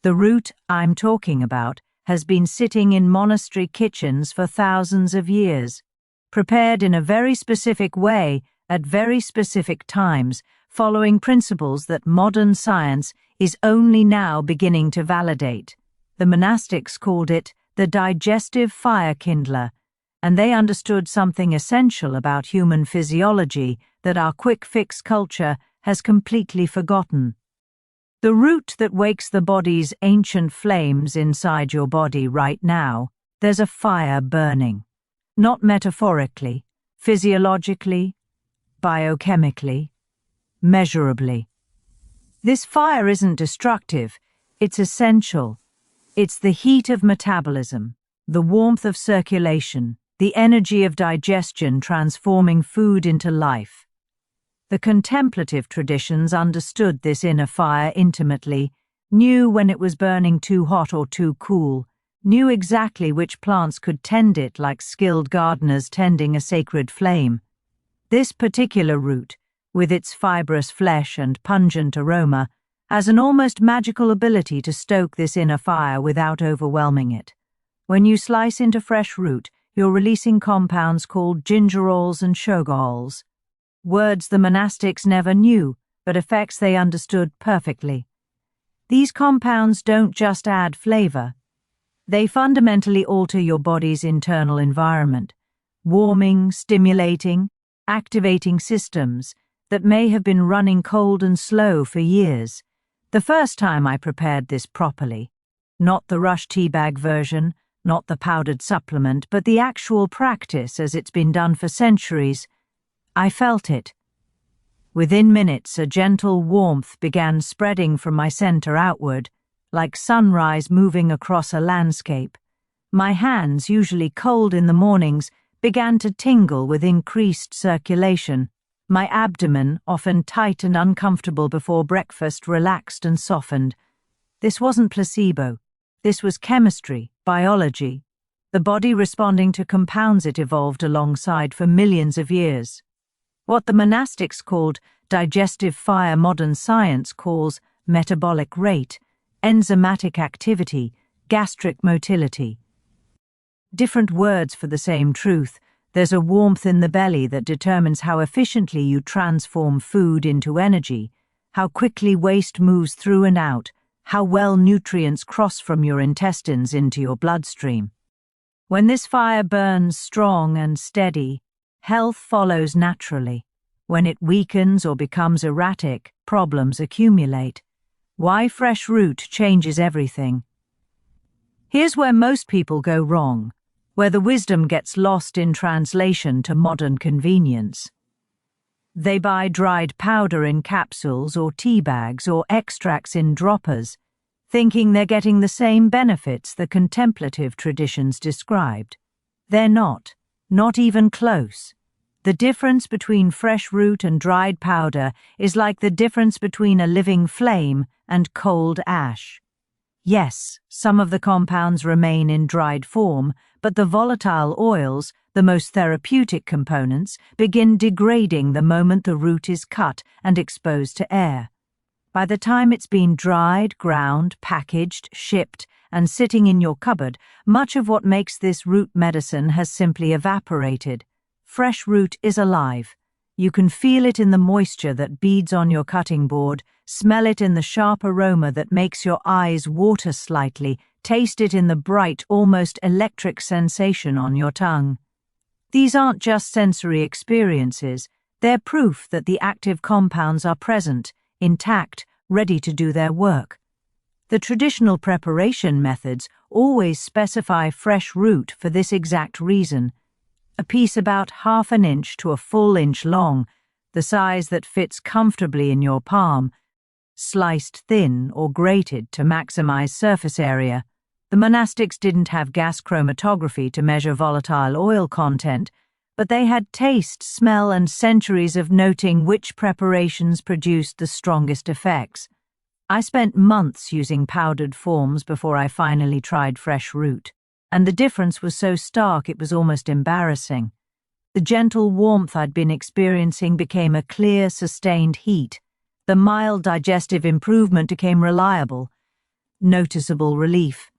The root I'm talking about has been sitting in monastery kitchens for thousands of years, prepared in a very specific way at very specific times, following principles that modern science is only now beginning to validate. The monastics called it the digestive fire kindler, and they understood something essential about human physiology that our quick-fix culture has completely forgotten. The root that wakes the body's ancient flames inside your body right now, there's a fire burning. Not metaphorically, physiologically, biochemically, measurably. This fire isn't destructive, it's essential. It's the heat of metabolism, the warmth of circulation, the energy of digestion transforming food into life. The contemplative traditions understood this inner fire intimately, knew when it was burning too hot or too cool, knew exactly which plants could tend it like skilled gardeners tending a sacred flame. This particular root, with its fibrous flesh and pungent aroma, has an almost magical ability to stoke this inner fire without overwhelming it. When you slice into fresh root, you're releasing compounds called gingerols and shogols, words the monastics never knew, but effects they understood perfectly. These compounds don't just add flavor. They fundamentally alter your body's internal environment. warming, stimulating, activating systems that may have been running cold and slow for years. The first time I prepared this properly, not the rush teabag version, not the powdered supplement, but the actual practice as it's been done for centuries, I felt it. Within minutes, a gentle warmth began spreading from my center outward, like sunrise moving across a landscape. My hands, usually cold in the mornings, began to tingle with increased circulation. My abdomen, often tight and uncomfortable before breakfast, relaxed and softened. This wasn't placebo. This was chemistry, biology. The body responding to compounds it evolved alongside for millions of years. What the monastics called digestive fire, modern science calls metabolic rate, enzymatic activity, gastric motility. Different words for the same truth. There's a warmth in the belly that determines how efficiently you transform food into energy, how quickly waste moves through and out, how well nutrients cross from your intestines into your bloodstream. When this fire burns strong and steady, health follows naturally. When it weakens or becomes erratic, problems accumulate. Why fresh root changes everything. Here's where most people go wrong, where the wisdom gets lost in translation to modern convenience. They buy dried powder in capsules or tea bags or extracts in droppers, thinking they're getting the same benefits the contemplative traditions described. They're not even close. The difference between fresh root and dried powder is like the difference between a living flame and cold ash. Yes, some of the compounds remain in dried form, but the volatile oils, the most therapeutic components, begin degrading the moment the root is cut and exposed to air. By the time it's been dried, ground, packaged, shipped, and sitting in your cupboard, much of what makes this root medicine has simply evaporated. Fresh root is alive. You can feel it in the moisture that beads on your cutting board, smell it in the sharp aroma that makes your eyes water slightly, taste it in the bright, almost electric sensation on your tongue. These aren't just sensory experiences, they're proof that the active compounds are present, intact, ready to do their work. The traditional preparation methods always specify fresh root for this exact reason. A piece about 1/2 inch to a full inch long, the size that fits comfortably in your palm, sliced thin or grated to maximize surface area. The monastics didn't have gas chromatography to measure volatile oil content, but they had taste, smell, and centuries of noting which preparations produced the strongest effects. I spent months using powdered forms before I finally tried fresh root, and the difference was so stark it was almost embarrassing. The gentle warmth I'd been experiencing became a clear, sustained heat. The mild digestive improvement became reliable, noticeable relief.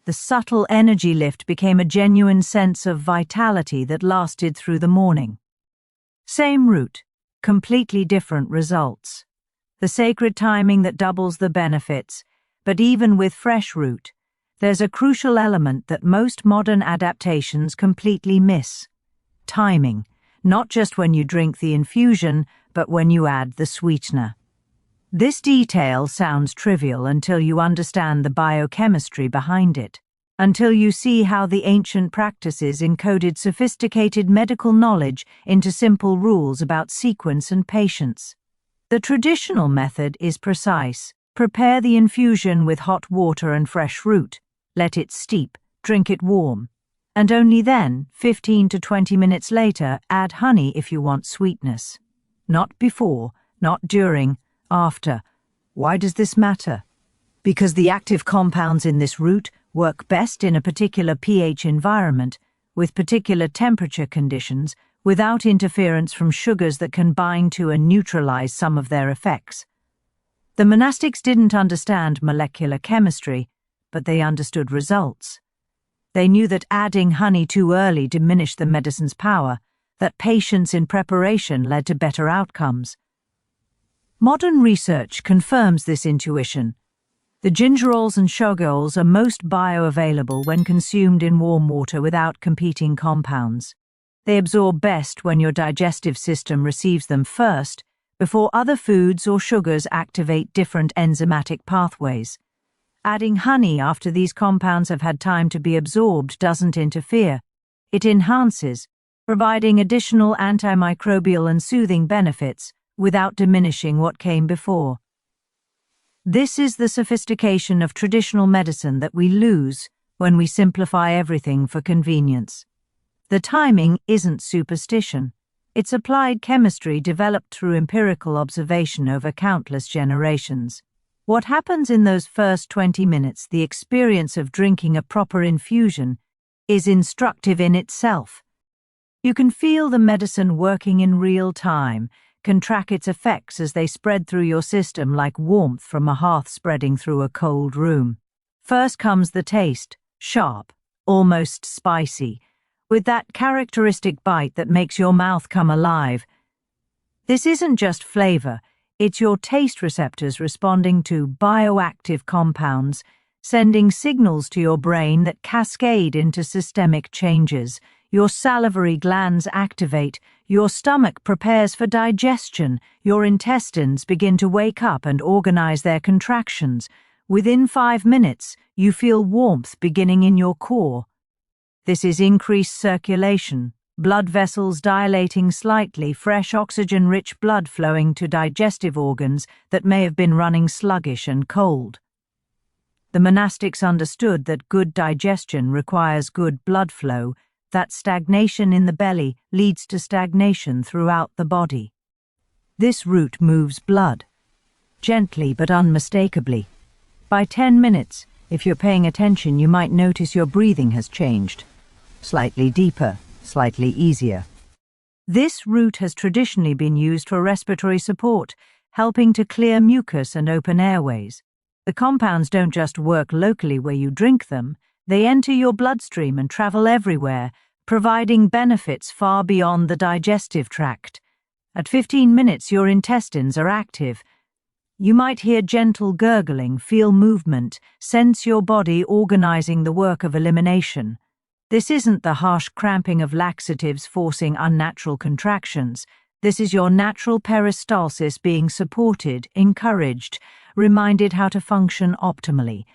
The subtle energy lift became a genuine sense of vitality that lasted through the morning. Same root, completely different results. The sacred timing that doubles the benefits, but even with fresh root, there's a crucial element that most modern adaptations completely miss. Timing, not just when you drink the infusion, but when you add the sweetener. This detail sounds trivial until you understand the biochemistry behind it, until you see how the ancient practices encoded sophisticated medical knowledge into simple rules about sequence and patience. The traditional method is precise. Prepare the infusion with hot water and fresh root. Let it steep, drink it warm. And only then, 15 to 20 minutes later, add honey if you want sweetness. Not before, not during, after. Why does this matter? Because the active compounds in this root work best in a particular pH environment, with particular temperature conditions, without interference from sugars that can bind to and neutralize some of their effects. The monastics didn't understand molecular chemistry, but they understood results. They knew that adding honey too early diminished the medicine's power, that patience in preparation led to better outcomes. Modern research confirms this intuition. The gingerols and shogols are most bioavailable when consumed in warm water without competing compounds. They absorb best when your digestive system receives them first, before other foods or sugars activate different enzymatic pathways. Adding honey after these compounds have had time to be absorbed doesn't interfere. It enhances, providing additional antimicrobial and soothing benefits without diminishing what came before. This is the sophistication of traditional medicine that we lose when we simplify everything for convenience. The timing isn't superstition. It's applied chemistry developed through empirical observation over countless generations. What happens in those first 20 minutes, the experience of drinking a proper infusion, is instructive in itself. You can feel the medicine working in real time, can track its effects as they spread through your system like warmth from a hearth spreading through a cold room. First comes the taste, sharp, almost spicy, with that characteristic bite that makes your mouth come alive. This isn't just flavor, it's your taste receptors responding to bioactive compounds, sending signals to your brain that cascade into systemic changes. Your salivary glands activate, your stomach prepares for digestion, your intestines begin to wake up and organize their contractions. Within 5 minutes, you feel warmth beginning in your core. This is increased circulation, blood vessels dilating slightly, fresh oxygen-rich blood flowing to digestive organs that may have been running sluggish and cold. The monastics understood that good digestion requires good blood flow, that stagnation in the belly leads to stagnation throughout the body. This route moves blood, gently but unmistakably. By 10 minutes, if you're paying attention, you might notice your breathing has changed. Slightly deeper, slightly easier. This route has traditionally been used for respiratory support, helping to clear mucus and open airways. The compounds don't just work locally where you drink them, they enter your bloodstream and travel everywhere, providing benefits far beyond the digestive tract. At 15 minutes, your intestines are active. You might hear gentle gurgling, feel movement, sense your body organizing the work of elimination. This isn't the harsh cramping of laxatives forcing unnatural contractions. This is your natural peristalsis being supported, encouraged, reminded how to function optimally.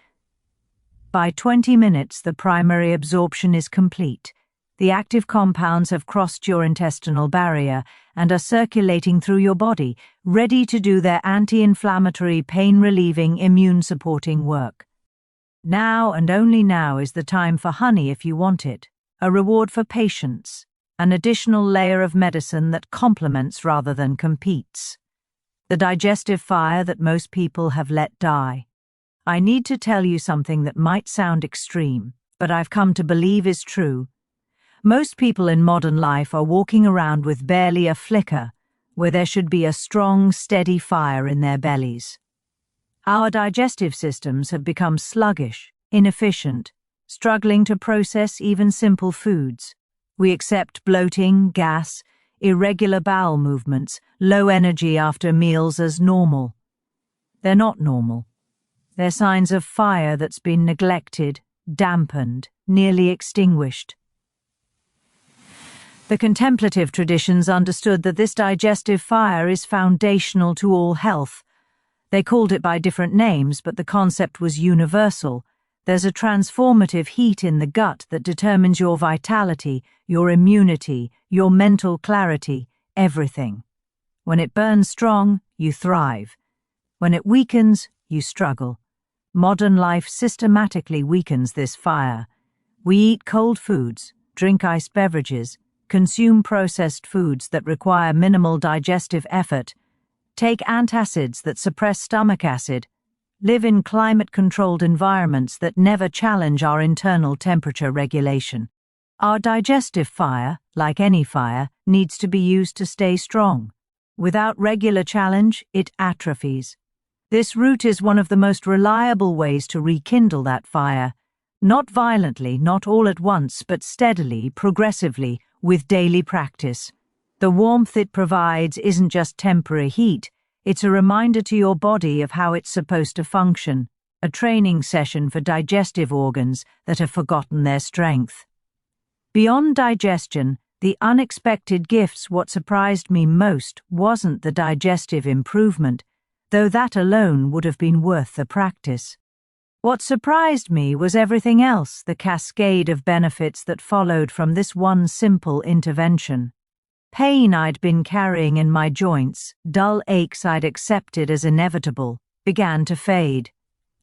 By 20 minutes, the primary absorption is complete. The active compounds have crossed your intestinal barrier and are circulating through your body, ready to do their anti-inflammatory, pain-relieving, immune-supporting work. Now and only now is the time for honey if you want it, a reward for patience, an additional layer of medicine that complements rather than competes. The digestive fire that most people have let die. I need to tell you something that might sound extreme, but I've come to believe is true. Most people in modern life are walking around with barely a flicker, where there should be a strong, steady fire in their bellies. Our digestive systems have become sluggish, inefficient, struggling to process even simple foods. We accept bloating, gas, irregular bowel movements, low energy after meals as normal. They're not normal. They're signs of fire that's been neglected, dampened, nearly extinguished. The contemplative traditions understood that this digestive fire is foundational to all health. They called it by different names, but the concept was universal. There's a transformative heat in the gut that determines your vitality, your immunity, your mental clarity, everything. When it burns strong, you thrive. When it weakens, you struggle. Modern life systematically weakens this fire. We eat cold foods, drink iced beverages, consume processed foods that require minimal digestive effort, take antacids that suppress stomach acid, live in climate-controlled environments that never challenge our internal temperature regulation. Our digestive fire, like any fire, needs to be used to stay strong. Without regular challenge, it atrophies. This route is one of the most reliable ways to rekindle that fire, not violently, not all at once, but steadily, progressively, with daily practice. The warmth it provides isn't just temporary heat, it's a reminder to your body of how it's supposed to function, a training session for digestive organs that have forgotten their strength. Beyond digestion, The unexpected gifts. What surprised me most wasn't the digestive improvement, though that alone would have been worth the practice. What surprised me was everything else, the cascade of benefits that followed from this one simple intervention. Pain I'd been carrying in my joints, dull aches I'd accepted as inevitable, began to fade.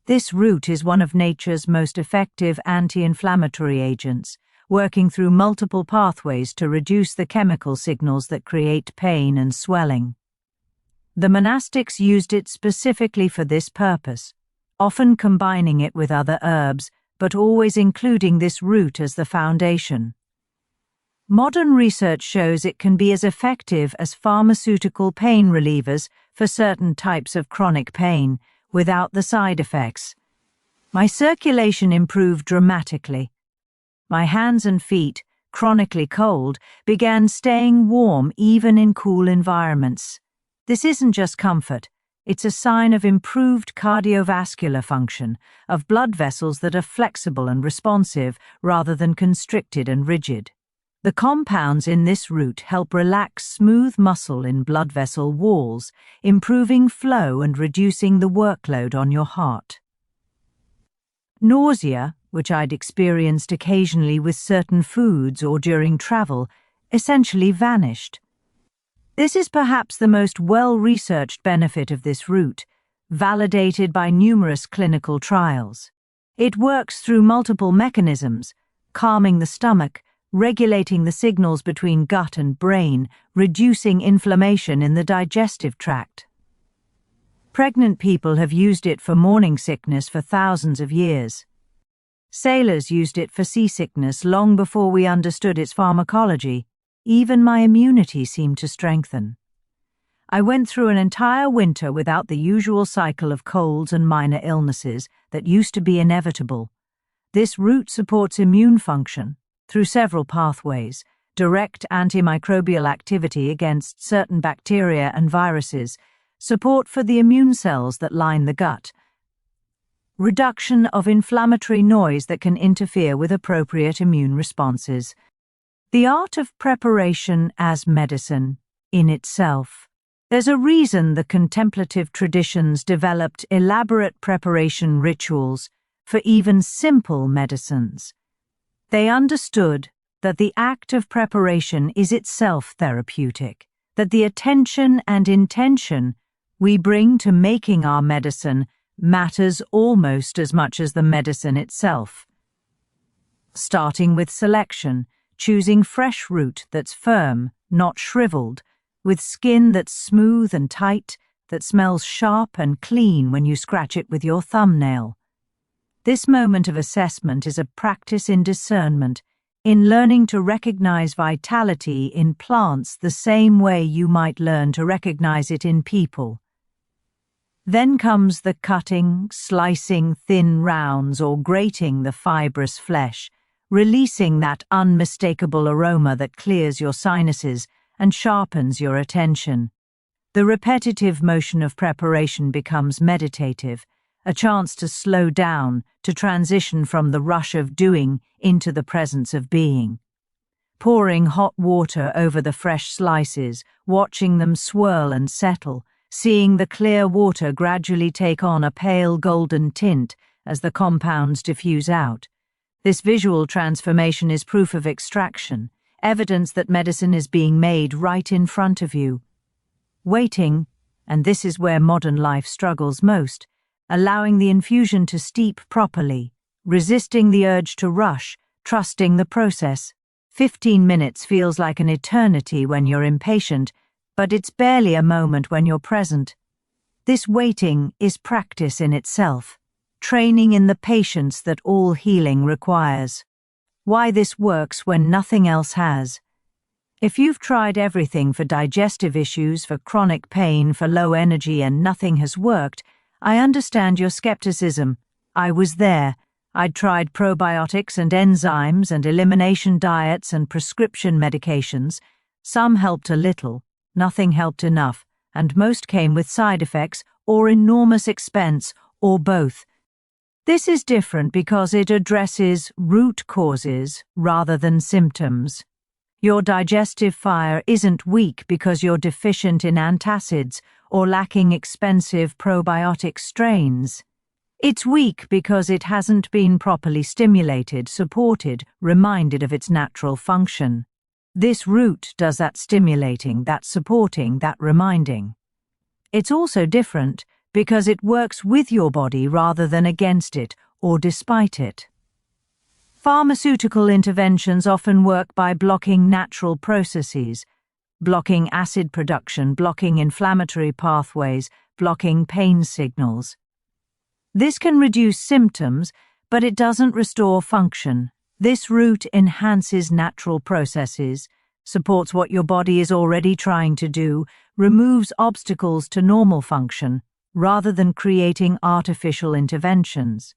This root is one of nature's most effective anti-inflammatory agents, working through multiple pathways to reduce the chemical signals that create pain and swelling. The monastics used it specifically for this purpose, often combining it with other herbs, but always including this root as the foundation. Modern research shows it can be as effective as pharmaceutical pain relievers for certain types of chronic pain, without the side effects. My circulation improved dramatically. My hands and feet, chronically cold, began staying warm even in cool environments. This isn't just comfort, it's a sign of improved cardiovascular function, of blood vessels that are flexible and responsive rather than constricted and rigid. The compounds in this root help relax smooth muscle in blood vessel walls, improving flow and reducing the workload on your heart. Nausea, which I'd experienced occasionally with certain foods or during travel, essentially vanished. This is perhaps the most well-researched benefit of this root, validated by numerous clinical trials. It works through multiple mechanisms, calming the stomach, regulating the signals between gut and brain, reducing inflammation in the digestive tract. Pregnant people have used it for morning sickness for thousands of years. Sailors used it for seasickness long before we understood its pharmacology. Even my immunity seemed to strengthen. I went through an entire winter without the usual cycle of colds and minor illnesses that used to be inevitable. This root supports immune function through several pathways: direct antimicrobial activity against certain bacteria and viruses, support for the immune cells that line the gut, reduction of inflammatory noise that can interfere with appropriate immune responses. The art of preparation as medicine in itself. There's a reason the contemplative traditions developed elaborate preparation rituals for even simple medicines. They understood that the act of preparation is itself therapeutic, that the attention and intention we bring to making our medicine matters almost as much as the medicine itself. Starting with selection, choosing fresh root that's firm, not shriveled, with skin that's smooth and tight, that smells sharp and clean when you scratch it with your thumbnail. This moment of assessment is a practice in discernment, in learning to recognize vitality in plants the same way you might learn to recognize it in people. Then comes the cutting, slicing thin rounds or grating the fibrous flesh, releasing that unmistakable aroma that clears your sinuses and sharpens your attention. The repetitive motion of preparation becomes meditative, a chance to slow down, to transition from the rush of doing into the presence of being. Pouring hot water over the fresh slices, watching them swirl and settle, seeing the clear water gradually take on a pale golden tint as the compounds diffuse out. This visual transformation is proof of extraction, evidence that medicine is being made right in front of you. Waiting, and this is where modern life struggles most, allowing the infusion to steep properly, resisting the urge to rush, trusting the process. 15 minutes feels like an eternity when you're impatient, but it's barely a moment when you're present. This waiting is practice in itself, training in the patience that all healing requires. Why this works when nothing else has. If you've tried everything for digestive issues, for chronic pain, for low energy, and nothing has worked, I understand your skepticism. I was there. I'd tried probiotics and enzymes and elimination diets and prescription medications. Some helped a little, nothing helped enough, and most came with side effects or enormous expense, or both. This is different because it addresses root causes rather than symptoms. Your digestive fire isn't weak because you're deficient in antacids or lacking expensive probiotic strains. It's weak because it hasn't been properly stimulated, supported, reminded of its natural function. This root does that stimulating, that supporting, that reminding. It's also different because it works with your body rather than against it or despite it. Pharmaceutical interventions often work by blocking natural processes, blocking acid production, blocking inflammatory pathways, blocking pain signals. This can reduce symptoms, but it doesn't restore function. This root enhances natural processes, supports what your body is already trying to do, removes obstacles to normal function, rather than creating artificial interventions.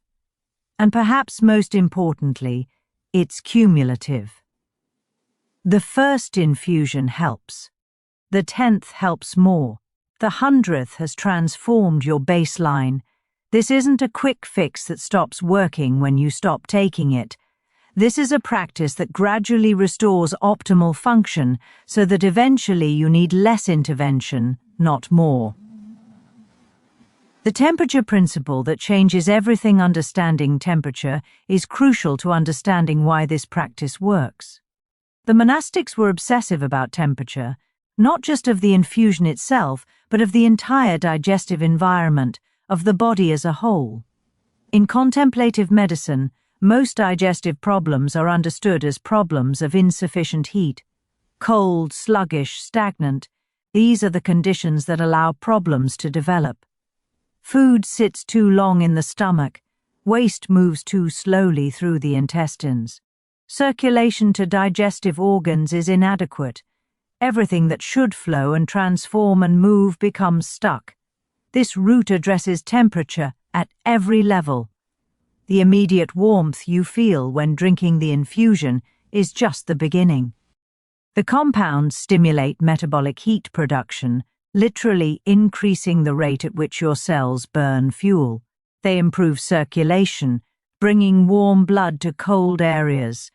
And perhaps most importantly, it's cumulative. The first infusion helps. The 10th helps more. The 100th has transformed your baseline. This isn't a quick fix that stops working when you stop taking it. This is a practice that gradually restores optimal function so that eventually you need less intervention, not more. The temperature principle that changes everything. Understanding temperature is crucial to understanding why this practice works. The monastics were obsessive about temperature, not just of the infusion itself, but of the entire digestive environment, of the body as a whole. In contemplative medicine, most digestive problems are understood as problems of insufficient heat. Cold, sluggish, stagnant, these are the conditions that allow problems to develop. Food sits too long in the stomach. Waste moves too slowly through the intestines. Circulation to digestive organs is inadequate. Everything that should flow and transform and move becomes stuck. This root addresses temperature at every level. The immediate warmth you feel when drinking the infusion is just the beginning. The compounds stimulate metabolic heat production, literally increasing the rate at which your cells burn fuel. They improve circulation, bringing warm blood to cold areas.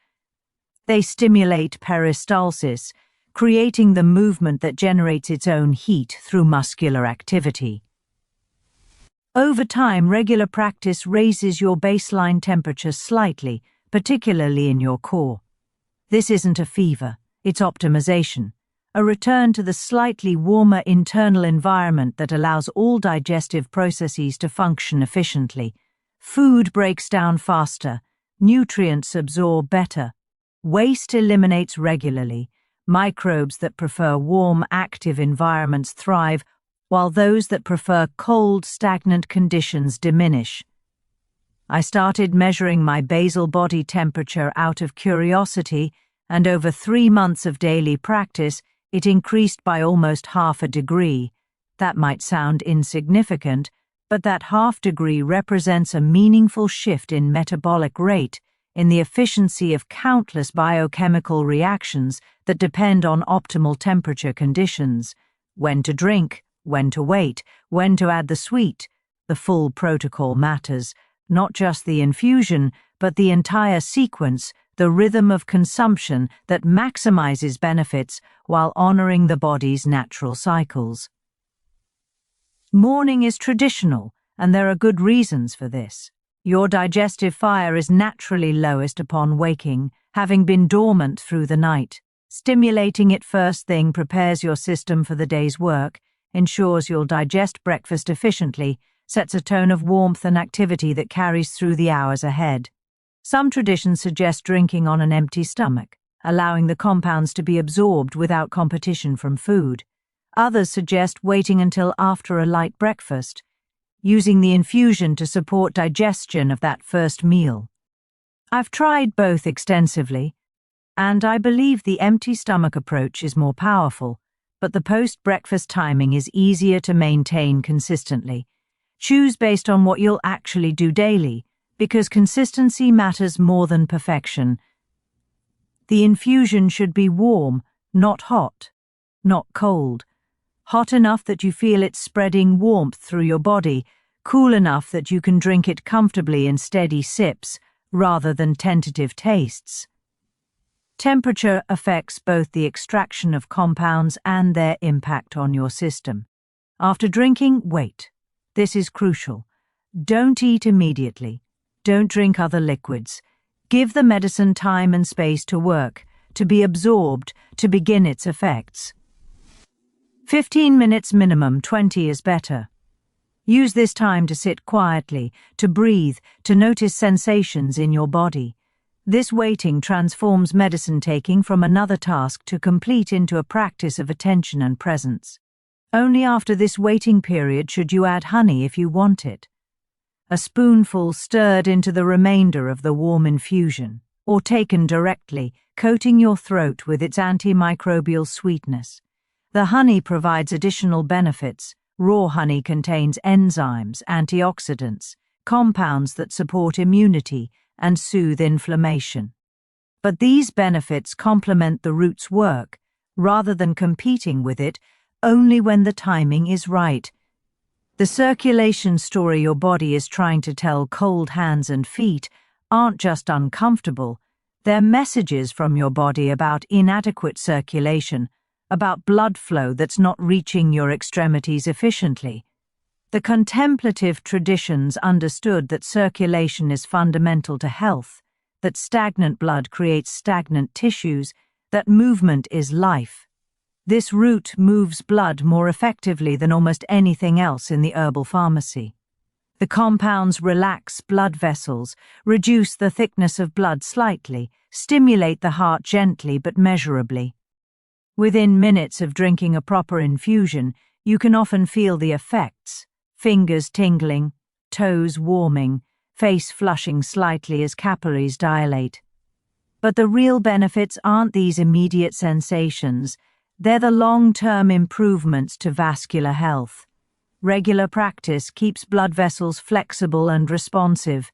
They stimulate peristalsis, creating the movement that generates its own heat through muscular activity. Over time, regular practice raises your baseline temperature slightly, particularly in your core. This isn't a fever, it's optimization. A return to the slightly warmer internal environment that allows all digestive processes to function efficiently. Food breaks down faster, nutrients absorb better, waste eliminates regularly, microbes that prefer warm, active environments thrive, while those that prefer cold, stagnant conditions diminish. I started measuring my basal body temperature out of curiosity, and over 3 months of daily practice, it increased by almost half a degree. That might sound insignificant, but that half degree represents a meaningful shift in metabolic rate, in the efficiency of countless biochemical reactions that depend on optimal temperature conditions. When to drink, when to wait, when to add the sweet. The full protocol matters, not just the infusion, but the entire sequence, the rhythm of consumption that maximizes benefits while honoring the body's natural cycles. Morning is traditional, and there are good reasons for this. Your digestive fire is naturally lowest upon waking, having been dormant through the night. Stimulating it first thing prepares your system for the day's work, ensures you'll digest breakfast efficiently, sets a tone of warmth and activity that carries through the hours ahead. Some traditions suggest drinking on an empty stomach, allowing the compounds to be absorbed without competition from food. Others suggest waiting until after a light breakfast, using the infusion to support digestion of that first meal. I've tried both extensively, and I believe the empty stomach approach is more powerful, but the post-breakfast timing is easier to maintain consistently. Choose based on what you'll actually do daily, because consistency matters more than perfection. The infusion should be warm, not hot, not cold. Hot enough that you feel it spreading warmth through your body, cool enough that you can drink it comfortably in steady sips rather than tentative tastes. Temperature affects both the extraction of compounds and their impact on your system. After drinking, wait. This is crucial. Don't eat immediately. Don't drink other liquids. Give the medicine time and space to work, to be absorbed, to begin its effects. 15 minutes minimum, 20 is better. Use this time to sit quietly, to breathe, to notice sensations in your body. This waiting transforms medicine taking from another task to complete into a practice of attention and presence. Only after this waiting period should you add honey if you want it. A spoonful stirred into the remainder of the warm infusion, or taken directly, coating your throat with its antimicrobial sweetness. The honey provides additional benefits. Raw honey contains enzymes, antioxidants, compounds that support immunity and soothe inflammation. But these benefits complement the root's work, rather than competing with it, only when the timing is right. The circulation story your body is trying to tell cold hands and feet aren't just uncomfortable, they're messages from your body about inadequate circulation, about blood flow that's not reaching your extremities efficiently. The contemplative traditions understood that circulation is fundamental to health, that stagnant blood creates stagnant tissues, that movement is life. This root moves blood more effectively than almost anything else in the herbal pharmacy. The compounds relax blood vessels, reduce the thickness of blood slightly, stimulate the heart gently but measurably. Within minutes of drinking a proper infusion, you can often feel the effects: fingers tingling, toes warming, face flushing slightly as capillaries dilate. But the real benefits aren't these immediate sensations, they're the long-term improvements to vascular health. Regular practice keeps blood vessels flexible and responsive.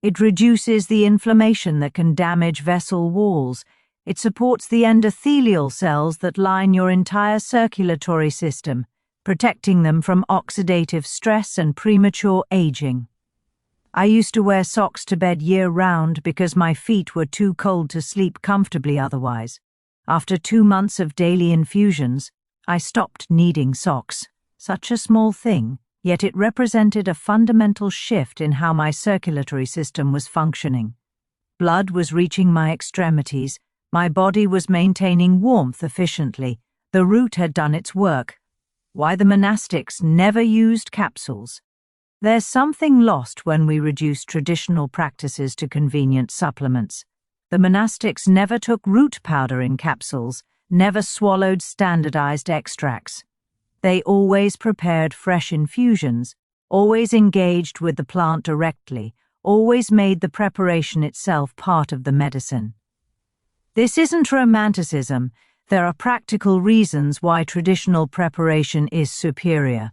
It reduces the inflammation that can damage vessel walls. It supports the endothelial cells that line your entire circulatory system, protecting them from oxidative stress and premature aging. I used to wear socks to bed year-round because my feet were too cold to sleep comfortably otherwise. After 2 months of daily infusions, I stopped needing socks. Such a small thing, yet it represented a fundamental shift in how my circulatory system was functioning. Blood was reaching my extremities, my body was maintaining warmth efficiently, the root had done its work. Why the monastics never used capsules? There's something lost when we reduce traditional practices to convenient supplements. The monastics never took root powder in capsules, never swallowed standardized extracts. They always prepared fresh infusions, always engaged with the plant directly, always made the preparation itself part of the medicine. This isn't romanticism. There are practical reasons why traditional preparation is superior.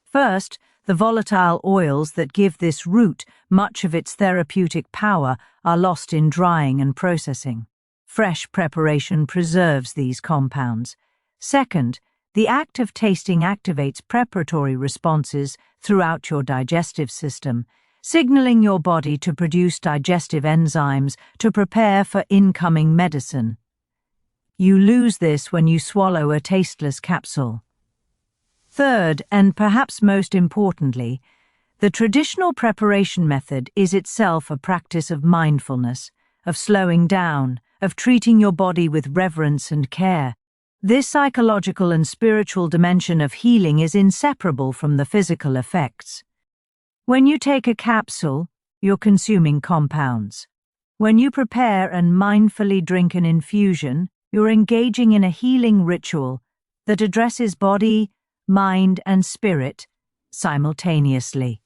First, the volatile oils that give this root much of its therapeutic power are lost in drying and processing. Fresh preparation preserves these compounds. Second, the act of tasting activates preparatory responses throughout your digestive system, signaling your body to produce digestive enzymes to prepare for incoming medicine. You lose this when you swallow a tasteless capsule. Third, and perhaps most importantly, the traditional preparation method is itself a practice of mindfulness, of slowing down, of treating your body with reverence and care. This psychological and spiritual dimension of healing is inseparable from the physical effects. When you take a capsule, you're consuming compounds. When you prepare and mindfully drink an infusion, you're engaging in a healing ritual that addresses body, mind, and spirit simultaneously.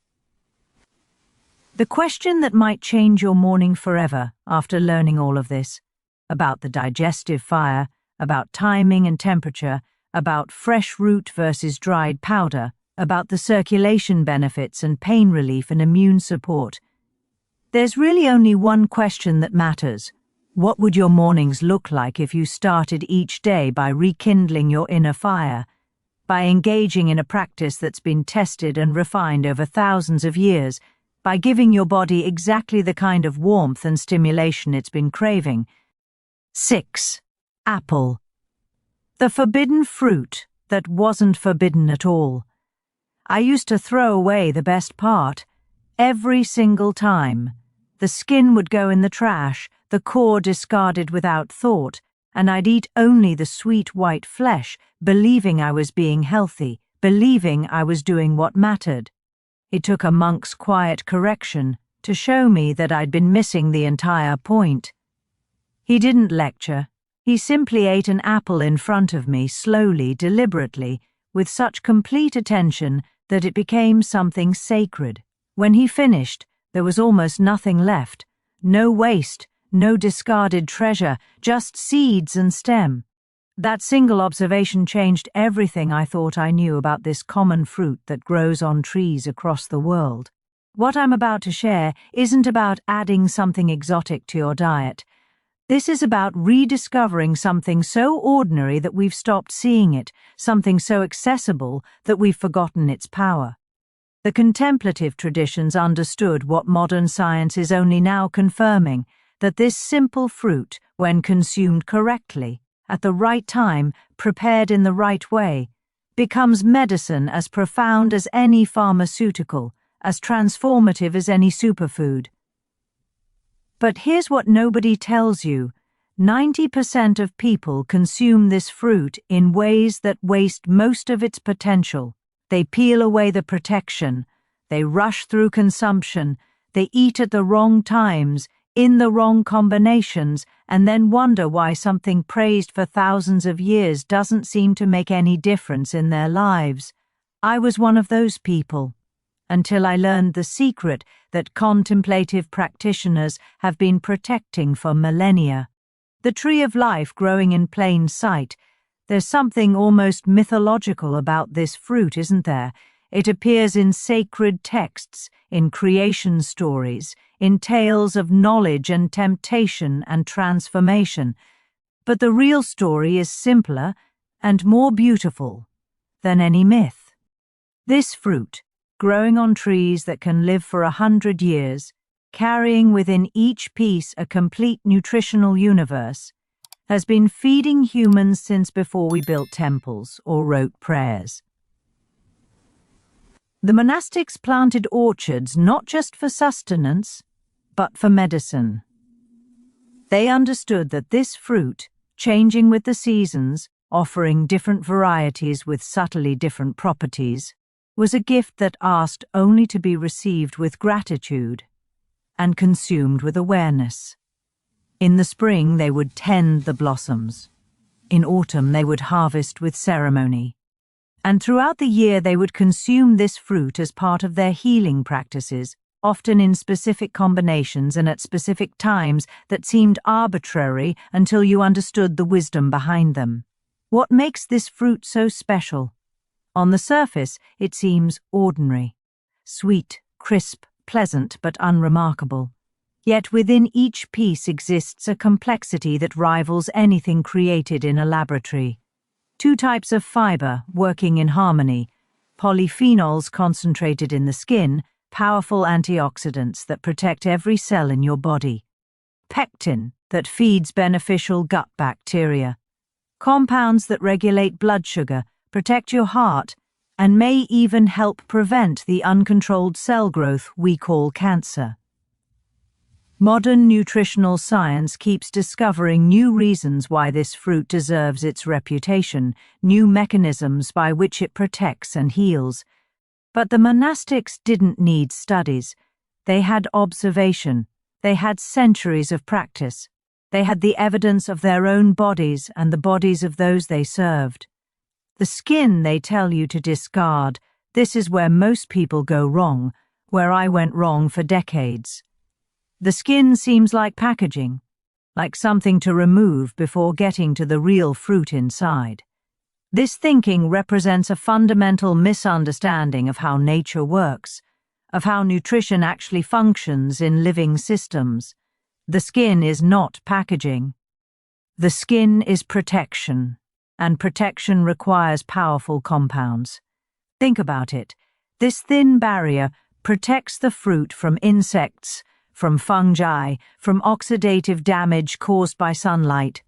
The question that might change your morning forever after learning all of this, about the digestive fire, about timing and temperature, about fresh root versus dried powder, about the circulation benefits and pain relief and immune support. There's really only one question that matters. What would your mornings look like if you started each day by rekindling your inner fire, by engaging in a practice that's been tested and refined over thousands of years, by giving your body exactly the kind of warmth and stimulation it's been craving? 6. Apple. The forbidden fruit that wasn't forbidden at all. I used to throw away the best part, every single time. The skin would go in the trash, the core discarded without thought, and I'd eat only the sweet white flesh, believing I was being healthy, believing I was doing what mattered. It took a monk's quiet correction to show me that I'd been missing the entire point. He didn't lecture. He simply ate an apple in front of me, slowly, deliberately, with such complete attention that it became something sacred. When he finished, there was almost nothing left. No waste, no discarded treasure, just seeds and stem. That single observation changed everything I thought I knew about this common fruit that grows on trees across the world. What I'm about to share isn't about adding something exotic to your diet. This is about rediscovering something so ordinary that we've stopped seeing it, something so accessible that we've forgotten its power. The contemplative traditions understood what modern science is only now confirming, that this simple fruit, when consumed correctly, at the right time, prepared in the right way, becomes medicine as profound as any pharmaceutical, as transformative as any superfood. But here's what nobody tells you. 90% of people consume this fruit in ways that waste most of its potential. They peel away the protection, they rush through consumption, they eat at the wrong times, in the wrong combinations, and then wonder why something praised for thousands of years doesn't seem to make any difference in their lives. I was one of those people, until I learned the secret that contemplative practitioners have been protecting for millennia. The tree of life growing in plain sight. There's something almost mythological about this fruit, isn't there? It appears in sacred texts, in creation stories, in tales of knowledge and temptation and transformation. But the real story is simpler and more beautiful than any myth. This fruit, growing on trees that can live for 100 years, carrying within each piece a complete nutritional universe, has been feeding humans since before we built temples or wrote prayers. The monastics planted orchards not just for sustenance, but for medicine. They understood that this fruit, changing with the seasons, offering different varieties with subtly different properties, was a gift that asked only to be received with gratitude and consumed with awareness. In the spring they would tend the blossoms. In autumn they would harvest with ceremony. And throughout the year they would consume this fruit as part of their healing practices, often in specific combinations and at specific times that seemed arbitrary until you understood the wisdom behind them. What makes this fruit so special? On the surface, it seems ordinary. Sweet, crisp, pleasant, but unremarkable. Yet within each piece exists a complexity that rivals anything created in a laboratory. 2 types of fiber working in harmony. Polyphenols concentrated in the skin, powerful antioxidants that protect every cell in your body. Pectin that feeds beneficial gut bacteria. Compounds that regulate blood sugar, protect your heart, and may even help prevent the uncontrolled cell growth we call cancer. Modern nutritional science keeps discovering new reasons why this fruit deserves its reputation, new mechanisms by which it protects and heals. But the monastics didn't need studies. They had observation. They had centuries of practice. They had the evidence of their own bodies and the bodies of those they served. The skin they tell you to discard, this is where most people go wrong, where I went wrong for decades. The skin seems like packaging, like something to remove before getting to the real fruit inside. This thinking represents a fundamental misunderstanding of how nature works, of how nutrition actually functions in living systems. The skin is not packaging. The skin is protection, and protection requires powerful compounds. Think about it. This thin barrier protects the fruit from insects, from fungi, from oxidative damage caused by sunlight.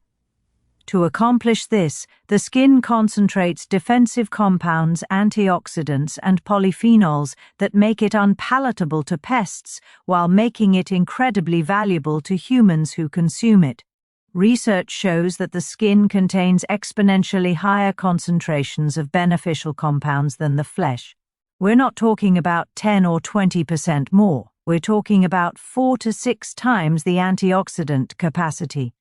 To accomplish this, the skin concentrates defensive compounds, antioxidants, and polyphenols that make it unpalatable to pests while making it incredibly valuable to humans who consume it. Research shows that the skin contains exponentially higher concentrations of beneficial compounds than the flesh. We're not talking about 10 or 20% more. We're talking about 4 to 6 times the antioxidant capacity.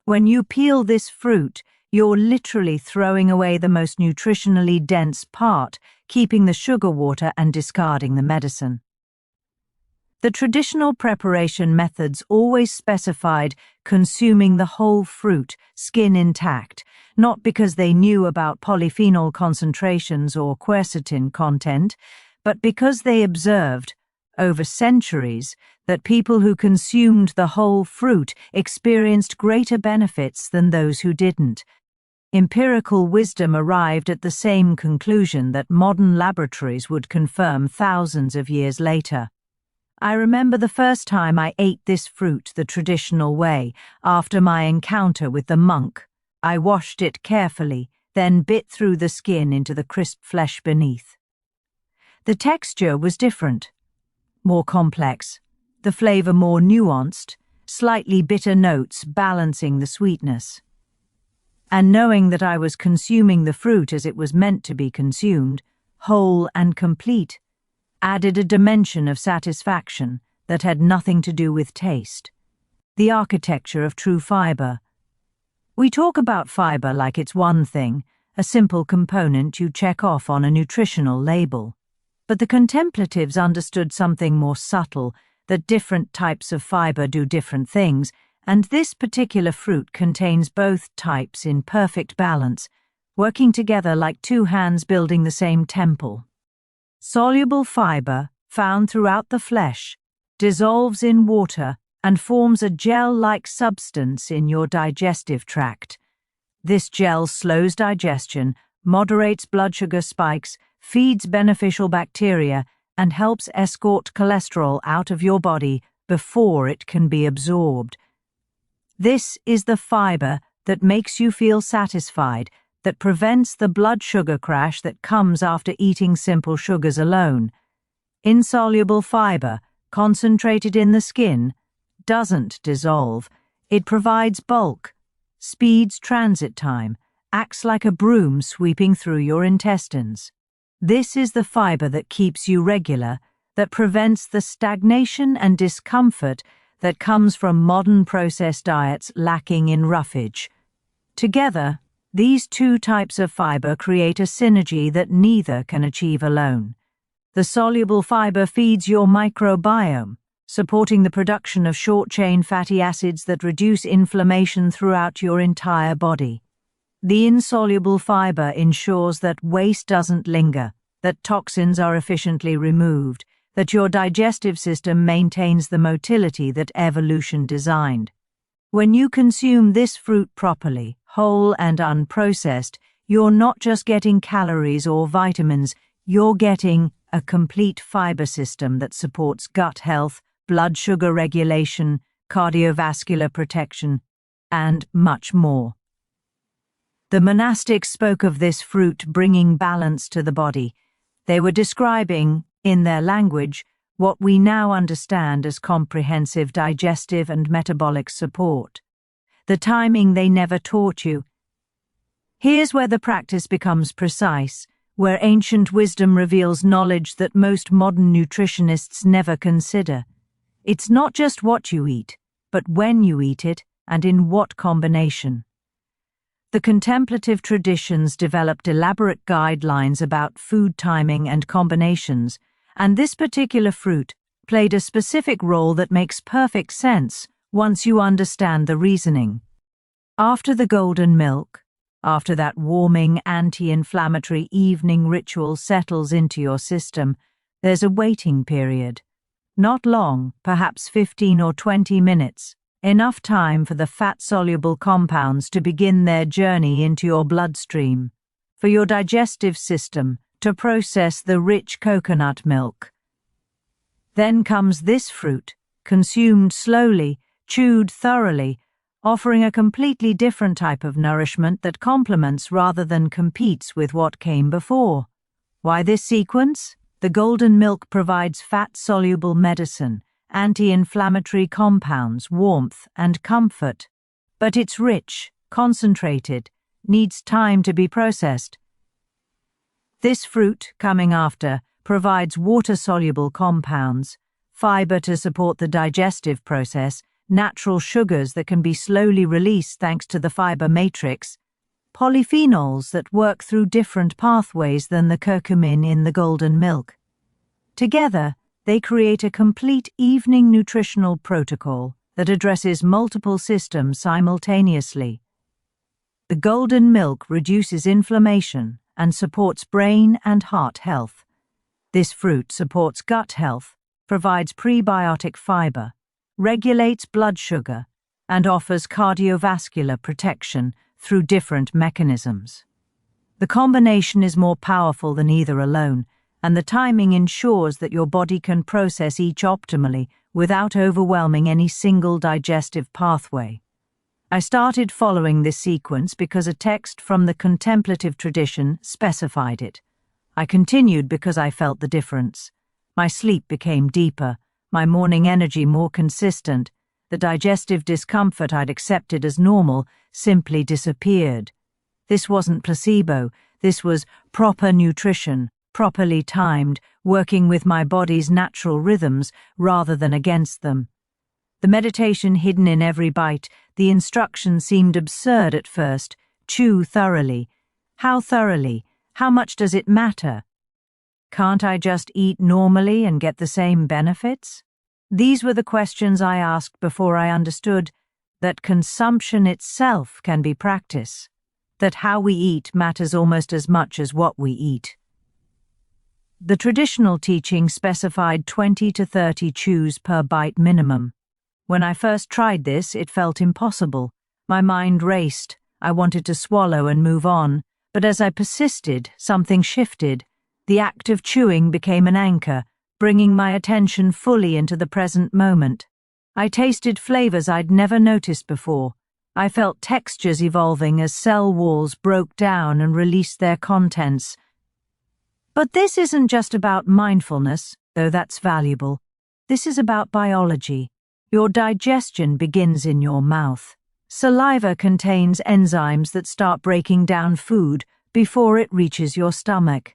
When you peel this fruit, you're literally throwing away the most nutritionally dense part, keeping the sugar water and discarding the medicine. The traditional preparation methods always specified consuming the whole fruit, skin intact, not because they knew about polyphenol concentrations or quercetin content, but because they observed, over centuries, that people who consumed the whole fruit experienced greater benefits than those who didn't. Empirical wisdom arrived at the same conclusion that modern laboratories would confirm thousands of years later. I remember the first time I ate this fruit the traditional way, after my encounter with the monk. I washed it carefully, then bit through the skin into the crisp flesh beneath. The texture was different, more complex, the flavor more nuanced, slightly bitter notes balancing the sweetness. And knowing that I was consuming the fruit as it was meant to be consumed, whole and complete, added a dimension of satisfaction that had nothing to do with taste. The architecture of true fiber. We talk about fiber like it's one thing, a simple component you check off on a nutritional label. But the contemplatives understood something more subtle, that different types of fiber do different things, and this particular fruit contains both types in perfect balance, working together like two hands building the same temple. Soluble fiber, found throughout the flesh, dissolves in water and forms a gel-like substance in your digestive tract. This gel slows digestion, moderates blood sugar spikes, feeds beneficial bacteria, and helps escort cholesterol out of your body before it can be absorbed. This is the fiber that makes you feel satisfied, that prevents the blood sugar crash that comes after eating simple sugars alone. Insoluble fiber, concentrated in the skin, doesn't dissolve. It provides bulk, speeds transit time, acts like a broom sweeping through your intestines. This is the fiber that keeps you regular, that prevents the stagnation and discomfort that comes from modern processed diets lacking in roughage. Together, these two types of fiber create a synergy that neither can achieve alone. The soluble fiber feeds your microbiome, supporting the production of short-chain fatty acids that reduce inflammation throughout your entire body. The insoluble fiber ensures that waste doesn't linger, that toxins are efficiently removed, that your digestive system maintains the motility that evolution designed. When you consume this fruit properly, whole and unprocessed, you're not just getting calories or vitamins, you're getting a complete fiber system that supports gut health, blood sugar regulation, cardiovascular protection, and much more. The monastics spoke of this fruit bringing balance to the body. They were describing, in their language, what we now understand as comprehensive digestive and metabolic support. The timing they never taught you. Here's where the practice becomes precise, where ancient wisdom reveals knowledge that most modern nutritionists never consider. It's not just what you eat, but when you eat it and in what combination. The contemplative traditions developed elaborate guidelines about food timing and combinations, and this particular fruit played a specific role that makes perfect sense once you understand the reasoning. After the golden milk, after that warming, anti-inflammatory evening ritual settles into your system, there's a waiting period. Not long, perhaps 15 or 20 minutes. Enough time for the fat-soluble compounds to begin their journey into your bloodstream, for your digestive system to process the rich coconut milk. Then comes this fruit, consumed slowly, chewed thoroughly, offering a completely different type of nourishment that complements rather than competes with what came before. Why this sequence? The golden milk provides fat-soluble medicine, anti-inflammatory compounds, warmth, and comfort. But it's rich, concentrated, needs time to be processed. This fruit, coming after, provides water-soluble compounds, fiber to support the digestive process, natural sugars that can be slowly released thanks to the fiber matrix, polyphenols that work through different pathways than the curcumin in the golden milk. Together, they create a complete evening nutritional protocol that addresses multiple systems simultaneously. The golden milk reduces inflammation and supports brain and heart health. This fruit supports gut health, provides prebiotic fiber, regulates blood sugar, and offers cardiovascular protection through different mechanisms. The combination is more powerful than either alone, and the timing ensures that your body can process each optimally without overwhelming any single digestive pathway. I started following this sequence because a text from the contemplative tradition specified it. I continued because I felt the difference. My sleep became deeper, my morning energy more consistent. The digestive discomfort I'd accepted as normal simply disappeared. This wasn't placebo, this was proper nutrition, properly timed, working with my body's natural rhythms rather than against them. The meditation hidden in every bite, the instructions seemed absurd at first. Chew thoroughly. How thoroughly? How much does it matter? Can't I just eat normally and get the same benefits? These were the questions I asked before I understood that consumption itself can be practice, that how we eat matters almost as much as what we eat. The traditional teaching specified 20 to 30 chews per bite minimum. When I first tried this, it felt impossible. My mind raced. I wanted to swallow and move on, but as I persisted, something shifted. The act of chewing became an anchor, bringing my attention fully into the present moment. I tasted flavors I'd never noticed before. I felt textures evolving as cell walls broke down and released their contents. But this isn't just about mindfulness, though that's valuable. This is about biology. Your digestion begins in your mouth. Saliva contains enzymes that start breaking down food before it reaches your stomach.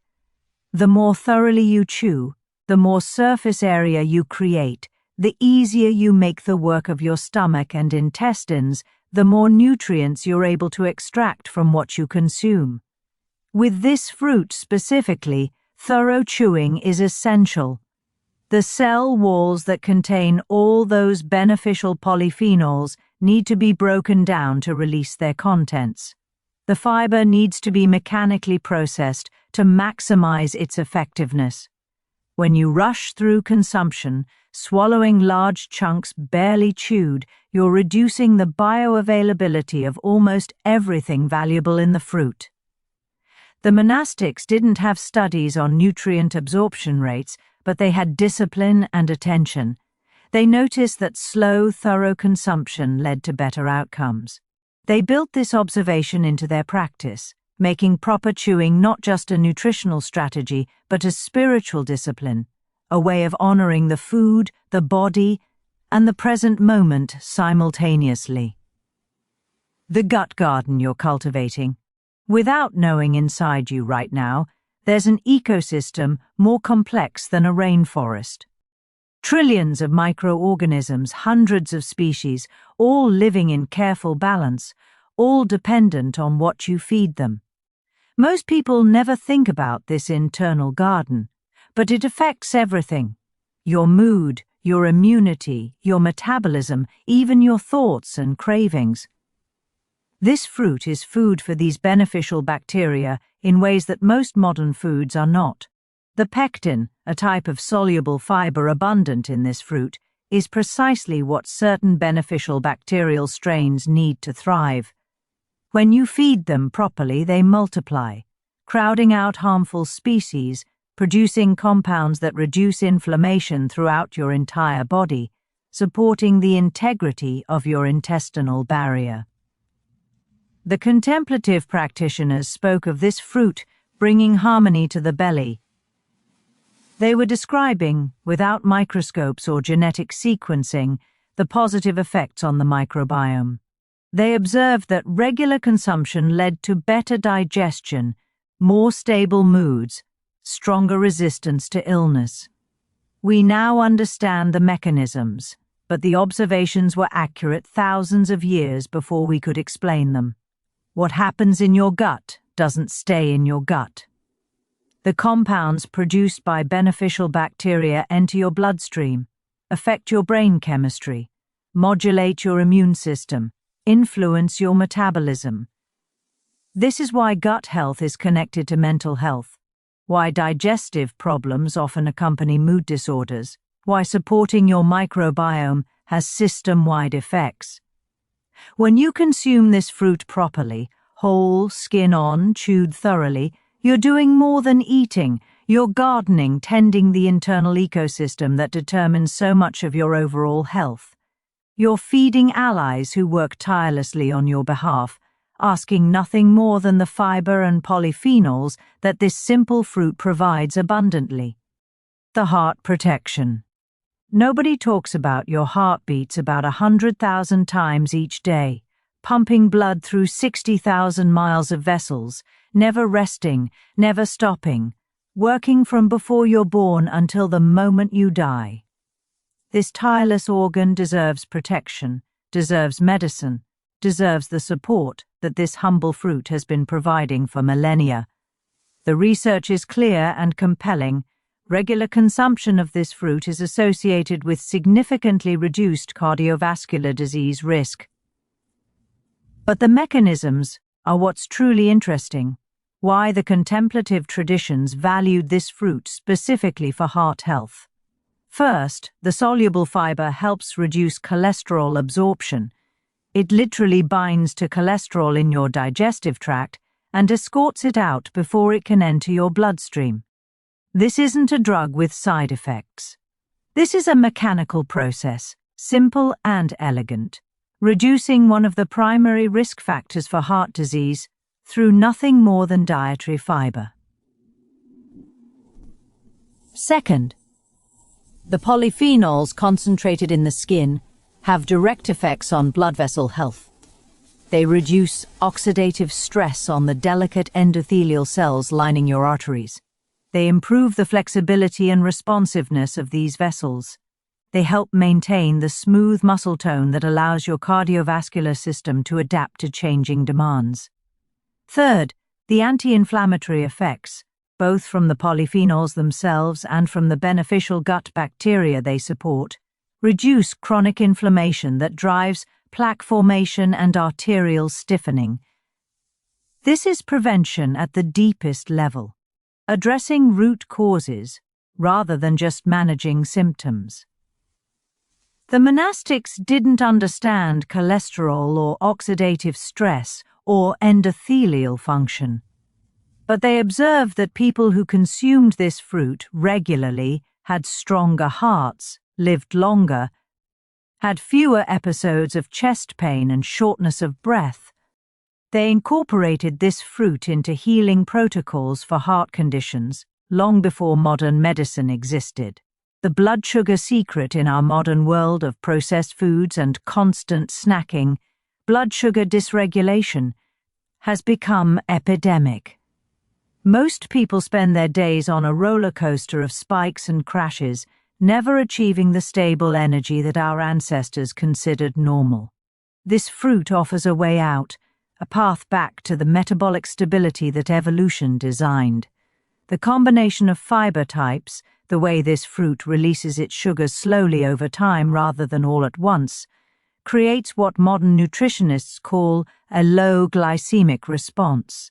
The more thoroughly you chew, the more surface area you create, the easier you make the work of your stomach and intestines, the more nutrients you're able to extract from what you consume. With this fruit specifically, thorough chewing is essential. The cell walls that contain all those beneficial polyphenols need to be broken down to release their contents. The fiber needs to be mechanically processed to maximize its effectiveness. When you rush through consumption, swallowing large chunks barely chewed, you're reducing the bioavailability of almost everything valuable in the fruit. The monastics didn't have studies on nutrient absorption rates, but they had discipline and attention. They noticed that slow, thorough consumption led to better outcomes. They built this observation into their practice, making proper chewing not just a nutritional strategy, but a spiritual discipline, a way of honoring the food, the body, and the present moment simultaneously. The gut garden you're cultivating. Without knowing inside you right now, there's an ecosystem more complex than a rainforest. Trillions of microorganisms, hundreds of species, all living in careful balance, all dependent on what you feed them. Most people never think about this internal garden, but it affects everything. Your mood, your immunity, your metabolism, even your thoughts and cravings. This fruit is food for these beneficial bacteria in ways that most modern foods are not. The pectin, a type of soluble fiber abundant in this fruit, is precisely what certain beneficial bacterial strains need to thrive. When you feed them properly, they multiply, crowding out harmful species, producing compounds that reduce inflammation throughout your entire body. supporting the integrity of your intestinal barrier. The contemplative practitioners spoke of this fruit bringing harmony to the belly. They were describing, without microscopes or genetic sequencing, the positive effects on the microbiome. They observed that regular consumption led to better digestion, more stable moods, stronger resistance to illness. We now understand the mechanisms, but the observations were accurate thousands of years before we could explain them. What happens in your gut doesn't stay in your gut. The compounds produced by beneficial bacteria enter your bloodstream, affect your brain chemistry, modulate your immune system, influence your metabolism. This is why gut health is connected to mental health, why digestive problems often accompany mood disorders, why supporting your microbiome has system-wide effects. When you consume this fruit properly, whole, skin on, chewed thoroughly, you're doing more than eating. You're gardening, tending the internal ecosystem that determines so much of your overall health. You're feeding allies who work tirelessly on your behalf, asking nothing more than the fiber and polyphenols that this simple fruit provides abundantly. The heart protection. Nobody talks about your heart beats about 100,000 times each day, pumping blood through 60,000 miles of vessels, never resting, never stopping, working from before you're born until the moment you die. This tireless organ deserves protection, deserves medicine, deserves the support that this humble fruit has been providing for millennia. The research is clear and compelling. Regular consumption of this fruit is associated with significantly reduced cardiovascular disease risk. But the mechanisms are what's truly interesting, why the contemplative traditions valued this fruit specifically for heart health. First, the soluble fiber helps reduce cholesterol absorption. It literally binds to cholesterol in your digestive tract and escorts it out before it can enter your bloodstream. This isn't a drug with side effects. This is a mechanical process, simple and elegant, reducing one of the primary risk factors for heart disease through nothing more than dietary fiber. Second, the polyphenols concentrated in the skin have direct effects on blood vessel health. They reduce oxidative stress on the delicate endothelial cells lining your arteries. They improve the flexibility and responsiveness of these vessels. They help maintain the smooth muscle tone that allows your cardiovascular system to adapt to changing demands. Third, the anti-inflammatory effects, both from the polyphenols themselves and from the beneficial gut bacteria they support, reduce chronic inflammation that drives plaque formation and arterial stiffening. This is prevention at the deepest level, addressing root causes rather than just managing symptoms. The monastics didn't understand cholesterol or oxidative stress or endothelial function, but they observed that people who consumed this fruit regularly had stronger hearts, lived longer, had fewer episodes of chest pain and shortness of breath. They incorporated this fruit into healing protocols for heart conditions long before modern medicine existed. The blood sugar secret in our modern world of processed foods and constant snacking, blood sugar dysregulation, has become epidemic. Most people spend their days on a roller coaster of spikes and crashes, never achieving the stable energy that our ancestors considered normal. This fruit offers a way out, a path back to the metabolic stability that evolution designed. The combination of fiber types, the way this fruit releases its sugars slowly over time rather than all at once, creates what modern nutritionists call a low glycemic response.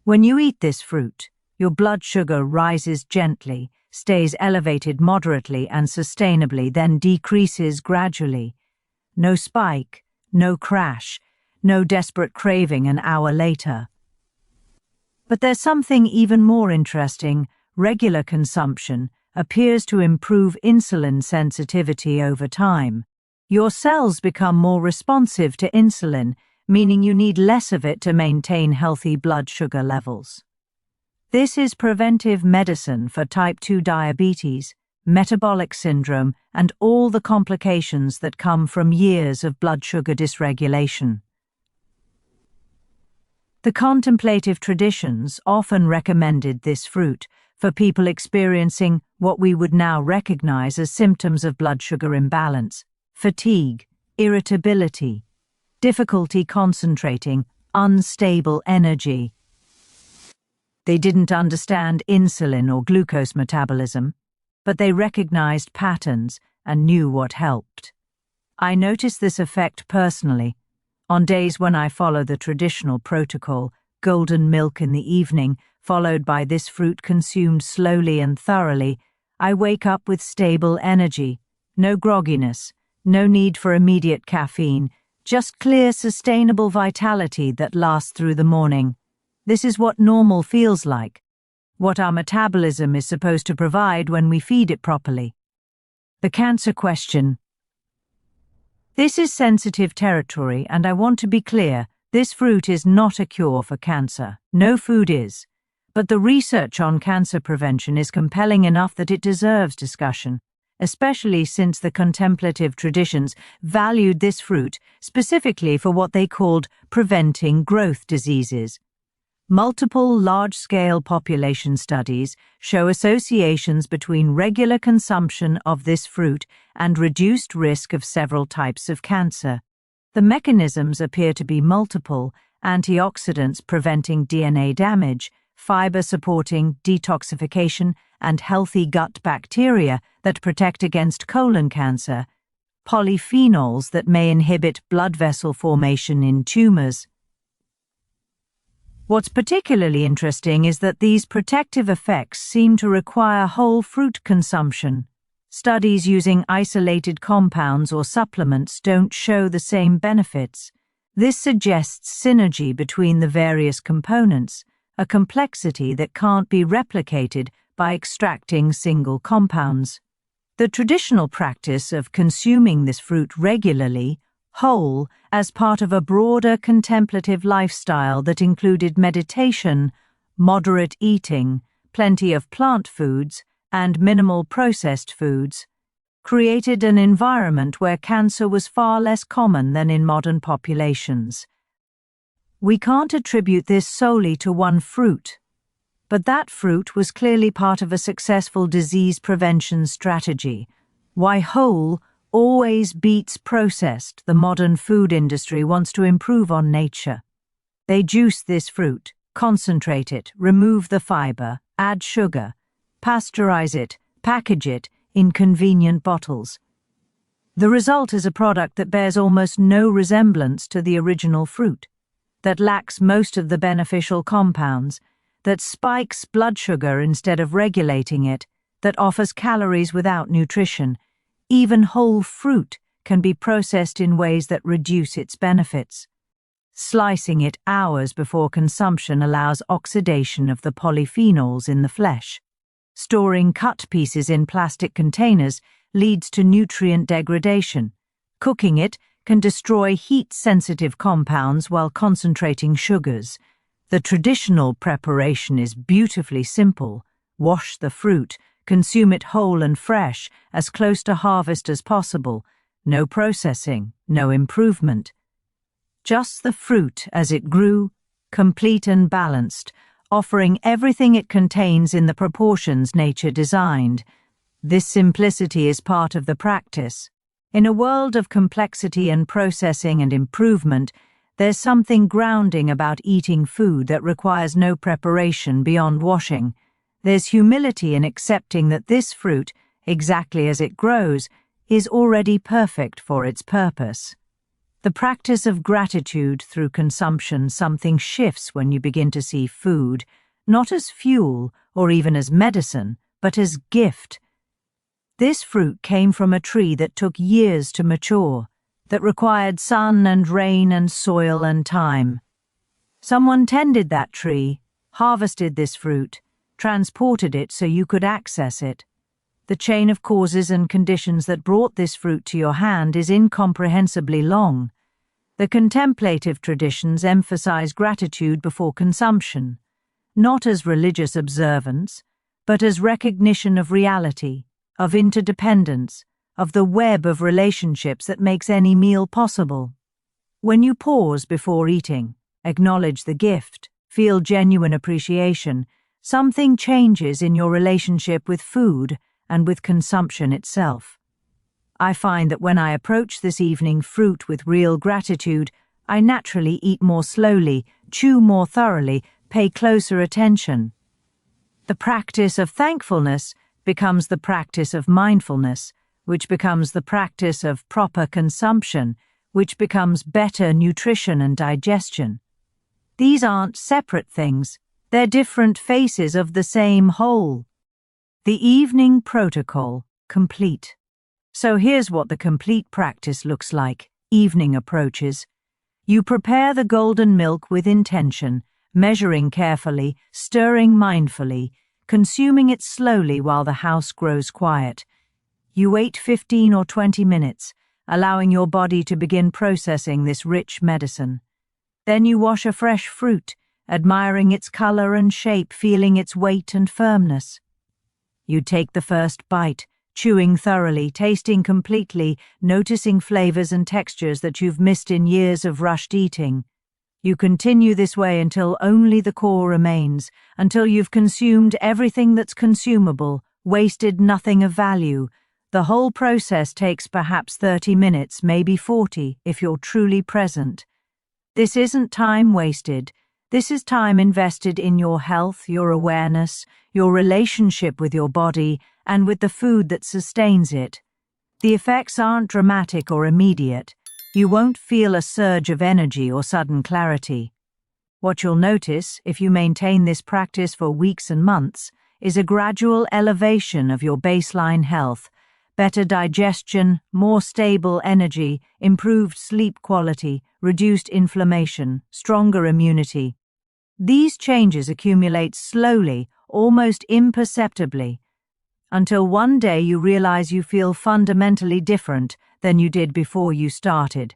When you eat this fruit, your blood sugar rises gently, stays elevated moderately and sustainably, then decreases gradually. No spike, no crash, no desperate craving an hour later. But there's something even more interesting. Regular consumption, appears to improve insulin sensitivity over time. Your cells become more responsive to insulin, meaning you need less of it to maintain healthy blood sugar levels. This is preventive medicine for type 2 diabetes, metabolic syndrome, and all the complications that come from years of blood sugar dysregulation. The contemplative traditions often recommended this fruit for people experiencing what we would now recognize as symptoms of blood sugar imbalance: fatigue, irritability, difficulty concentrating, unstable energy. They didn't understand insulin or glucose metabolism, but they recognized patterns and knew what helped. I noticed this effect personally. On days when I follow the traditional protocol, golden milk in the evening, followed by this fruit consumed slowly and thoroughly, I wake up with stable energy, no grogginess, no need for immediate caffeine, just clear, sustainable vitality that lasts through the morning. This is what normal feels like, what our metabolism is supposed to provide when we feed it properly. The cancer question. This is sensitive territory, and I want to be clear, this fruit is not a cure for cancer. No food is. But the research on cancer prevention is compelling enough that it deserves discussion, especially since the contemplative traditions valued this fruit specifically for what they called preventing growth diseases. Multiple large-scale population studies show associations between regular consumption of this fruit and reduced risk of several types of cancer. The mechanisms appear to be multiple: antioxidants preventing DNA damage, fiber supporting detoxification and healthy gut bacteria that protect against colon cancer, polyphenols that may inhibit blood vessel formation in tumors. What's particularly interesting is that these protective effects seem to require whole fruit consumption. Studies using isolated compounds or supplements don't show the same benefits. This suggests synergy between the various components, a complexity that can't be replicated by extracting single compounds. The traditional practice of consuming this fruit regularly, whole, as part of a broader contemplative lifestyle that included meditation, moderate eating, plenty of plant foods, and minimal processed foods, created an environment where cancer was far less common than in modern populations. We can't attribute this solely to one fruit, but that fruit was clearly part of a successful disease prevention strategy. Why whole always beats processed, the modern food industry wants to improve on nature. They juice this fruit, concentrate it, remove the fiber, add sugar, pasteurize it, package it in convenient bottles. The result is a product that bears almost no resemblance to the original fruit, that lacks most of the beneficial compounds, that spikes blood sugar instead of regulating it, that offers calories without nutrition. Even whole fruit can be processed in ways that reduce its benefits. Slicing it hours before consumption allows oxidation of the polyphenols in the flesh. Storing cut pieces in plastic containers leads to nutrient degradation. Cooking it can destroy heat-sensitive compounds while concentrating sugars. The traditional preparation is beautifully simple. Wash the fruit, consume it whole and fresh, as close to harvest as possible. No processing, no improvement. Just the fruit as it grew, complete and balanced, offering everything it contains in the proportions nature designed. This simplicity is part of the practice. In a world of complexity and processing and improvement, there's something grounding about eating food that requires no preparation beyond washing. There's humility in accepting that this fruit, exactly as it grows, is already perfect for its purpose. The practice of gratitude through consumption, something shifts when you begin to see food, not as fuel or even as medicine, but as gift. This fruit came from a tree that took years to mature, that required sun and rain and soil and time. Someone tended that tree, harvested this fruit, transported it so you could access it. The chain of causes and conditions that brought this fruit to your hand is incomprehensibly long. The contemplative traditions emphasize gratitude before consumption, not as religious observance, but as recognition of reality, of interdependence, of the web of relationships that makes any meal possible. When you pause before eating, acknowledge the gift, feel genuine appreciation, something changes in your relationship with food and with consumption itself. I find that when I approach this evening fruit with real gratitude, I naturally eat more slowly, chew more thoroughly, pay closer attention. The practice of thankfulness becomes the practice of mindfulness, which becomes the practice of proper consumption, which becomes better nutrition and digestion. These aren't separate things, they're different faces of the same whole. The evening protocol, complete. So here's what the complete practice looks like. Evening approaches. You prepare the golden milk with intention, measuring carefully, stirring mindfully, consuming it slowly while the house grows quiet. You wait 15 or 20 minutes, allowing your body to begin processing this rich medicine. Then you wash a fresh fruit, admiring its color and shape, feeling its weight and firmness. You take the first bite, chewing thoroughly, tasting completely, noticing flavors and textures that you've missed in years of rushed eating. You continue this way until only the core remains, until you've consumed everything that's consumable, wasted nothing of value. The whole process takes perhaps 30 minutes, maybe 40, if you're truly present. This isn't time wasted. This is time invested in your health, your awareness, your relationship with your body, and with the food that sustains it. The effects aren't dramatic or immediate. You won't feel a surge of energy or sudden clarity. What you'll notice, if you maintain this practice for weeks and months, is a gradual elevation of your baseline health, better digestion, more stable energy, improved sleep quality, reduced inflammation, stronger immunity. These changes accumulate slowly, almost imperceptibly, until one day you realize you feel fundamentally different than you did before you started.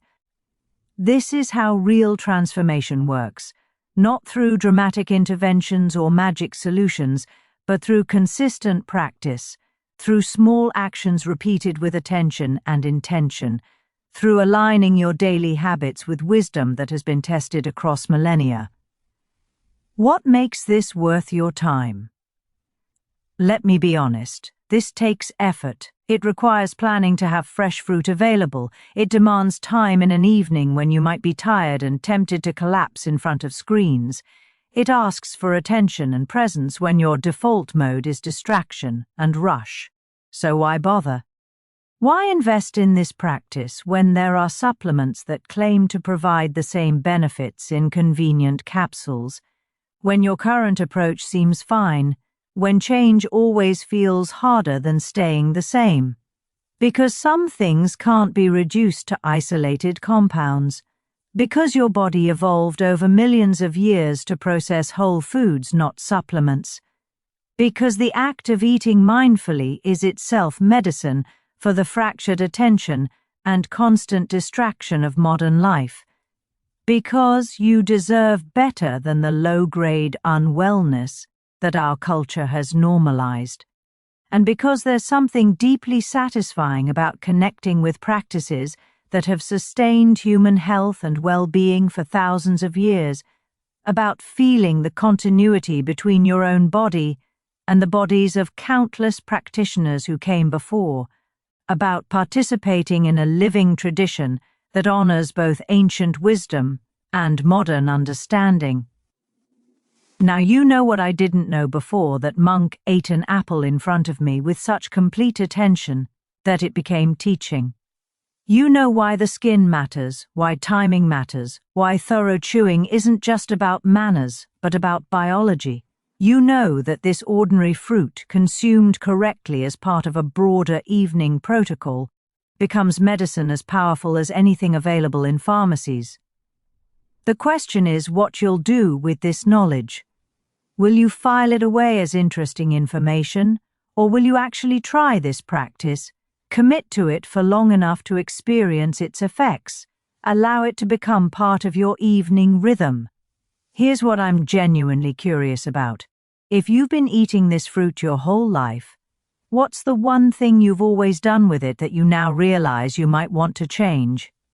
This is how real transformation works, not through dramatic interventions or magic solutions, but through consistent practice, through small actions repeated with attention and intention, through aligning your daily habits with wisdom that has been tested across millennia. What makes this worth your time? Let me be honest, this takes effort. It requires planning to have fresh fruit available. It demands time in an evening when you might be tired and tempted to collapse in front of screens. It asks for attention and presence when your default mode is distraction and rush. So why bother? Why invest in this practice when there are supplements that claim to provide the same benefits in convenient capsules? When your current approach seems fine, when change always feels harder than staying the same? Because some things can't be reduced to isolated compounds. Because your body evolved over millions of years to process whole foods, not supplements. Because the act of eating mindfully is itself medicine for the fractured attention and constant distraction of modern life. Because you deserve better than the low-grade unwellness that our culture has normalized. And because there's something deeply satisfying about connecting with practices that have sustained human health and well-being for thousands of years, about feeling the continuity between your own body and the bodies of countless practitioners who came before, about participating in a living tradition that honors both ancient wisdom and modern understanding. Now you know what I didn't know before, that monk ate an apple in front of me with such complete attention that it became teaching. You know why the skin matters, why timing matters, why thorough chewing isn't just about manners, but about biology. You know that this ordinary fruit, consumed correctly as part of a broader evening protocol, becomes medicine as powerful as anything available in pharmacies. The question is what you'll do with this knowledge. Will you file it away as interesting information, Or will you actually try this practice, commit to it for long enough to experience its effects, allow it to become part of your evening rhythm? Here's what I'm genuinely curious about. If you've been eating this fruit your whole life, what's the one thing you've always done with it that you now realize you might want to change?